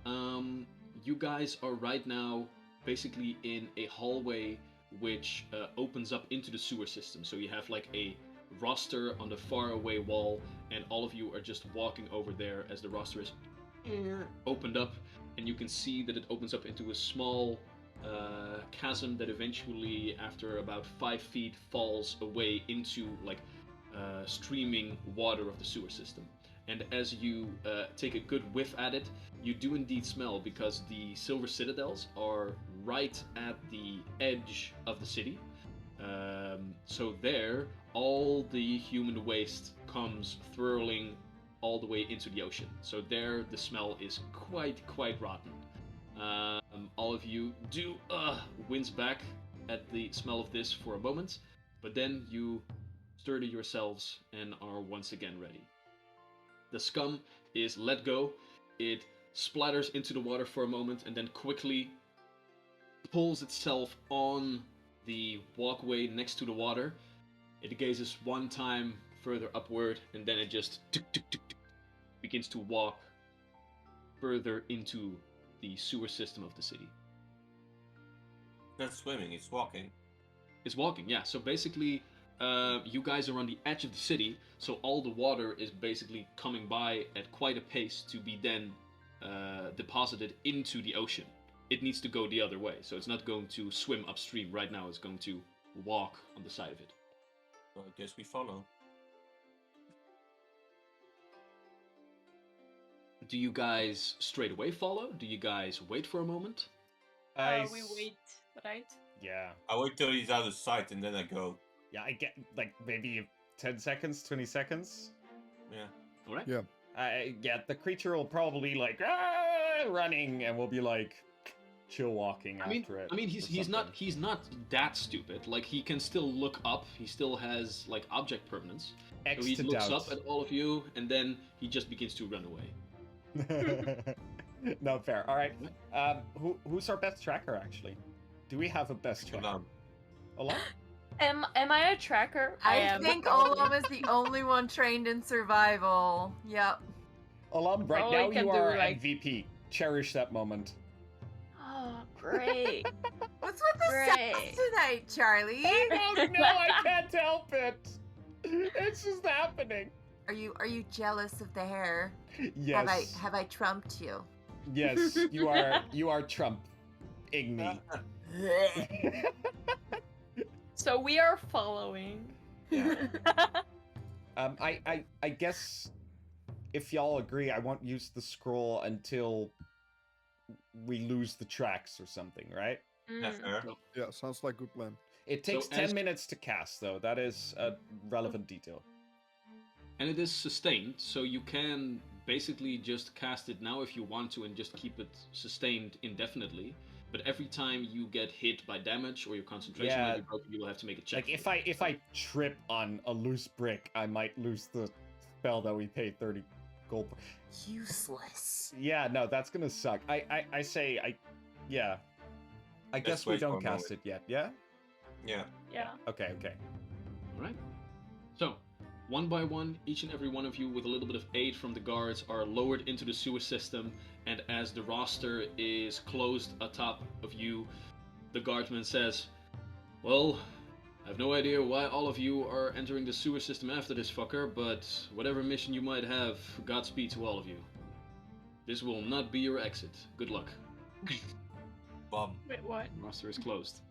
You guys are right now basically in a hallway which opens up into the sewer system. So you have like a roster on the far away wall, and all of you are just walking over there as the roster is opened up, and you can see that it opens up into a small chasm that eventually, after about 5 feet, falls away into like streaming water of the sewer system. And as you take a good whiff at it, you do indeed smell, because the Silver Citadels are right at the edge of the city. So there, all the human waste comes swirling all the way into the ocean. So there, the smell is quite rotten. All of you do wince back at the smell of this for a moment, but then you sturdy yourselves and are once again ready. The scum is let go. It splatters into the water for a moment and then quickly pulls itself on the walkway next to the water. It gazes one time further upward, and then it just begins to walk further into the sewer system of the city.
Not swimming, it's walking.
It's walking, yeah. So basically, you guys are on the edge of the city, so all the water is basically coming by at quite a pace to be then deposited into the ocean. It needs to go the other way, so it's not going to swim upstream. Right now, it's going to walk on the side of it.
Well, I guess we follow.
Do you guys straight away follow? Do you guys wait for a moment?
We wait, right?
Yeah.
I wait till he's out of sight and then I go.
Yeah, I get like maybe 10 seconds, 20 seconds.
Yeah.
All right.
Yeah.
Yeah, the creature will probably like running, and we'll be like chill walking after it.
I mean,
or
he's not
something.
that stupid. Like, he can still look up. He still has like object permanence.
X
So he
to
looks
doubt.
up at all of you, and then he just begins to run away.
No, fair. All right. Who's our best tracker actually? Do we have a best tracker? Olam?
Am I a tracker?
I
am.
think Olam is the only one trained in survival. Yep.
Olam, right
All
now
we can
you
do,
are
like-
MVP. Cherish that moment.
Oh, great.
What's with the
Great.
sass tonight, Charlie?
Oh no, I can't help it. It's just happening.
Are you jealous of the hair?
Yes.
Have I trumped you?
Yes, you are Trump. Igni.
So we are following.
Yeah.
I guess if y'all agree, I won't use the scroll until we lose the tracks or something, right?
Yeah,
Mm.
fair.
Yeah, sounds like good plan.
It takes
So
10
as-
minutes to cast, though. That is a relevant detail.
And it is sustained, so you can basically just cast it now if you want to and just keep it sustained indefinitely. But every time you get hit by damage or your concentration
Yeah.
might be broken, you will have to make a check.
Like
for it.
if I trip on a loose brick, I might lose the spell that we paid 30 gold for.
Useless.
Yeah, no, that's gonna suck. I say yeah. I
Let's
guess we
wait for
don't
a
cast it
moment.
yet. Yeah.
Yeah.
Yeah.
Okay.
Alright. So, one by one, each and every one of you, with a little bit of aid from the guards, are lowered into the sewer system, and as the roster is closed atop of you, the guardsman says, "Well, I have no idea why all of you are entering the sewer system after this fucker, but whatever mission you might have, Godspeed to all of you. This will not be your exit. Good luck."
Bomb.
Wait, what?
The roster is closed.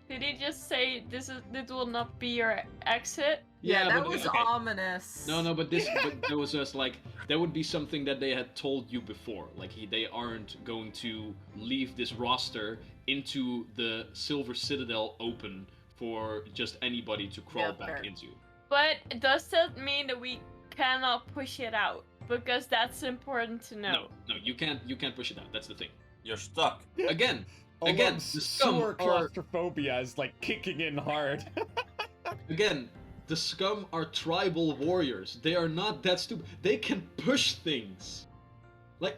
Did he just say this will not be your exit?
Yeah, that
but-
was
okay.
ominous.
No, but there was just like, that would be something that they had told you before. Like, they aren't going to leave this roster into the Silver Citadel open for just anybody to crawl
Yeah,
back
fair.
into.
But does that mean that we cannot push it out? Because that's important to know.
No, you can't push it out. That's the thing.
You're stuck.
Again,
Olam's
the scum
sewer
are
claustrophobia is like kicking in hard.
the scum are tribal warriors. They are not that stupid. They can push things. Like,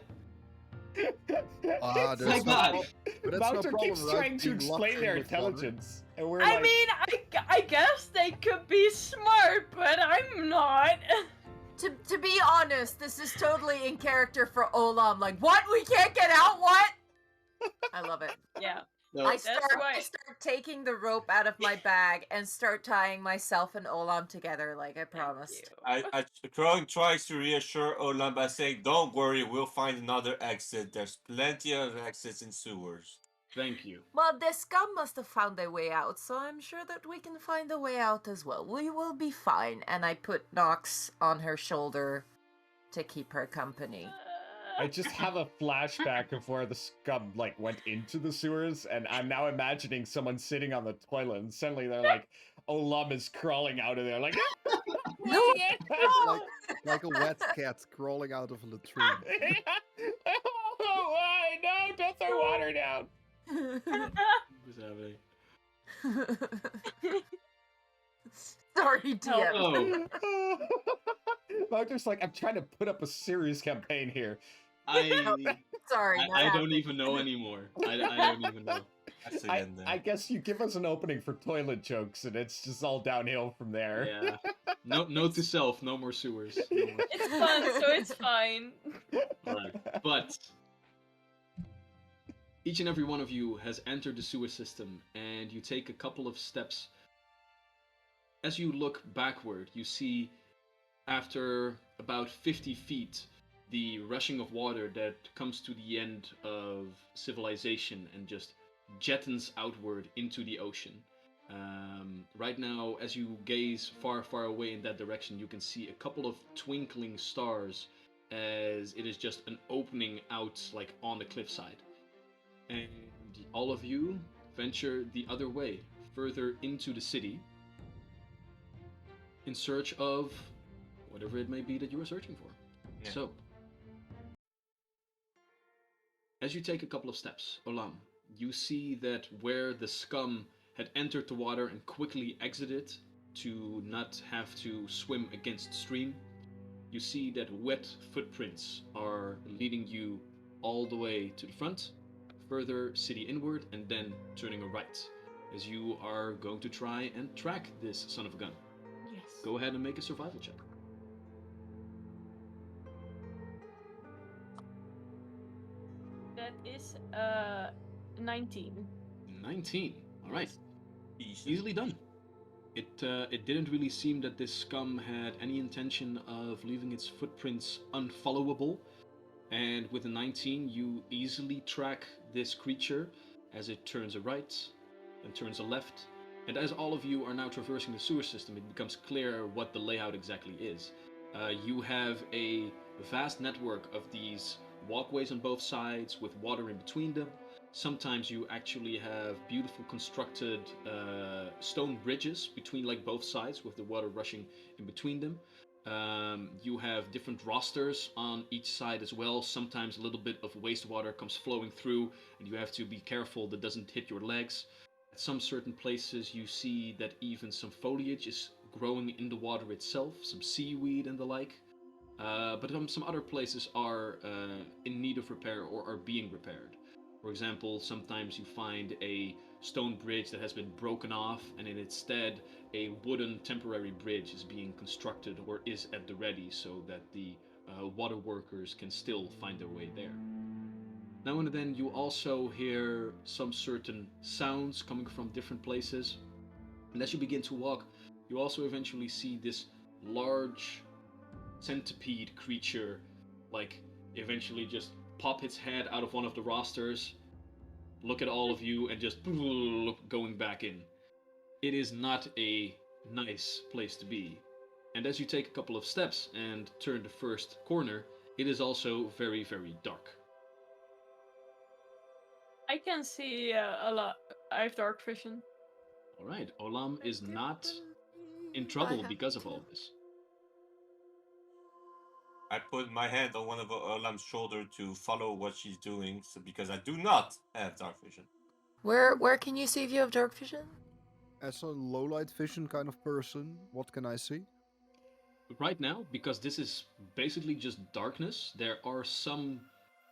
Ah,
my
there's no
God.
prob- but that's no
Mouter
problem,
keeps
right?
trying to
Being locked
explain
in
their
with water.
intelligence, and we're
I
like,
mean, I guess they could be smart, but I'm not.
To be honest, this is totally in character for Olam. Like, what? We can't get out? What? I love it.
Yeah.
no,
I start
why-
taking the rope out of my bag and start tying myself and Olam together, like I promised.
Crowing tries to reassure Olam by saying, "Don't worry, we'll find another exit. There's plenty of exits in sewers."
Thank you.
Well, the scum must have found their way out, so I'm sure that we can find a way out as well. We will be fine. And I put Nox on her shoulder to keep her company.
I just have a flashback of where the scum like went into the sewers, and I'm now imagining someone sitting on the toilet, and suddenly they're like, Olam is crawling out of there, like,
like a wet cat crawling out of a latrine.
oh, why? No, don't throw water down.
What's happening?
Sorry, DM.
Oh,
I'm just like, I'm trying to put up a serious campaign here.
Sorry.
I don't even know anymore. I don't even know.
That's
I
again there.
guess you give us an opening for toilet jokes, and it's just all downhill from there.
Yeah. Note to self: no more sewers. No more.
It's fun, so it's fine.
Alright, but each and every one of you has entered the sewer system, and you take a couple of steps. As you look backward, you see, after about 50 feet, the rushing of water that comes to the end of civilization and just jettons outward into the ocean. Right now, as you gaze far, far away in that direction, you can see a couple of twinkling stars as it is just an opening out like on the cliffside. And all of you venture the other way, further into the city, in search of whatever it may be that you are searching for.
Yeah.
So, as you take a couple of steps, Olam, you see that where the scum had entered the water and quickly exited to not have to swim against stream, you see that wet footprints are leading you all the way to the front, further city inward, and then turning a right, as you are going to try and track this son of a gun.
Yes.
Go ahead and make a survival check.
That is 19.
19. All right.
Easy.
Easily done. It didn't really seem that this scum had any intention of leaving its footprints unfollowable, and with a 19 you easily track this creature as it turns a right and turns a left, and as all of you are now traversing the sewer system, it becomes clear what the layout exactly is. You have a vast network of these walkways on both sides with water in between them. Sometimes you actually have beautiful constructed stone bridges between like both sides with the water rushing in between them. You have different rosters on each side as well. Sometimes a little bit of wastewater comes flowing through and you have to be careful that doesn't hit your legs. At some certain places you see that even some foliage is growing in the water itself, some seaweed and the like. But some other places are in need of repair or are being repaired. For example, sometimes you find a stone bridge that has been broken off, and in its stead, a wooden temporary bridge is being constructed or is at the ready so that the water workers can still find their way there. Now and then, you also hear some certain sounds coming from different places, and as you begin to walk, you also eventually see this large centipede creature, like, eventually just pop its head out of one of the rosters, look at all of you, and just going back in. It is not a nice place to be. And as you take a couple of steps and turn the first corner, it is also very, very dark.
I can see a lot. I have dark vision.
Alright, Olam is not in trouble because of all this.
I put my hand on one of Olam's shoulder to follow what she's doing, so because I do not have dark vision.
Where can you see if you have dark vision?
As a low light vision kind of person, what can I see?
Right now, because this is basically just darkness, there are some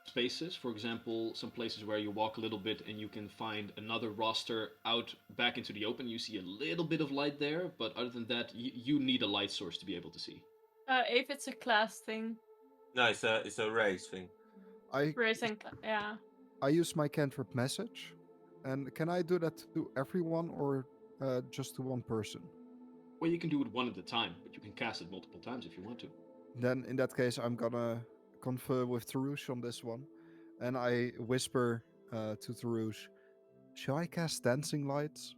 spaces, for example, some places where you walk a little bit and you can find another roster out back into the open. You see a little bit of light there, but other than that, you need a light source to be able to see.
If it's a class thing.
No, it's a race thing.
Race and yeah.
I use my cantrip message, and can I do that to everyone or just to one person?
Well, you can do it one at a time, but you can cast it multiple times if you want to.
Then in that case, I'm gonna confer with Tarouche on this one, and I whisper to Tarouche, shall I cast Dancing Lights?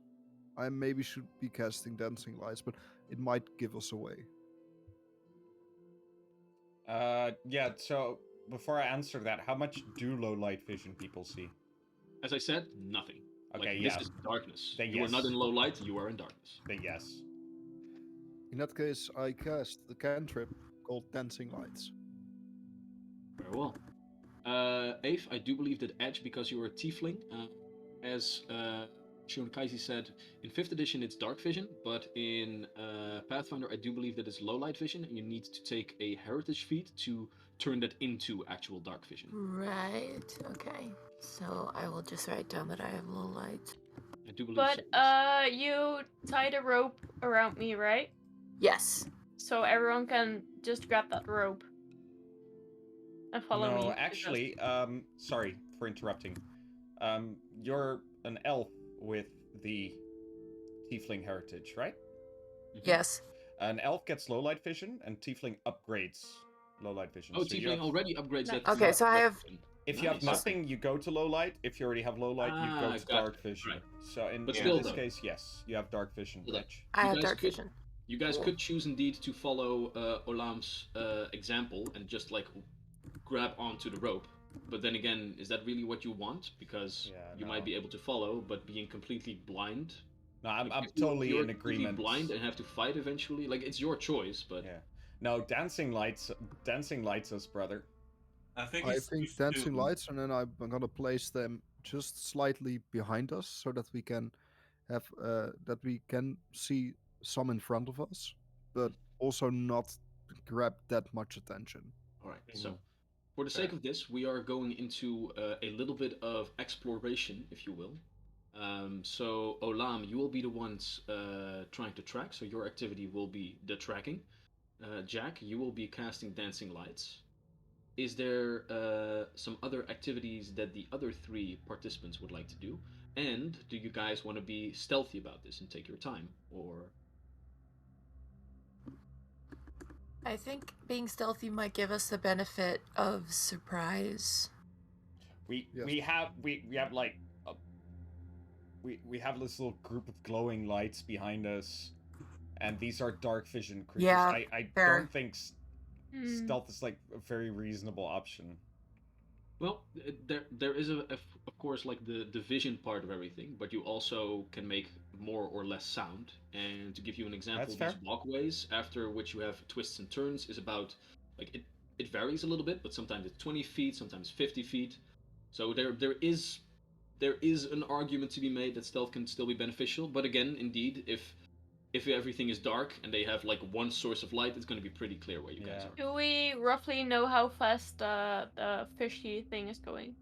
I maybe should be casting Dancing Lights, but it might give us away.
Yeah, so before I answer that, how much do low light vision people see?
As I said, nothing.
Okay,
Like,
yeah.
this is darkness.
Then
You are not
yes.
in low light, you are in darkness.
Then yes.
In that case, I cast the cantrip called Dancing Lights.
Very well. Ave, I do believe that Edge, because you are a tiefling, as Shion Kaisi said, in 5th edition it's dark vision, but in Pathfinder I do believe that it's low light vision, and you need to take a heritage feat to turn that into actual dark vision.
Right. Okay. So I will just write down that I have low light.
I do believe
But
so. Yes.
you tied a rope around me, right?
Yes.
So everyone can just grab that rope and follow me.
No,
to the
actually, sorry for interrupting. You're an elf with the tiefling heritage, right?
Yes.
An elf gets low light vision, and tiefling upgrades low light vision.
Oh,
So you
tiefling
have-
already upgrades that.
Okay,
to
so I
dark
have-
vision.
If you have
Nice.
nothing, you go to low light. If you already have low light, you go to
got
dark
it.
vision.
Right.
So in
But
in
still,
this
though.
case, yes, you have dark vision.
Still, though.
Rich.
I
You
have
guys
dark
could-
vision.
You guys
Cool.
could choose indeed to follow Olam's example and just like grab onto the rope. But then again, is that really what you want? Because
Yeah,
you
no.
might be able to follow, but being completely blind.
No, I'm
If
totally
you're
in
completely
agreement.
blind and have to fight eventually. Like, it's your choice, but
Yeah. No, dancing lights us, brother.
I think
I
it's
think
too
Dancing
soon.
Lights, and then I'm gonna place them just slightly behind us so that we can have see some in front of us, but also not grab that much attention.
all right.
Mm-hmm.
So, for the sake of this, we are going into a little bit of exploration, if you will. So, Olam, you will be the ones trying to track. So your activity will be the tracking. Jack, you will be casting dancing lights. Is there some other activities that the other 3 participants would like to do? And do you guys want to be stealthy about this and take your time, or?
I think being stealthy might give us the benefit of surprise.
We
Yes.
have like we have this little group of glowing lights behind us, and these are dark vision creatures.
Yeah,
I
fair.
don't think stealth is like a very reasonable option.
Well, there is of course like the vision part of everything, but you also can make more or less sound. And to give you an example,
That's fair.
these walkways after which you have twists and turns is about like it varies a little bit, but sometimes it's 20 feet, sometimes 50 feet. So there is an argument to be made that stealth can still be beneficial. But again, indeed, if everything is dark and they have like one source of light, it's going to be pretty clear where you guys
Yeah.
are.
Do we roughly know how fast the fishy thing is going?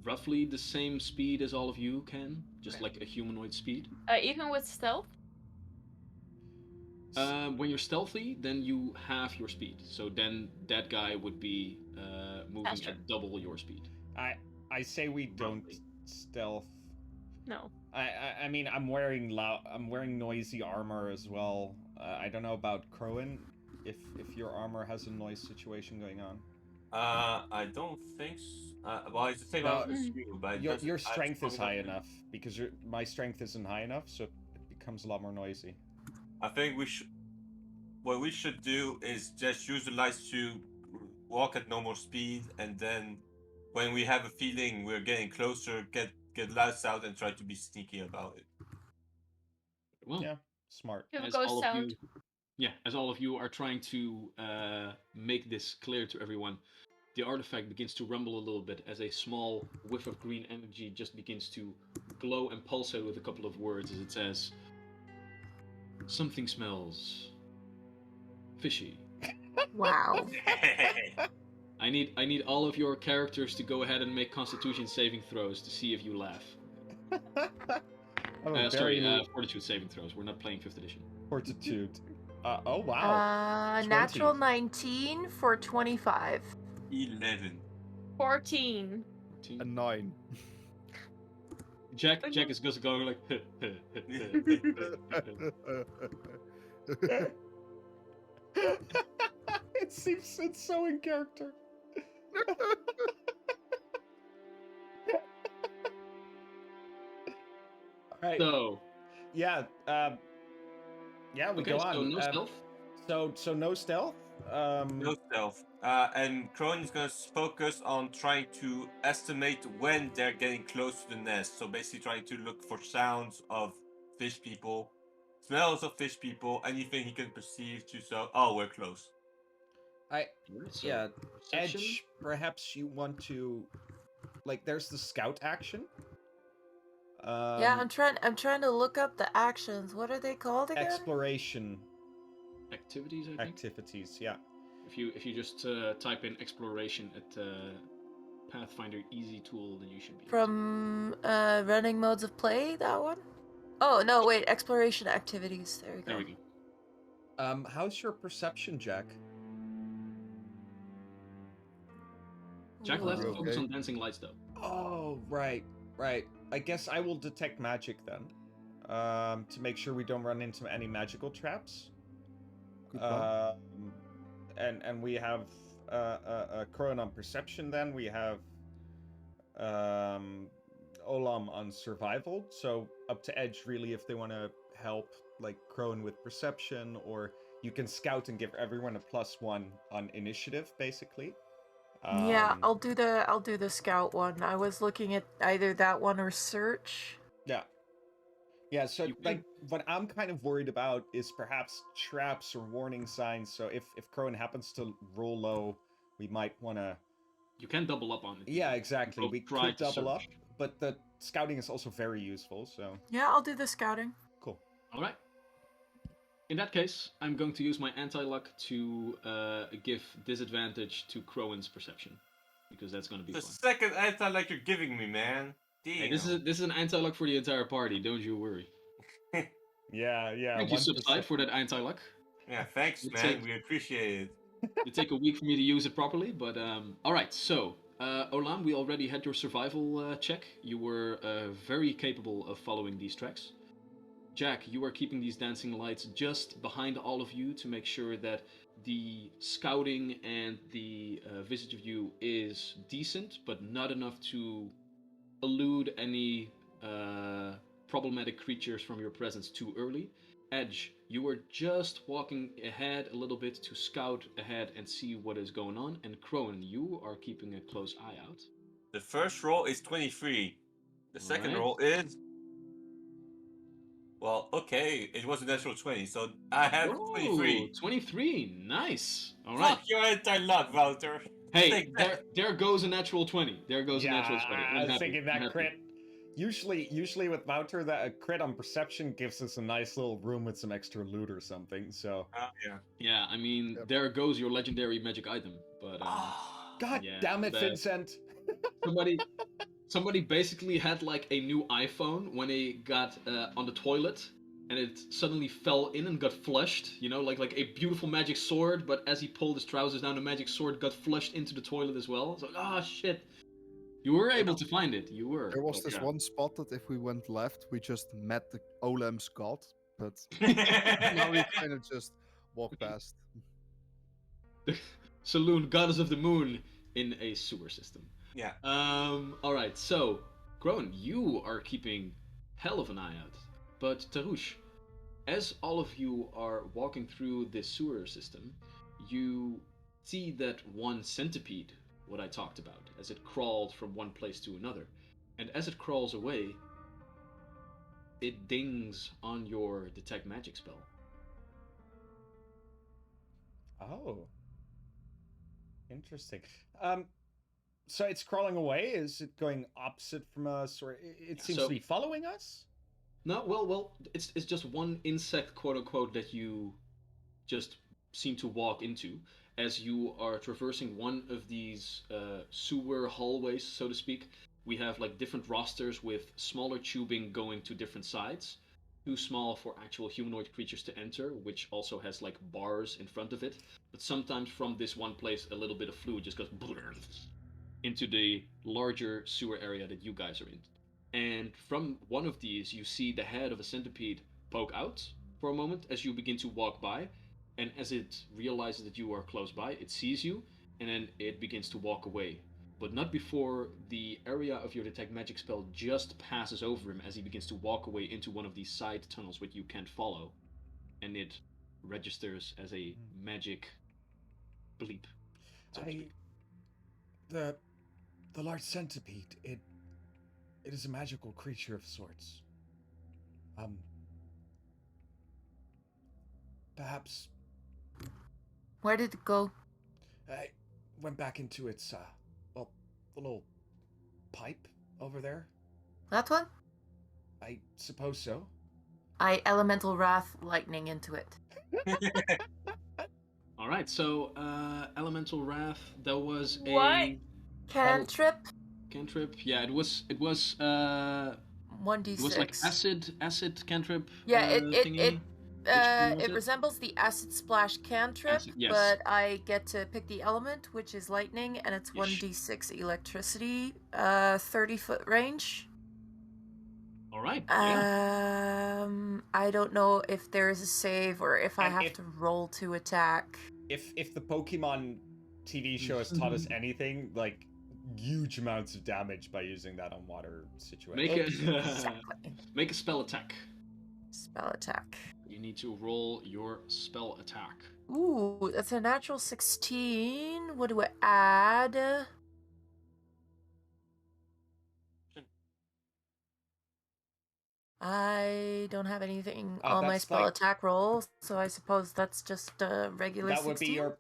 Roughly the same speed as all of you can, just
Okay.
like a humanoid speed.
Even with stealth?
When you're stealthy, then you have your speed. So then that guy would be moving
Faster.
at double your speed.
I say we don't
Roughly.
stealth.
No.
I mean, I'm wearing noisy armor as well. I don't know about Crowan, if your armor has a noise situation going on.
I don't think. Well, it's the same
No,
amount as you, but it
Your
doesn't-
strength is
probably
high
not-
enough because my strength isn't high enough, so it becomes a lot more noisy.
I think we should. What we should do is just use the lights to walk at normal speed, and then when we have a feeling we're getting closer, get lights out and try to be sneaky about it.
Well,
Yeah, smart.
Give a
as
ghost
all of
sound.
you, as all of you are trying to make this clear to everyone, the artifact begins to rumble a little bit as a small whiff of green energy just begins to glow and pulsate with a couple of words as it says, "Something smells fishy."
Wow.
I need all of your characters to go ahead and make Constitution saving throws to see if you laugh.
I'm a
Sorry,
very
Fortitude saving throws. We're not playing 5th edition.
fortitude. Oh wow. 20.
Natural 19 for 25.
11.
14.
14.
A 9.
Jack is just going like.
It's so in character. Right.
So,
Yeah. Yeah. We
okay,
go
so
on.
no stealth.
So no stealth.
No stealth. And Crone is gonna focus on trying to estimate when they're getting close to the nest. So basically trying to look for sounds of fish people, smells of fish people, anything he can perceive to oh, we're close.
Alright, so
Yeah.
perception.
Edge. Perhaps you want to, like, there's the scout action.
Yeah, I'm trying to look up the actions. What are they called again?
Exploration
Activities, I think.
activities. Yeah.
If you just type in exploration at Pathfinder easy tool, then you should be.
From running modes of play, that one? Oh, no, wait, exploration activities. There we go.
There we go.
How's your perception, Jack?
Jack
Ooh.
left to
Okay.
focus on dancing lights though.
Oh, right. I guess I will detect magic then, to make sure we don't run into any magical traps.
Good plan.
And we have a Crone on perception. Then we have Olam on survival. So up to Edge really if they want to help, like Crone with perception, or you can scout and give everyone a +1 on initiative, basically.
Yeah, I'll do the scout one. I was looking at either that one or search.
Yeah, so
You
like what I'm kind of worried about is perhaps traps or warning signs. So if Crone happens to roll low, we might want to.
You can double up on it.
Yeah, exactly.
Both
We
try
could
to
double up,
search.
but the scouting is also very useful. So
Yeah, I'll do the scouting.
cool.
All right. In that case, I'm going to use my anti-luck to give disadvantage to Crowan's perception, because that's going to be
The
fun.
second anti-like you're giving me, man. Damn.
Hey, this is an anti-luck for the entire party. Don't you worry.
Yeah.
Thank you,
1%.
Subside, for that anti-luck.
Yeah, thanks,
It's
man.
a-
We appreciate it.
It take a week for me to use it properly, but all right. So, Olam, we already had your survival check. You were very capable of following these tracks. Jack, you are keeping these dancing lights just behind all of you to make sure that the scouting and the visit of you is decent, but not enough to elude any problematic creatures from your presence too early. Edge, you were just walking ahead a little bit to scout ahead and see what is going on, and Crone, you are keeping a close eye out.
The first roll is 23. The second
Alright.
roll is. Well, okay, it was a natural 20, so I have
Ooh,
23.
23, nice. All right.
Fuck your anti-luck, Wouter.
Hey,
Take that.
there goes a natural 20. There goes a natural 20.
I
I'm
was
happy.
thinking
I'm
that
happy.
crit. Usually with Wouter, that a crit on perception gives us a nice little room with some extra loot or something. So
Yeah.
Yeah, I mean,
Yep.
there goes your legendary magic item. But
God
yeah,
damn it,
but
Vincent.
somebody basically had like a new iPhone when he got on the toilet, and it suddenly fell in and got flushed. You know, like a beautiful magic sword, but as he pulled his trousers down, the magic sword got flushed into the toilet as well. So, shit. You were able to find it. You were.
There was
but
this
yeah.
one spot that if we went left, we just met the Olam's god, but now we kind of just walk past.
Saloon, goddess of the moon, in a sewer system.
Yeah.
All right. So, Groen, you are keeping hell of an eye out. But Tarush, as all of you are walking through this sewer system, you see that one centipede, what I talked about, as it crawled from one place to another. And as it crawls away, it dings on your detect magic spell.
Oh. Interesting. So it's crawling away? Is it going opposite from us, or it seems
So-
to be following us?
No, well, it's just one insect, quote unquote, that you just seem to walk into as you are traversing one of these sewer hallways, so to speak. We have like different rosters with smaller tubing going to different sides. Too small for actual humanoid creatures to enter, which also has like bars in front of it. But sometimes from this one place, a little bit of fluid just goes into the larger sewer area that you guys are in. And from one of these, you see the head of a centipede poke out for a moment as you begin to walk by. And as it realizes that you are close by, it sees you, and then it begins to walk away. but not before the area of your detect magic spell just passes over him as he begins to walk away into one of these side tunnels which you can't follow, and it registers as a magic bleep. So to speak.
The large centipede, it is a magical creature of sorts. Perhaps
Where did it go?
I went back into its the little pipe over there.
That one?
I suppose so.
I elemental wrath lightning into it.
All right, so elemental wrath. There was
Why?
Cantrip?
cantrip. Yeah, it was
1d6.
it was like acid cantrip.
Yeah,
thingy. Which one was
it resembles the acid splash cantrip,
Acid, yes.
but I get to pick the element, which is lightning, and it's
Yes.
1d6 electricity, 30-foot range.
All right. Yeah.
I don't know if there is a save or if I
And
have
if-
to roll to attack.
If the Pokemon TV show has taught us anything, like huge amounts of damage by using that on water situations.
Exactly.
Make a spell attack.
Spell attack.
You need to roll your spell attack.
Ooh, that's a natural 16. What do I add? I don't have anything on my
that's
spell
like-
attack roll, so I suppose that's just a regular
That would
16.
be your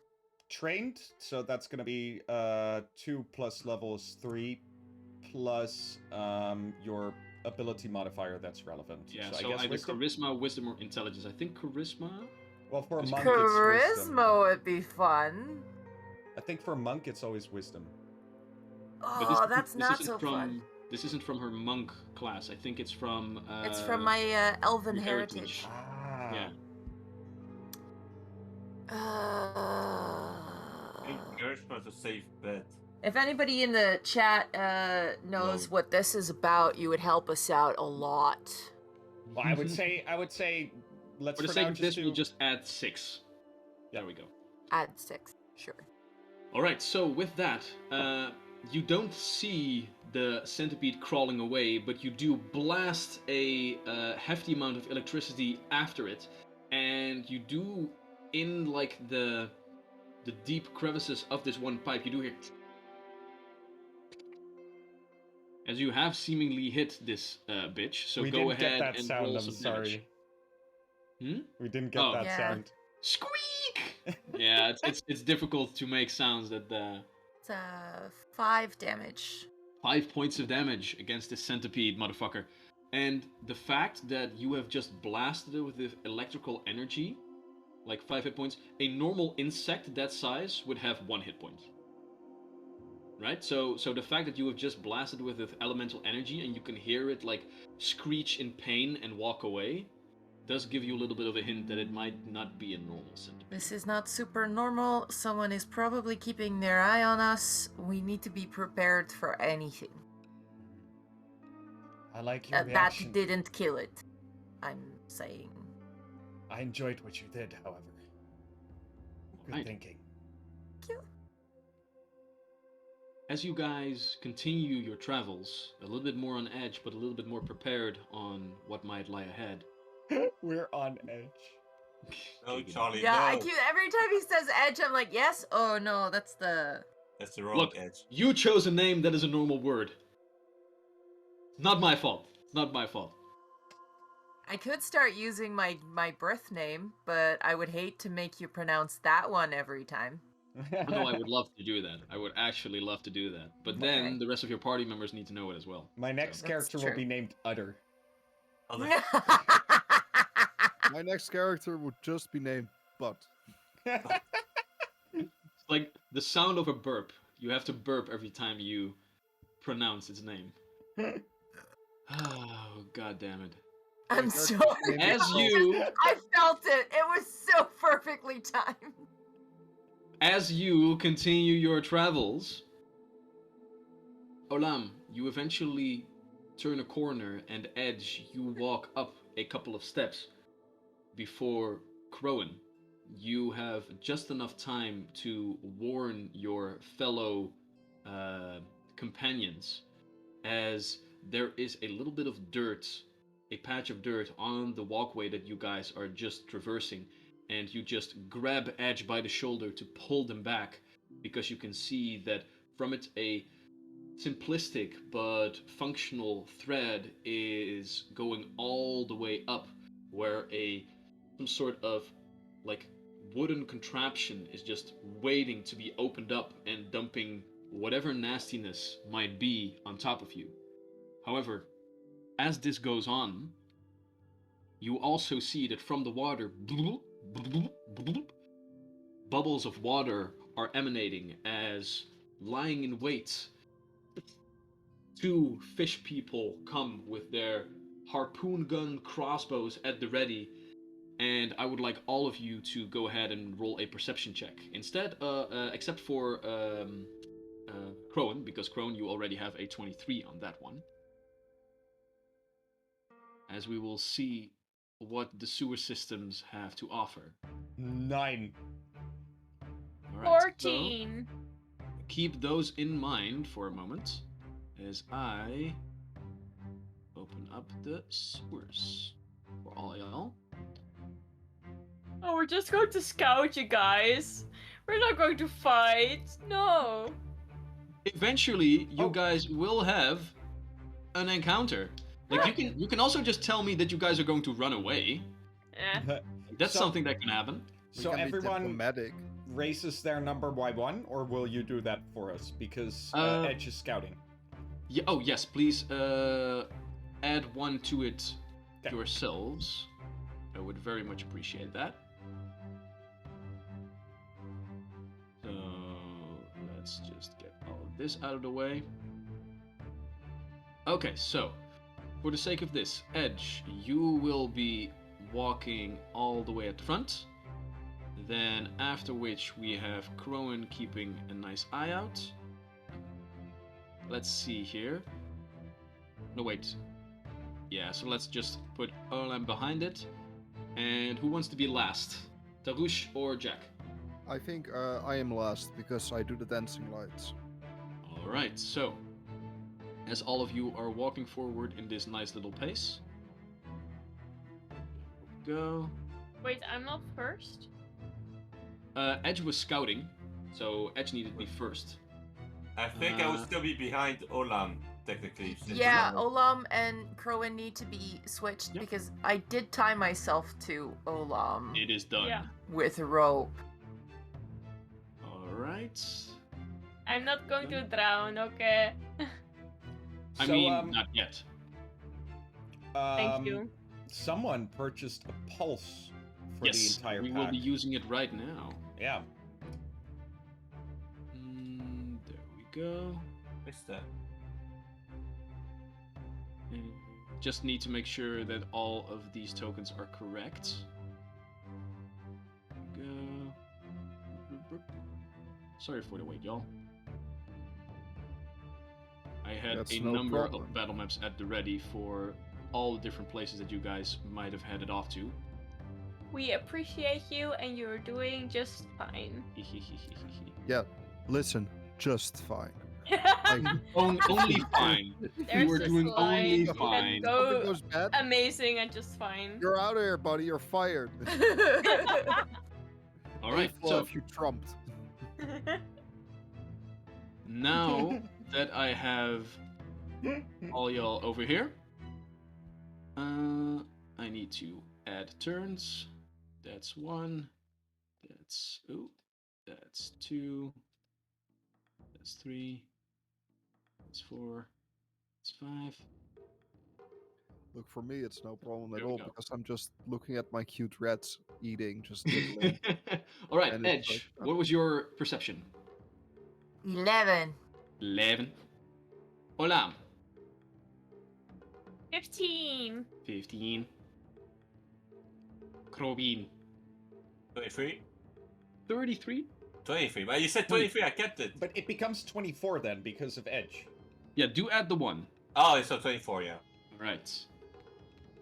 trained, so that's gonna be 2 plus levels 3 plus your ability modifier that's relevant.
Yeah,
so I
so
guess
either
wisdom.
charisma, wisdom, or intelligence. I think charisma.
Well, for a
Just
monk, it's wisdom.
Charisma would be fun.
I think for a monk, it's always wisdom.
But
Oh, that's not
isn't
so
from,
fun.
This isn't from her monk class. I think it's from.
It's from my elven
your
heritage.
Ah.
Yeah.
I think charisma's a safe bet.
If anybody in the chat knows what this is about, you would help us out a lot.
Well, I would say, let's
For the
for
sake
now
of this,
just
we'll
do.
just add 6. There we go.
Add 6, sure.
All right. So with that, you don't see the centipede crawling away, but you do blast a hefty amount of electricity after it, and you do in like the deep crevices of this one pipe. You do hear as you have seemingly hit this bitch. So
we
go
didn't
ahead
get that
and
sound.
roll
I'm
some
sorry.
damage.
We didn't get
Oh.
that
Yeah.
sound.
Squeak! Yeah, it's difficult to make sounds that.
It's 5 damage.
5 points of damage against this centipede, motherfucker. And the fact that you have just blasted it with the electrical energy, like 5 hit points, a normal insect that size would have 1 hit point. Right? So the fact that you have just blasted with elemental energy and you can hear it like screech in pain and walk away does give you a little bit of a hint that it might not be a normal centipede.
This is not super normal. Someone is probably keeping their eye on us. We need to be prepared for anything.
I like your
That
reaction.
didn't kill it. I'm saying.
I enjoyed what you did, however. Good
Right.
thinking.
As you guys continue your travels, a little bit more on edge, but a little bit more prepared on what might lie ahead.
We're on edge.
No, Charlie,
Yeah,
no.
I keep every time he says edge, I'm like, yes. Oh no, that's the.
That's the wrong
Look,
edge.
you chose a name that is a normal word. Not my fault. Not my fault.
I could start using my birth name, but I would hate to make you pronounce that one every time.
I know I would love to do that. I would actually love to do that. But then
Okay.
the rest of your party members need to know it as well.
My next
So-
character
That's
will
true.
be named Udder.
Other-
My next character would just be named Butt.
It's like the sound of a burp. You have to burp every time you pronounce its name. Oh, god damn it.
I'm
My
sorry.
character's name is
As
Butt.
you
I felt it. It was so perfectly timed.
As you continue your travels, Olam, you eventually turn a corner, and Edge, you walk up a couple of steps before Crowan. You have just enough time to warn your fellow companions, as there is a little bit of dirt, a patch of dirt on the walkway that you guys are just traversing, and you just grab Edge by the shoulder to pull them back, because you can see that from it a simplistic but functional thread is going all the way up, where some sort of like wooden contraption is just waiting to be opened up and dumping whatever nastiness might be on top of you. However, as this goes on, you also see that from the water, bubbles of water are emanating as, lying in wait, two fish people come with their harpoon gun crossbows at the ready, and I would like all of you to go ahead and roll a perception check. Instead, except for Crowan, because Crowan, you already have a 23 on that one. As we will see what the sewer systems have to offer.
9.
All right,
14.
so keep those in mind for a moment as I open up the sewers for all y'all.
Oh, we're just going to scout, you guys. We're not going to fight. No.
Eventually, you
Oh.
guys will have an encounter. Like you can also just tell me that you guys are going to run away.
Eh.
That's
So-
something that can happen.
We
So
can be
everyone
diplomatic.
races their number by 1, or will you do that for us? Because Edge is scouting.
Yeah. Oh yes, please add 1 to it
Okay.
yourselves. I would very much appreciate that. So let's just get all of this out of the way. Okay, so for the sake of this, Edge, you will be walking all the way at the front. Then after which we have Crowan keeping a nice eye out. Let's see here. No, wait. Yeah, so let's just put Erlam behind it. And who wants to be last? Tarush or Jack?
I think I am last because I do the dancing lights.
Alright, so as all of you are walking forward in this nice little pace. Go.
Wait, I'm not first?
Edge was scouting, so Edge needed to be first.
I think I would still be behind Olam, technically. since
Yeah,
I'm-
Olam and Crowan need to be switched
Yep.
because I did tie myself to Olam
It is done.
Yeah.
with a rope.
Alright.
I'm not going to drown, okay?
I
So,
mean, not yet.
Thank you.
Someone purchased a pulse for the
Yes,
entire
we
pack.
will be using it right now.
Yeah.
There we go.
What's that?
And just need to make sure that all of these tokens are correct. Go. Sorry for the wait, y'all. I had
That's
a
no
number
problem.
of battle maps at the ready for all the different places that you guys might have headed off to.
We appreciate you and you're doing just fine.
Yeah, listen, just fine.
Only fine.
There's
were
this
doing
line,
only
you can
fine.
Something
go
goes bad,
amazing and just fine.
you're out of here, buddy. You're fired.
All right,
Well,
so
if you trumped.
now that I have all y'all over here, I need to add turns. That's 1. That's that's 2. That's 3. That's 4. That's 5.
Look, for me, it's no problem at
There we
all
go.
because I'm just looking at my cute rats eating, just nibbling.
All right,
And it's
Edge.
like,
What was your perception?
11.
11. Olam.
15.
15. Krobin.
23?
33.
23. But you said 23, I kept it.
But it becomes 24 then because of Edge.
Yeah, do add the 1.
Oh, it's a 24, yeah.
All right.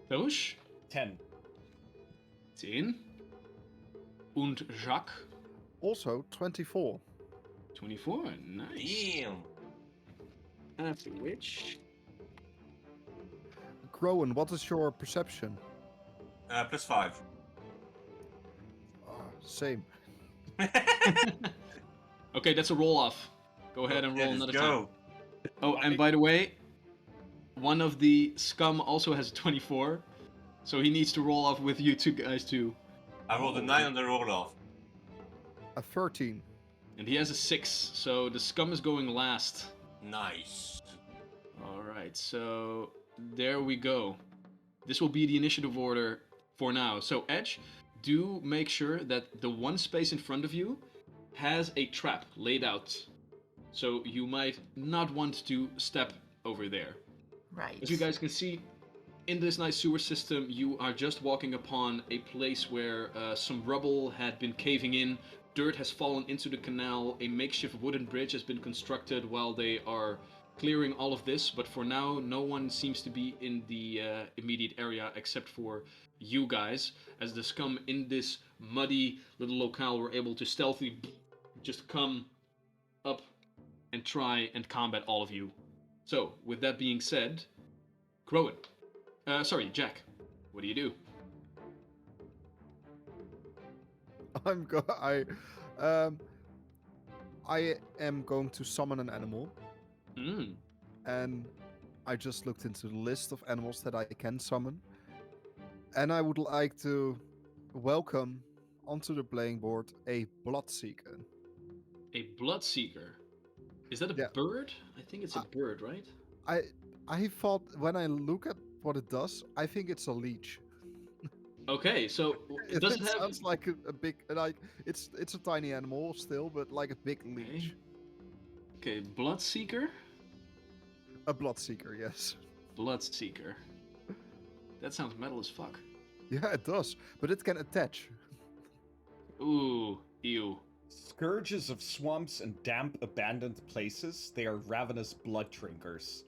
Tarush.
10.
10. Und Jacques.
Also, 24.
24. Nice.
Damn.
After which,
Crowan, what is your perception?
+5.
Same.
okay, that's a roll off. Go ahead and
Okay,
roll
let's
another
go.
time. Oh, and by the way, one of the scum also has a 24, so he needs to roll off with you two guys too.
I rolled a 9 on the roll off.
A 13.
And he has a 6, so the scum is going last.
Nice.
Alright, so there we go. This will be the initiative order for now. So Edge, do make sure that the one space in front of you has a trap laid out. So you might not want to step over there.
Right.
As you guys can see, in this nice sewer system, you are just walking upon a place where some rubble had been caving in, dirt has fallen into the canal, a makeshift wooden bridge has been constructed while they are clearing all of this, but for now, no one seems to be in the immediate area except for you guys, as the scum in this muddy little locale were able to stealthily just come up and try and combat all of you. So, with that being said, Crowan. Sorry, Jack. What do you do?
I am going to summon an animal,
Mm.
and I just looked into the list of animals that I can summon, and I would like to welcome onto the playing board a Bloodseeker.
A Bloodseeker. Is that a
Yeah.
bird? I think it's a bird, right?
I thought when I look at what it does, I think it's a leech.
Okay, so it doesn't have.
sounds like a big, like it's a tiny animal still, but like a big leech.
Okay, Bloodseeker?
A Bloodseeker, yes.
Bloodseeker. That sounds metal as fuck.
Yeah, it does, but it can attach.
Ooh, ew.
Scourges of swamps and damp, abandoned places, they are ravenous blood drinkers.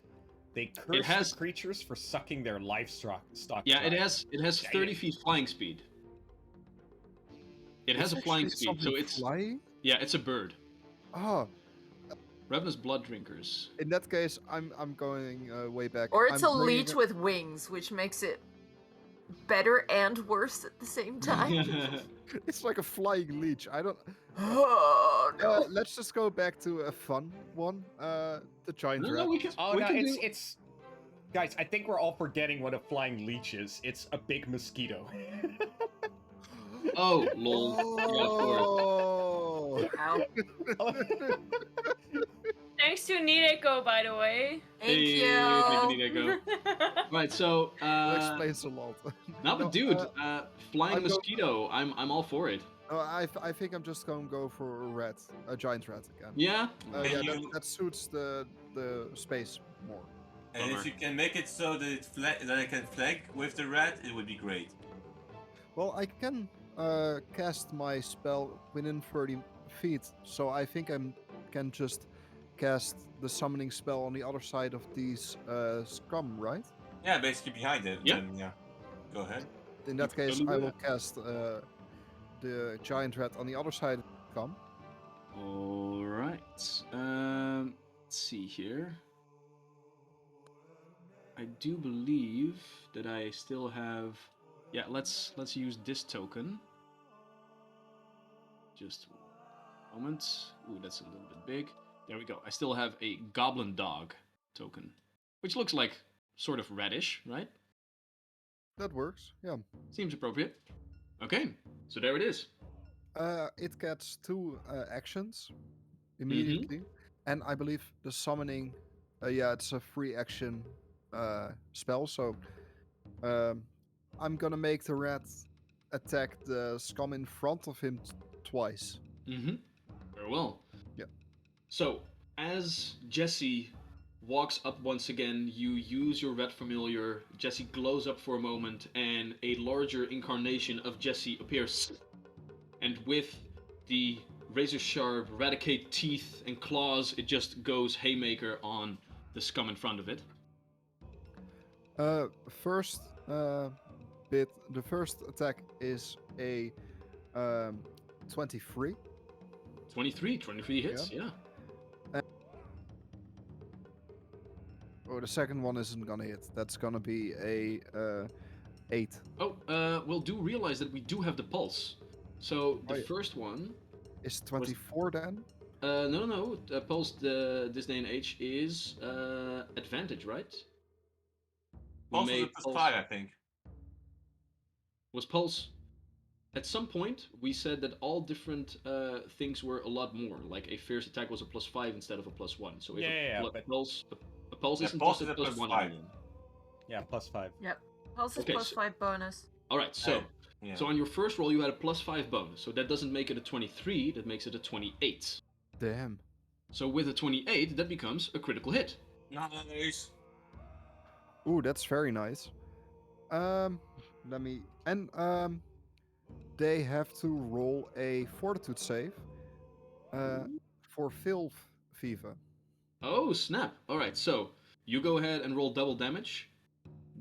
They curse
has-
the creatures for sucking their livestock.
Yeah,
dry.
it has
Dang
30
it.
feet flying speed. It has a flying speed, so it's
flying.
yeah, it's a bird.
Ah,
Ravenous blood drinkers.
in that case, I'm going way back.
Or it's
I'm
a
bringing
leech with wings, which makes it better and worse at the same time.
It's like a flying leech. I don't.
Oh no.
Let's just go back to a fun one. The giant rat.
no, we can.
Oh
we
no,
can
it's
do...
it's. Guys, I think we're all forgetting what a flying leech is. It's a big mosquito.
Oh, lol. Yeah, of course.
Oh.
Ow.
Thanks to Nideko, by the way.
Thank
Hey,
you.
thank you, Nico. Right, so
That explains a lot.
now, but dude, flying
I'm go-
mosquito, I'm all for it.
I think I'm just gonna go for a rat, a giant rat again.
Yeah.
Can
Yeah,
you-
that suits the space more.
And if
Bummer.
you can make it so that that I can flank with the rat, it would be great.
Well, I can cast my spell within 30 feet, so I think I can just cast the summoning spell on the other side of these scum, right?
Yeah, basically behind it.
Yeah.
Then, yeah. Go ahead.
In that
You can
case,
totally
I
do
will cast the giant rat on the other side of the scum.
All right. Let's see here. I do believe that I still have. Yeah, let's use this token. Just a moment. Ooh, that's a little bit big. There we go. I still have a goblin dog token, which looks like sort of reddish, right?
That works, yeah.
Seems appropriate. Okay, so there it is.
It gets 2 actions immediately, and I believe the summoning, it's a free action spell. So I'm gonna make the rat attack the scum in front of him twice.
Mm-hmm. Very well.
Yeah.
So, as Jesse walks up once again, you use your red familiar. Jesse glows up for a moment, and a larger incarnation of Jesse appears. And with the razor-sharp Raticate teeth and claws, it just goes haymaker on the scum in front of it.
First the first attack is a 23.
23 hits, yeah.
Oh, the second one isn't gonna hit. That's gonna be a 8.
Oh, well, do realize that we do have the pulse. So the
Oh, yeah.
first one,
Is 24 then?
no. Pulse this day and age is advantage, right? We
Also, the
made
plus
pulse
5, I think.
was pulse. At some point, we said that all different things were a lot more. Like a fierce attack was a +5 instead of a +1. So if
Yeah,
a
but
pulse, a pulse
Yeah,
isn't
pulse
just
is
a
a plus
+1
5.
anymore.
yeah, +5.
Yep. Pulse is
Okay,
plus
so-
5 bonus.
All right, so
Yeah.
so on your first roll, you had a +5 bonus. So that doesn't make it a 23. That makes it a 28.
Damn.
So with a 28, that becomes a critical hit.
Nice.
Ooh, that's very nice. Let me. And they have to roll a fortitude save. For filth fever.
Oh, snap. All right, so you go ahead and roll double damage.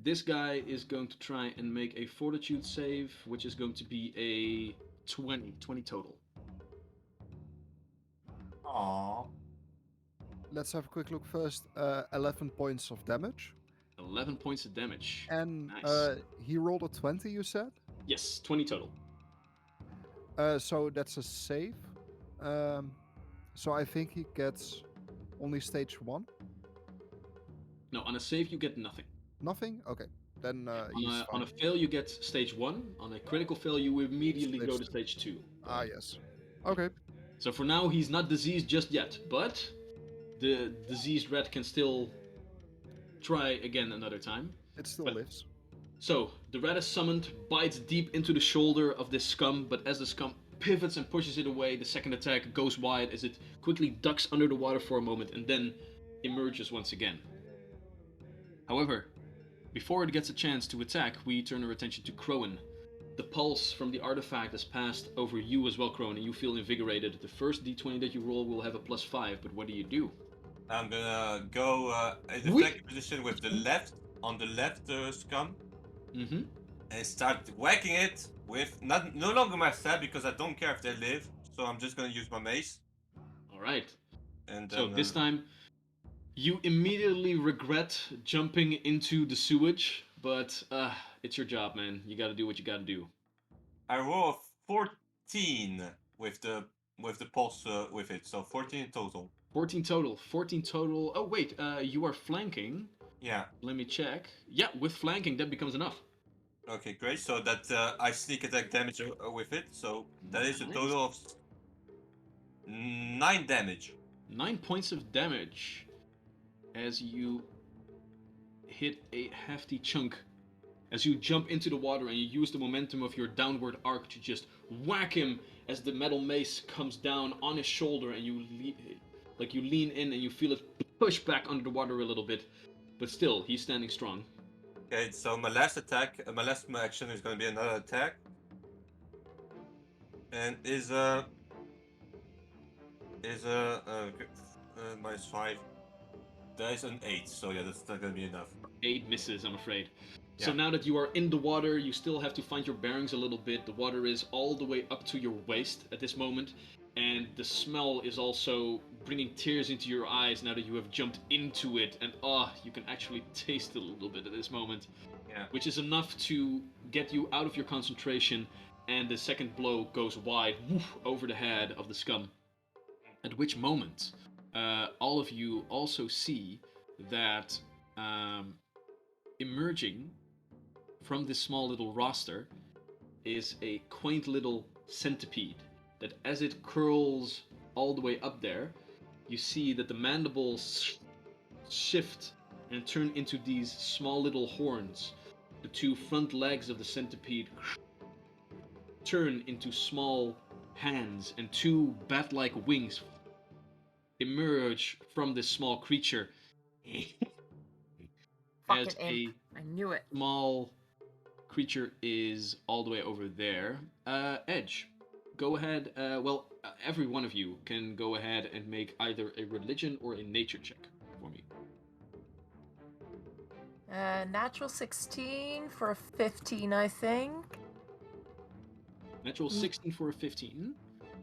This guy is going to try and make a fortitude save, which is going to be a 20 total.
Aww.
Let's have a quick look first. 11 points of damage.
11 points of damage.
And
Nice.
he rolled a 20, you said?
Yes, 20 total.
So that's a save. So I think he gets only stage 1.
No, on a save, you get nothing.
Nothing? Okay. Then he's
On
fine.
a fail, you get stage 1. On a critical fail, you immediately
Stage
go to
two.
stage 2.
Ah, yes. Okay.
So for now, he's not diseased just yet, but the diseased rat can still try again another time.
It still
But-
lives.
So, the rat is summoned, bites deep into the shoulder of this scum, but as the scum pivots and pushes it away, the second attack goes wide as it quickly ducks under the water for a moment and then emerges once again. However, before it gets a chance to attack, we turn our attention to Crowan. The pulse from the artifact has passed over you as well, Crowan, and you feel invigorated. The first d20 that you roll will have a +5, but what do?
I'm gonna go in the
Whee!
flanking position with the left, on the left scum,
Mm-hmm.
and start whacking it with no longer my stab because I don't care if they live, so I'm just gonna use my mace.
Alright.
And
So
then,
this time, you immediately regret jumping into the sewage, but it's your job, man. You gotta do what you gotta do.
I roll a 14 with the pulse with it, so 14 in total.
14 total. 14 total. Oh, wait, you are flanking.
Yeah.
Let me check. Yeah, with flanking, that becomes enough.
Okay, great. So that I sneak attack damage with it, so that is a
Nice.
total of 9 damage.
9 points of damage as you hit a hefty chunk. As you jump into the water and you use the momentum of your downward arc to just whack him as the metal mace comes down on his shoulder and you lean in and you feel it push back under the water a little bit. But still, he's standing strong.
Okay, so my last action is going to be another attack, and is -5. That is an 8, so yeah, that's not going to be enough.
8 misses, I'm afraid. So
Yeah.
now that you are in the water, you still have to find your bearings a little bit. The water is all the way up to your waist at this moment, and the smell is also bringing tears into your eyes now that you have jumped into it, and you can actually taste it a little bit at this moment.
Yeah.
Which is enough to get you out of your concentration, and the second blow goes wide over the head of the scum. At which moment, all of you also see that emerging from this small little roster is a quaint little centipede that, as it curls all the way up there, you see that the mandibles shift and turn into these small little horns. The 2 front legs of the centipede turn into small hands, and 2 bat-like wings emerge from this small creature. As
Fucking imp. I knew it.
small creature is all the way over there. Edge, go ahead. Every one of you can go ahead and make either a religion or a nature check for me.
Natural 16 for a 15, I think.
Natural 16 for a 15.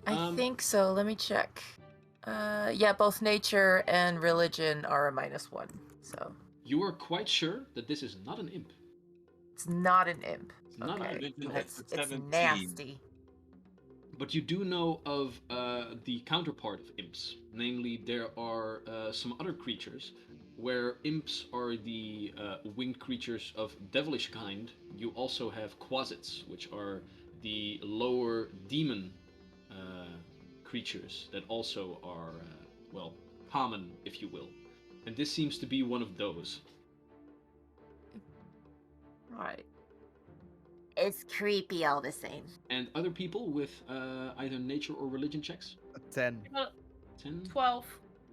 I think so. Let me check. Yeah, both nature and religion are a -1. So
you are quite sure that this is not an imp.
It's not an imp.
It's not an
Okay.
imp.
Religion
It's,
is
it's
17.
nasty.
But you do know of the counterpart of imps. Namely, there are some other creatures where imps are the winged creatures of devilish kind. You also have quasits, which are the lower demon creatures that also are, well, common, if you will. And this seems to be one of those.
Right. It's creepy all the same.
And other people with either nature or religion checks?
A 10.
10,
12.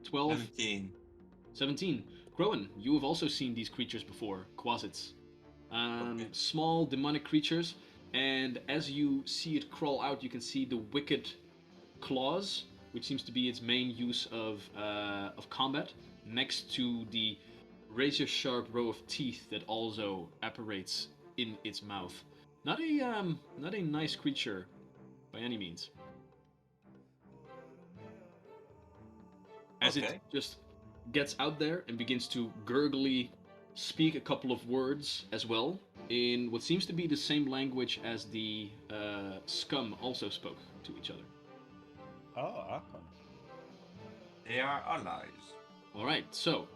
12,
17.
17. Crowan, you have also seen these creatures before, quasits.
Okay.
Small demonic creatures, and as you see it crawl out, you can see the wicked claws, which seems to be its main use of combat, next to the razor-sharp row of teeth that also apparates in its mouth. Not a nice creature by any means. As it
Okay.
just gets out there and begins to gurgly speak a couple of words as well, in what seems to be the same language as the scum also spoke to each other.
Oh, awesome.
They are allies.
Alright, so,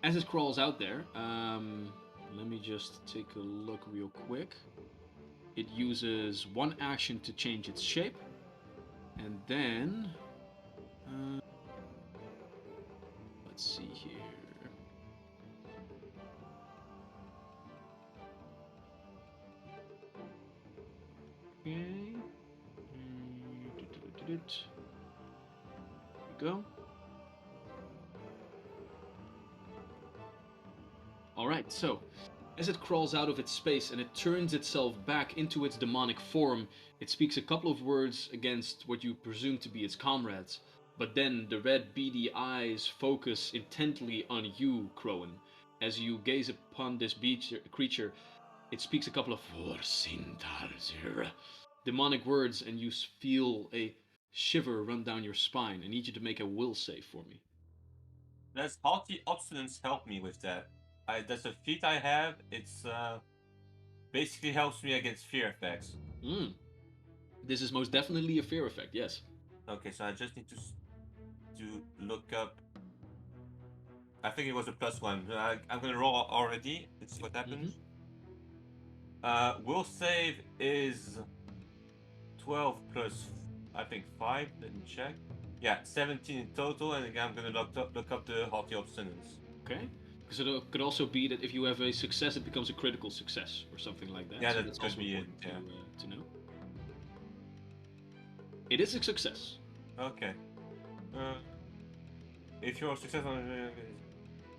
as it crawls out there, let me just take a look real quick. It uses one action to change its shape, and then... let's see here. Okay. Here we go. Alright, so, as it crawls out of its space and it turns itself back into its demonic form, it speaks a couple of words against what you presume to be its comrades. But then the red beady eyes focus intently on you, Crowan. As you gaze upon this creature, it speaks a couple of demonic words, and you feel a shiver run down your spine. I need you to make a will save for me.
Does Haughty Obstinance help me with that? That's a feat I have. It's basically helps me against fear effects.
This is most definitely a fear effect, yes.
Okay, so I just need to look up. I think it was a +1. I'm gonna roll already. Let's see what happens. Will save is 12 plus, I think 5. Let me check. Yeah, 17 in total, and again I'm gonna look up the Haughty Obstinance.
Okay. Because it could also be that if you have a success, it becomes a critical success or something like that.
Yeah,
so
that's
also
could be it,
important to know. It is a success.
Okay. If you're successful,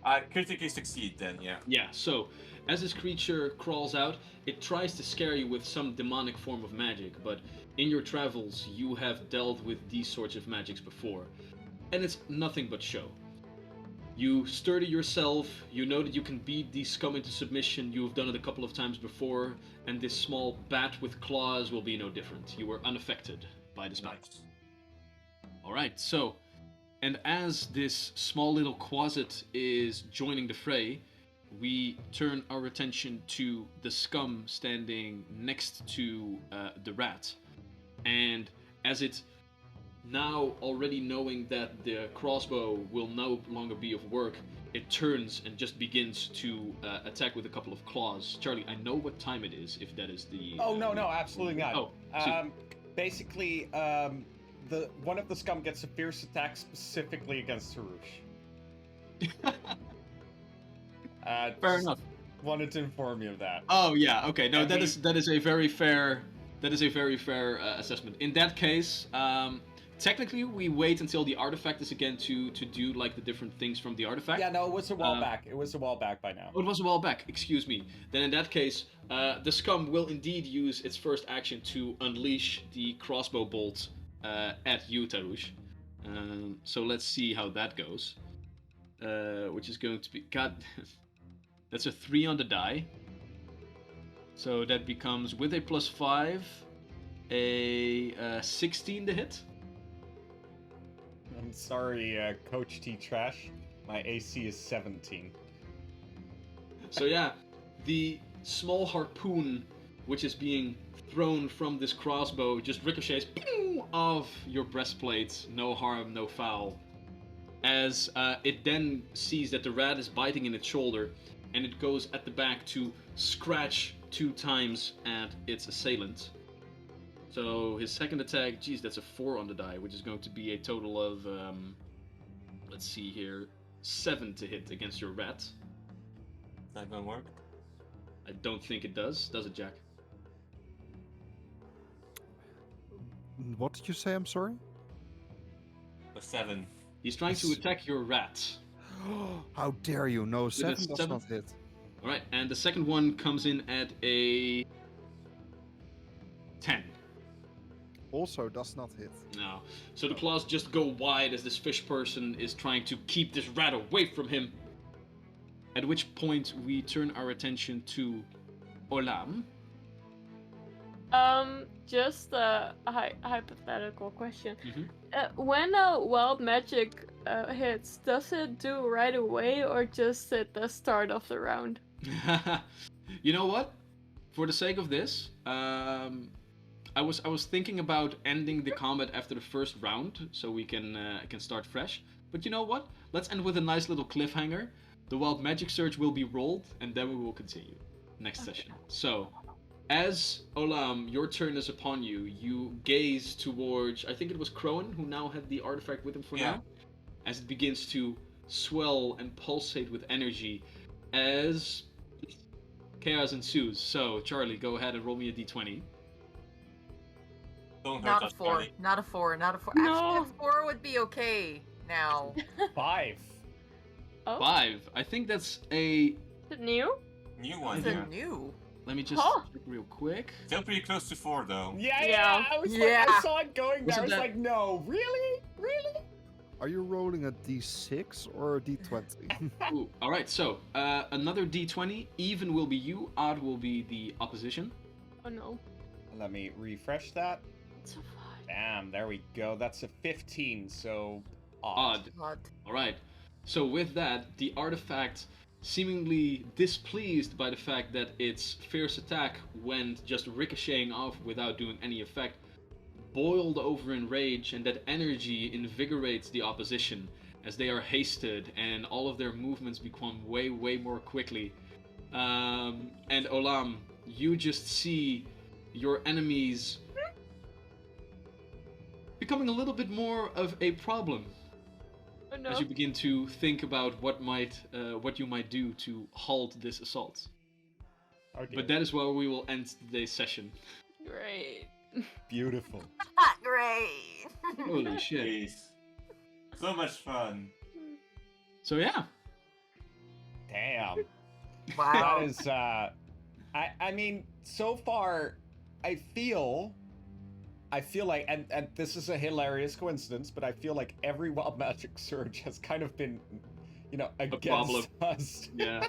I critically succeed then, yeah.
Yeah, so as this creature crawls out, it tries to scare you with some demonic form of magic, but in your travels, you have dealt with these sorts of magics before, and it's nothing but show. You sturdy yourself, you know that you can beat these scum into submission, you've done it a couple of times before, and this small bat with claws will be no different. You were unaffected by the spell.
Nice.
Alright, so, and as this small little quasit is joining the fray, we turn our attention to the scum standing next to the rat. And as it, now already knowing that the crossbow will no longer be of work, it turns and just begins to attack with a couple of claws. Charlie, I know what time it is, if that is the...
Oh, no, absolutely not.
Oh,
Basically, one of the scum gets a fierce attack specifically against Harush.
fair enough.
Wanted to inform you of that.
Oh yeah, okay. No,
And
that is a very fair assessment. In that case, technically we wait until the artifact is again to do like the different things from the artifact.
Yeah, no, it was a while back. It was a while back by now.
Oh, it was a while back. Excuse me. Then in that case, the scum will indeed use its first action to unleash the crossbow bolt at you, Tarush. So let's see how that goes. Which is going to be... God, that's a 3 on the die. So that becomes, with a +5, a 16 to hit.
I'm sorry, Coach T Trash. My AC is 17.
So yeah, the small harpoon, which is being thrown from this crossbow, just ricochets off your breastplate. No harm, no foul. As it then sees that the rat is biting in its shoulder, and it goes at the back to scratch 2 times at its assailant. So his second attack, geez, that's a 4 on the die, which is going to be a total of, let's see here, 7 to hit against your rat.
Is that gonna work?
I don't think it does it, Jack?
What did you say? I'm sorry.
A 7.
He's trying to attack your rat.
How dare you? No, 7 does
7?
not hit.
Alright, and the second one comes in at a 10.
Also does not hit.
No. So the claws just go wide as this fish person is trying to keep this rat away from him. At which point we turn our attention to Olam.
Just a hypothetical question.
Mhm.
When a wild magic hits, does it do right away or just at the start of the round?
You know what? For the sake of this, I was thinking about ending the combat after the first round, so we can start fresh. But you know what? Let's end with a nice little cliffhanger. The wild magic surge will be rolled, and then we will continue next session. So, as Olam, your turn is upon you. You gaze towards, I think it was Crowan who now had the artifact with him for now, as it begins to swell and pulsate with energy, as chaos ensues. So, Charlie, go ahead and roll me a d20.
Don't hurt
Not a
us,
4.
Charlie.
Not a 4. Not a 4.
No.
Actually, a 4 would be okay now.
5.
Oh,
5. I think that's a.
is it new?
New one,
It's
yeah.
a new.
Let me just
Huh.
check real quick.
Still pretty close to 4, though.
Yeah,
Yeah.
I was
Yeah.
like, I saw it going there. I
Wasn't
was
that-
like, no, really? Really?
Are you rolling a d6 or a d20?
Ooh, all right. So another d20. Even will be you. Odd will be the opposition.
Oh no.
Let me refresh that.
It's a 5.
Bam, there we go. That's a 15, so
Odd.
Blood.
All right. So with that, the artifact, seemingly displeased by the fact that its fierce attack went just ricocheting off without doing any effect, boiled over in rage, and that energy invigorates the opposition as they are hasted and all of their movements become way more quickly. And Olam, you just see your enemies becoming a little bit more of a problem
Oh no.
as you begin to think about what you might do to halt this assault.
okay.
But that is where we will end today's session.
Great.
Beautiful.
Great.
Holy shit!
Jeez. So much fun.
So yeah,
Damn.
Wow.
That is, I mean, so far, I feel like, and this is a hilarious coincidence, but I feel like every wild magic surge has kind of been, you know,
problem.
against us.
yeah.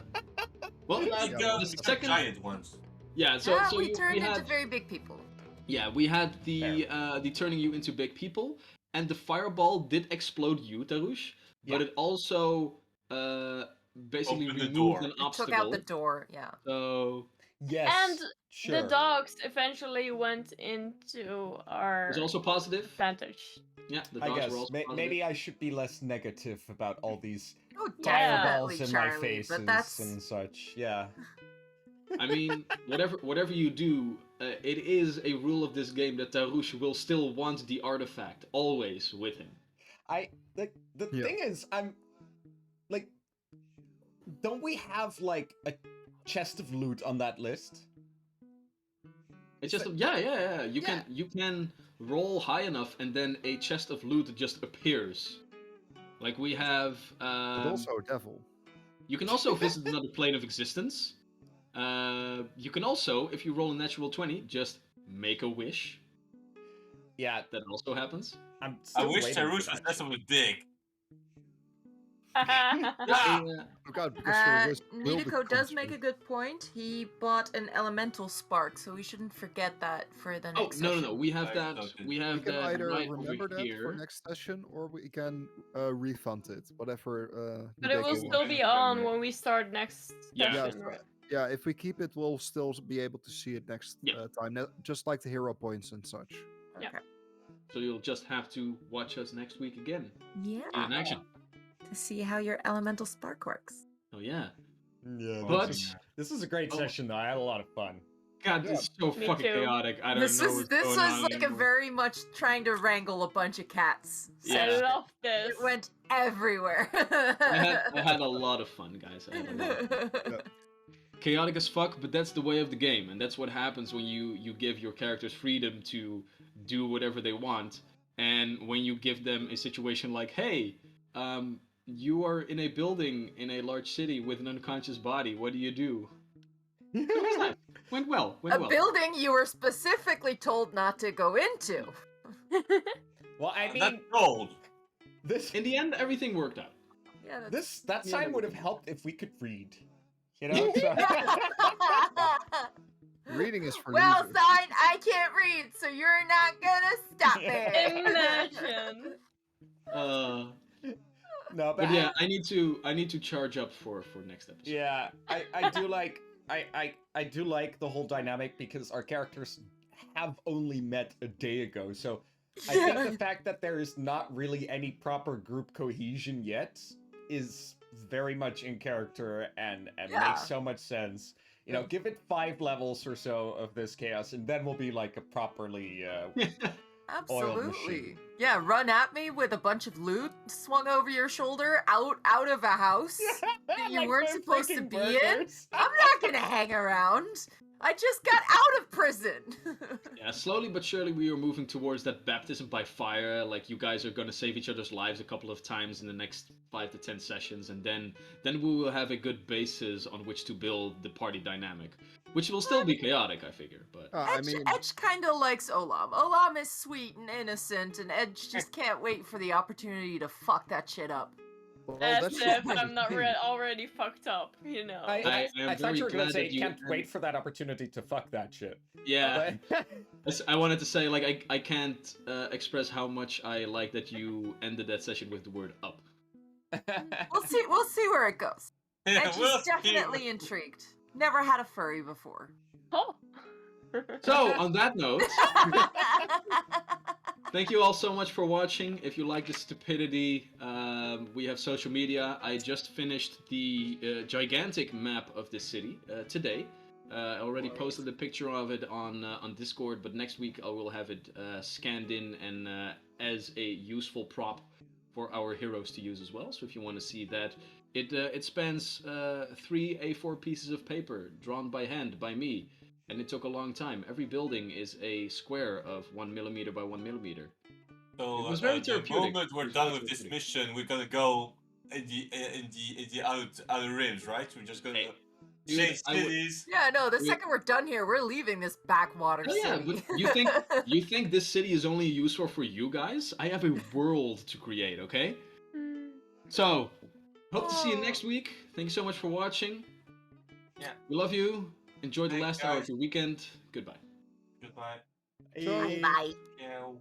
Well,
Like
the
the
second,
giant ones.
yeah. So
yeah,
so
we turned
had,
into very big people.
yeah, we had the turning you into big people, and the fireball did explode you, Tarush, but
Yeah.
it also basically
Opened the
removed
door.
an
It took
obstacle.
out the door. Yeah.
So
Yes.
And
sure.
the dogs eventually went into our
it was also positive.
advantage.
Yeah, the
I
dogs
guess
were also positive.
maybe I should be less negative about all these
Oh,
Yeah.
fireballs
definitely,
in my
Charlie.
faces
But that's
and such. Yeah.
I mean, whatever you do, it is a rule of this game that Tarush will still want the artifact always with him.
The
Yeah.
thing is, I'm like, don't we have like a chest of loot on that list?
It's just yeah. You can roll high enough, and then a chest of loot just appears. Like we have.
But also a devil.
You can also visit another plane of existence. You can also, if you roll a natural 20, just make a wish.
Yeah,
That also happens.
I'm
I
still
wish
waiting for
Tarush was
that
less of a dick.
Oh god, because your wish will
Nidico
become
does make
true.
a good point. He bought an elemental spark, so we shouldn't forget that for the
Oh
next
no,
session.
we have
I
that.
noted.
We
We
have
can
that
either
right
remember
over
that
here.
for next session, or we can refund it, whatever.
But it will
Hideko
still
wants.
be on when we start next
Yeah.
Yeah,
session,
so-
right?
yeah. If we keep it, we'll still be able to see it next
Yeah.
time, just like the hero points and such.
Yeah.
Okay.
So you'll just have to watch us next week again
Yeah.
in action.
To see how your elemental spark works.
Oh yeah.
Yeah,
But
this is a great
Oh.
session though. I had a lot of fun.
God,
Yeah.
this is so
Me
fucking
too.
chaotic. I don't
This
know
was
what's
this
going
was
on
like
anymore.
a very much trying to wrangle a bunch of cats.
Yeah.
I
session.
love this.
It went everywhere.
I had a lot of fun, guys. I had a lot of fun. Chaotic as fuck, but that's the way of the game, and that's what happens when you give your characters freedom to do whatever they want, and when you give them a situation like, hey, you are in a building in a large city with an unconscious body. What do you do? So it was nice. Went well.
A
Went well.
building you were specifically told not to go into.
Well, I
That's
mean,
gold.
this
In the end, everything worked out.
Yeah, that's...
that
Yeah,
sign
that
would
would
have
be-
helped if we could read. You know. So-
Reading is for
well,
losers.
sign, I can't read, so you're not gonna stop me.
Imagine.
No,
But yeah, I need to charge up for next episode.
Yeah, I do like I do like the whole dynamic because our characters have only met a day ago, so I think the fact that there is not really any proper group cohesion yet is very much in character and
Yeah.
makes so much sense. You know, give it 5 levels or so of this chaos, and then we'll be like a properly oiled
Absolutely.
machine.
Yeah, run at me with a bunch of loot swung over your shoulder out of a house that you
Like
weren't
they're
supposed to
freaking
be in.
burglars.
I'm not gonna hang around. I just got out of prison.
Yeah, slowly but surely we are moving towards that baptism by fire. Like, you guys are gonna save each other's lives a couple of times in the next 5 to 10 sessions, and then we will have a good basis on which to build the party dynamic, which will still be chaotic, I figure. But
I
Edge,
mean,
Edge kind of likes Olam. Olam is sweet and innocent, and Edge just can't wait for the opportunity to fuck that shit up.
well,
As
that's
if
just
I'm not
the thing.
already fucked up, you know.
I am
I thought
very
you were gonna
glad
say
that you
can't wait
end-
for that opportunity to fuck that shit.
yeah,
But-
I wanted to say, like, I can't express how much I like that you ended that session with the word up.
We'll see where it goes.
Yeah,
Edge
we'll
is
see.
definitely intrigued. Never had a furry before.
Oh.
So, on that note, thank you all so much for watching. If you like the stupidity, we have social media. I just finished the gigantic map of this city today. I already posted a picture of it on Discord, but next week I will have it scanned in and as a useful prop for our heroes to use as well. So if you want to see that, it spans 3 A4 pieces of paper drawn by hand by me. And it took a long time. Every building is a square of 1 millimeter by 1 millimeter.
So
It was very
the
therapeutic.
moment we're
It was
done
very
with this
therapeutic.
mission, we're gonna go in the outer rims, right? We're just gonna
Hey, dude,
change
I would-
cities.
Yeah, no, the
We-
second we're done here, we're leaving this backwater
Oh, yeah,
city.
but you think this city is only useful for you guys? I have a world to create, okay? So, hope to see you next week. Thank you so much for watching.
Yeah.
We love you. Enjoy the
Thanks,
last hour
guys.
of your weekend. Goodbye.
Goodbye.
Hey.
Bye.
Yeah.